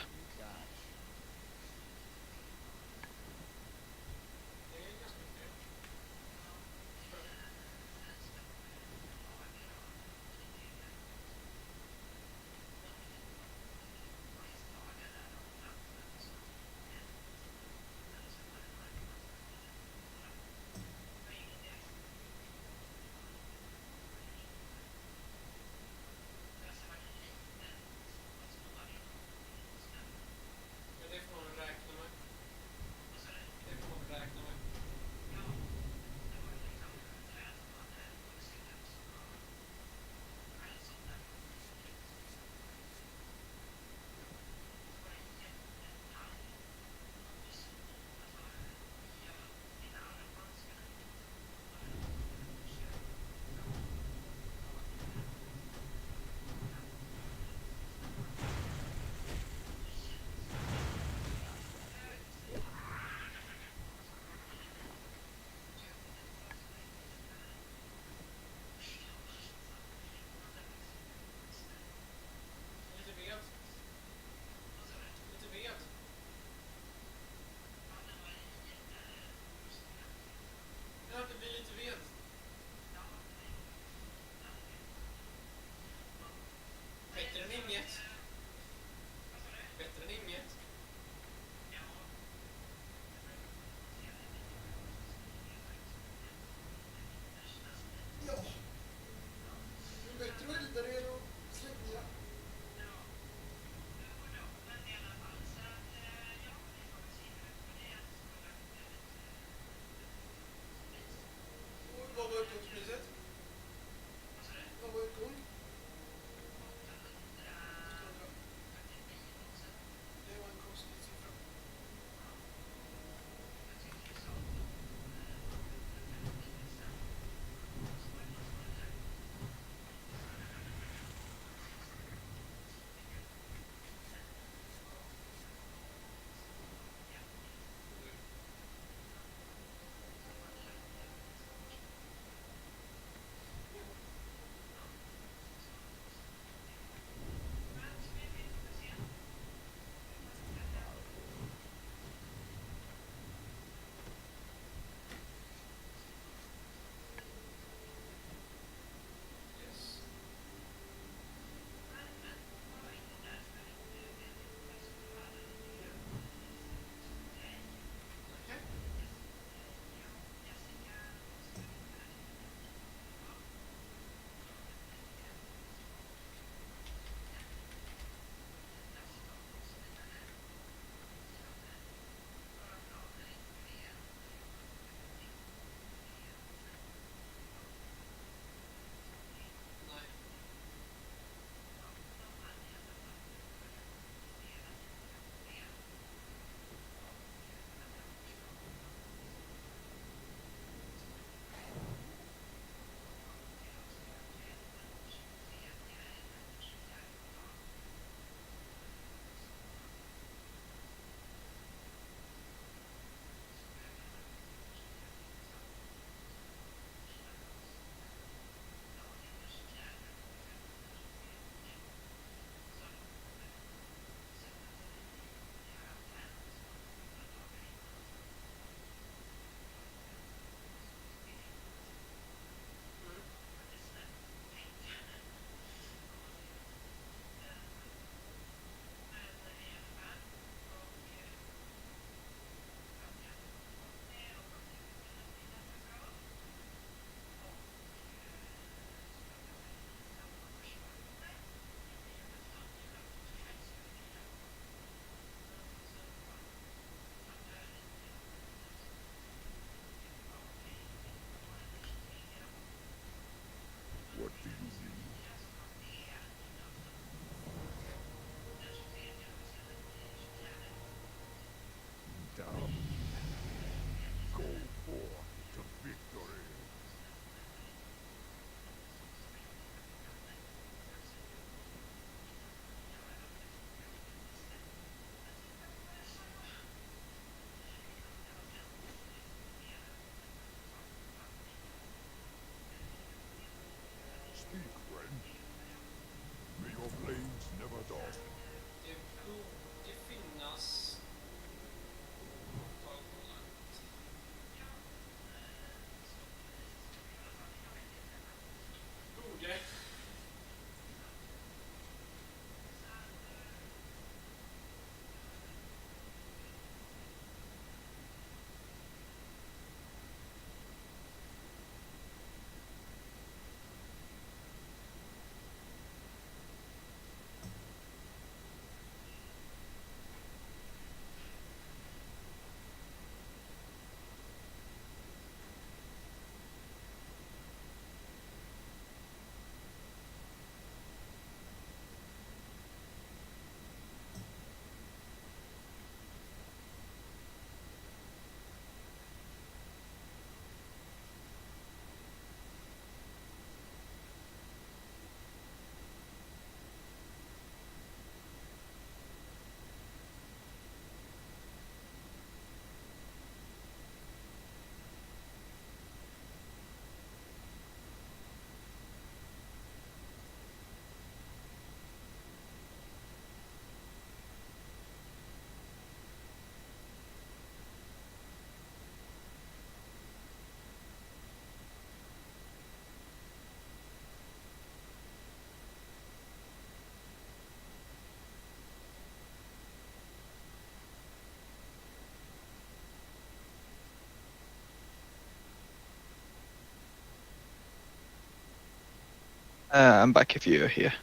I'm back if you're here.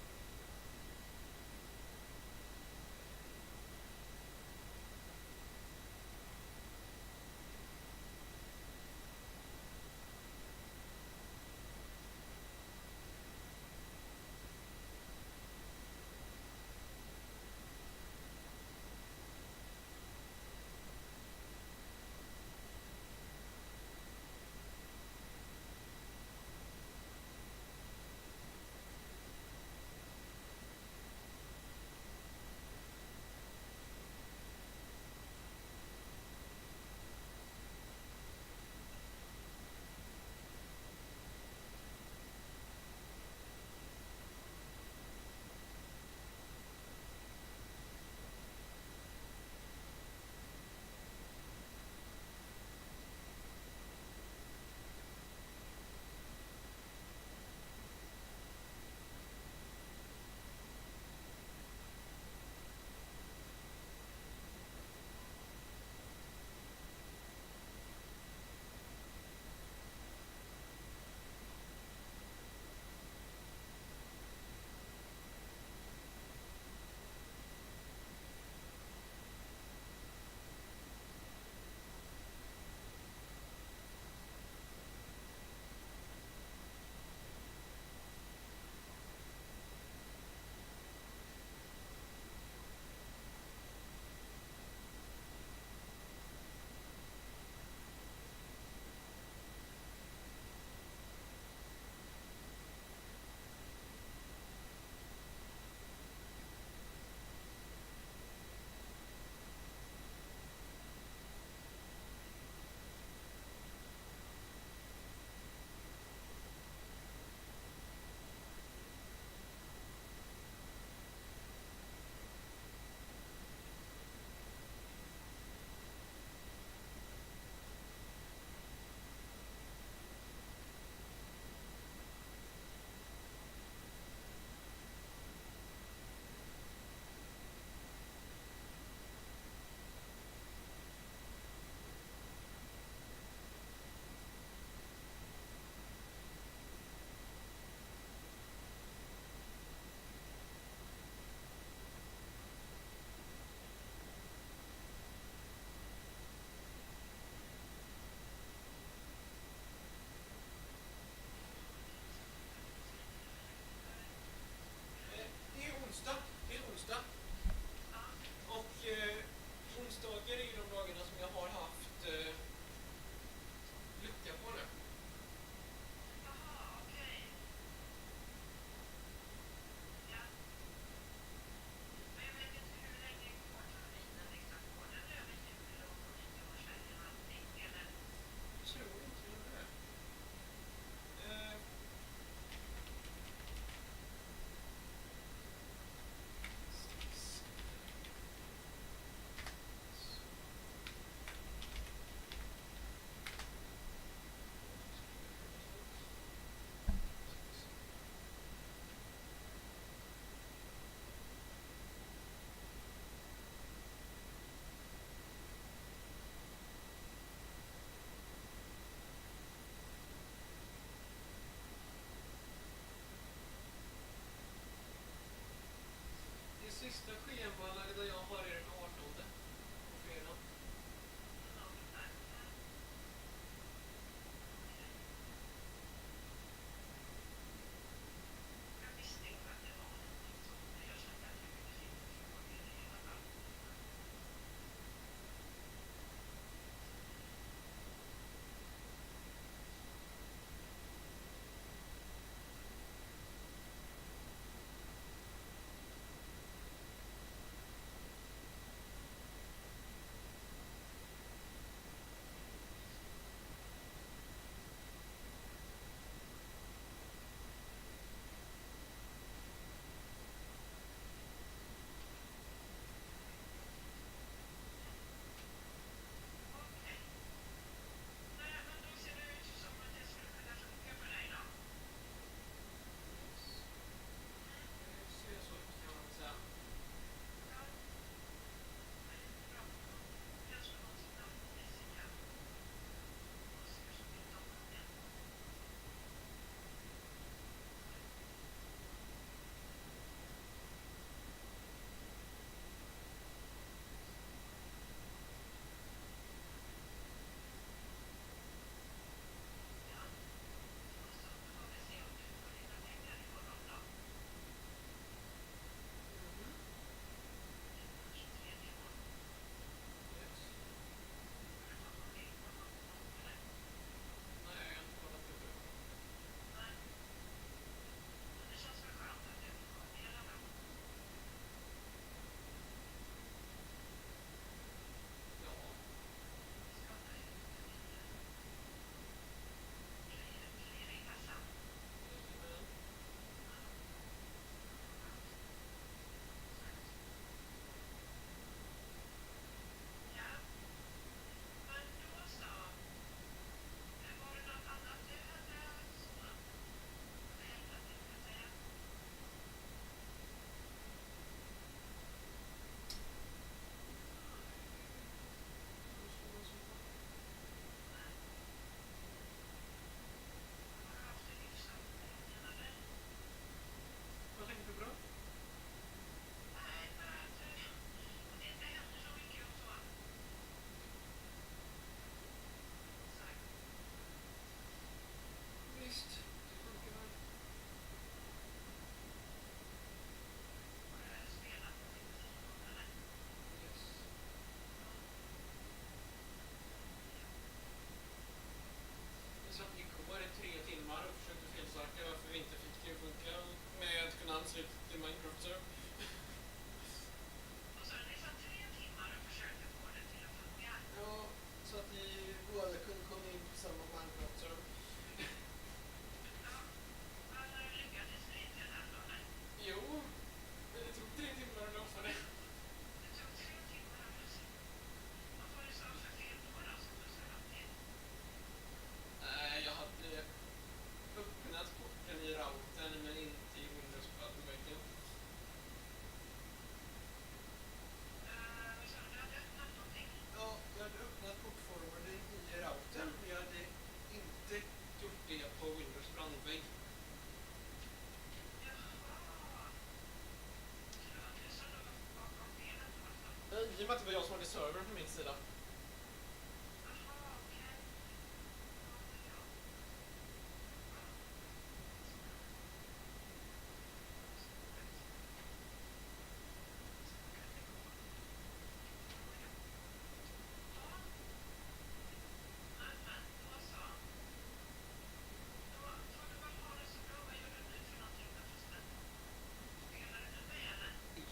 server mix it up.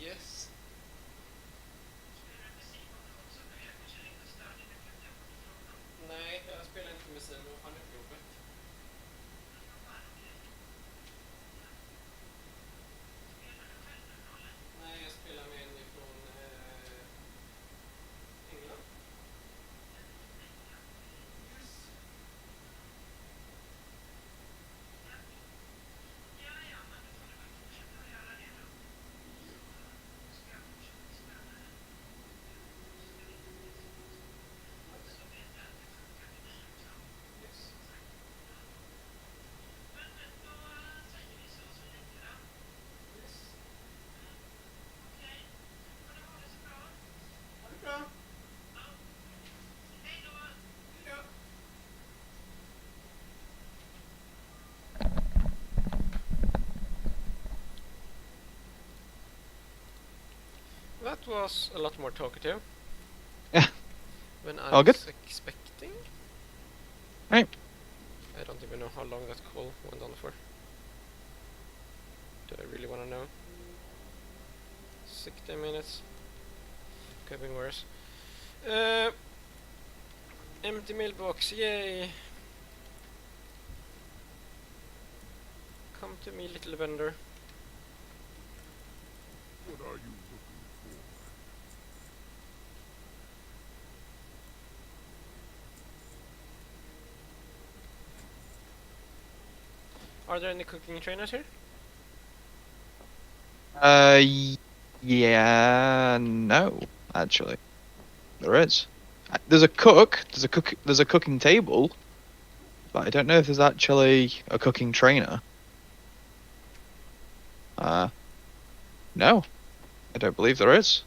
Yes. Nej, jag spelar inte musik, men vad fan är det för jobbet? Nej, jag spelar med en från England. Yes. Yes. Yes. Ha det bra. Hejdå. That was a lot more talkative Yeah. than I All good? was expecting. Right. I don't even know how long that call went on for. Do I really want to know? 60 minutes. Could have been worse. Empty mailbox, yay! Come to me, little vendor. What are you looking for? Are there any cooking trainers here? Yeah, no, actually, there is. There's a cook. There's a cooking table, but I don't know if there's actually a cooking trainer. No, I don't believe there is.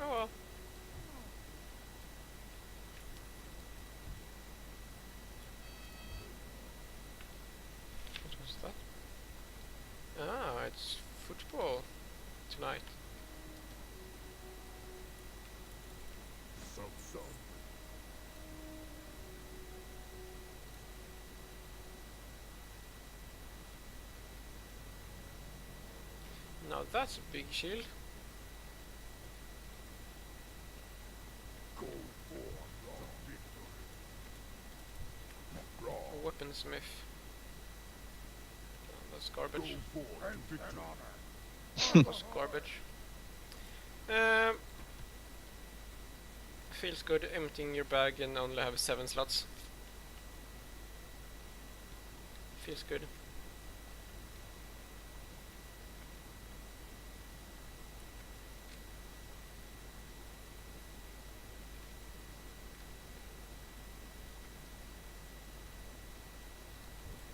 Oh well. What was that? Ah, it's football tonight. South. Now that's a big shield. Go for the victory. A Raw. weaponsmith. Oh, that's Go garbage. for and victory. That was garbage. Feels good emptying your bag and only have 7 slots. Feels good. Can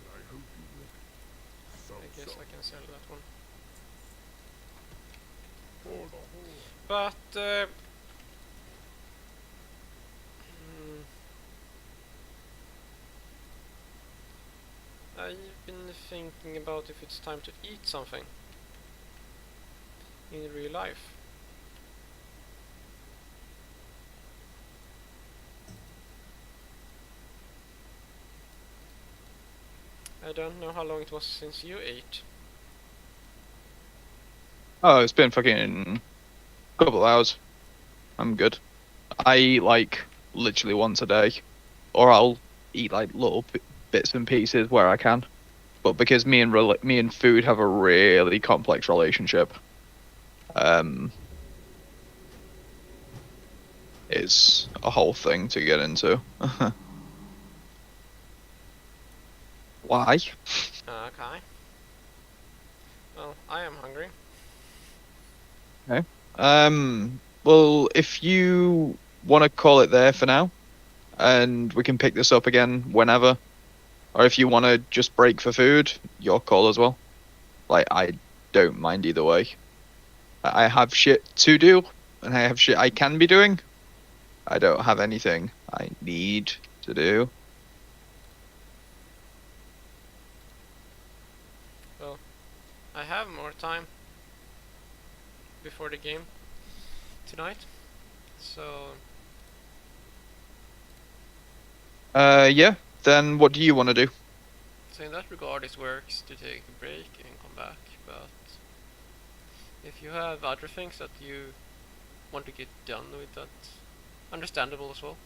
I help you with? I guess I can sell that one. For the whole. But I've been thinking about if it's time to eat something in real life. I don't know how long it was since you ate. Oh, it's been fucking couple of hours. I'm good. I eat like literally once a day, or I'll eat like little bits and pieces where I can. But because me and food have a really complex relationship, it's a whole thing to get into. Why? Okay. Well, I am hungry. Well, if you want to call it there for now, and we can pick this up again whenever, Or if you want to just break for food, your call as well. Like, I don't mind either way. I have shit to do, and I have shit I can be doing. I don't have anything I need to do. Well, I have more time before the game tonight, so Yeah. Then what do you want to do? in that regard it works to take a break and come back, but if you have other things that you want to get done with, that's understandable as well.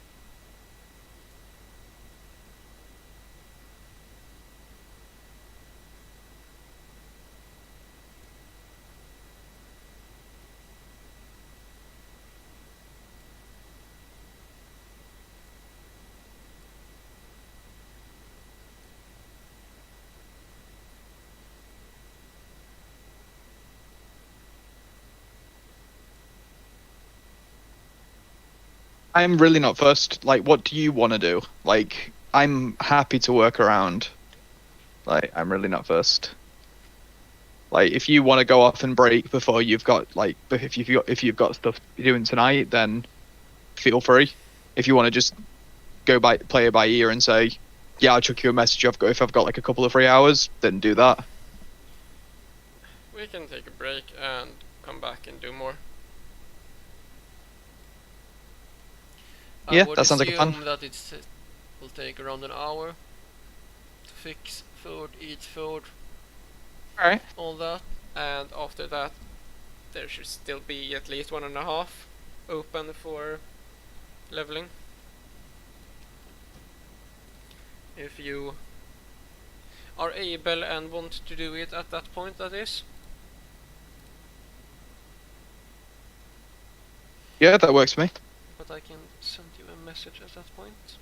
I'm really not first. Like, what do you want to do? Like, I'm happy to work around. Like, I'm really not first. Like, if you want to go off and break before you've got like, if you've got stuff to be doing tonight, then feel free. If you want to just play it by ear and say, yeah, I'll chuck you a message. If I've got like a couple of free hours, then do that. We can take a break and come back and do more. Yeah, I would that sounds like a plan. assume that it will take around an hour to fix food, eat food, All right. all that, and after that there should still be at least 1.5 open for leveling. If you are able and want to do it at that point, that is. Yeah, that works for me. But I can send you a message at that point.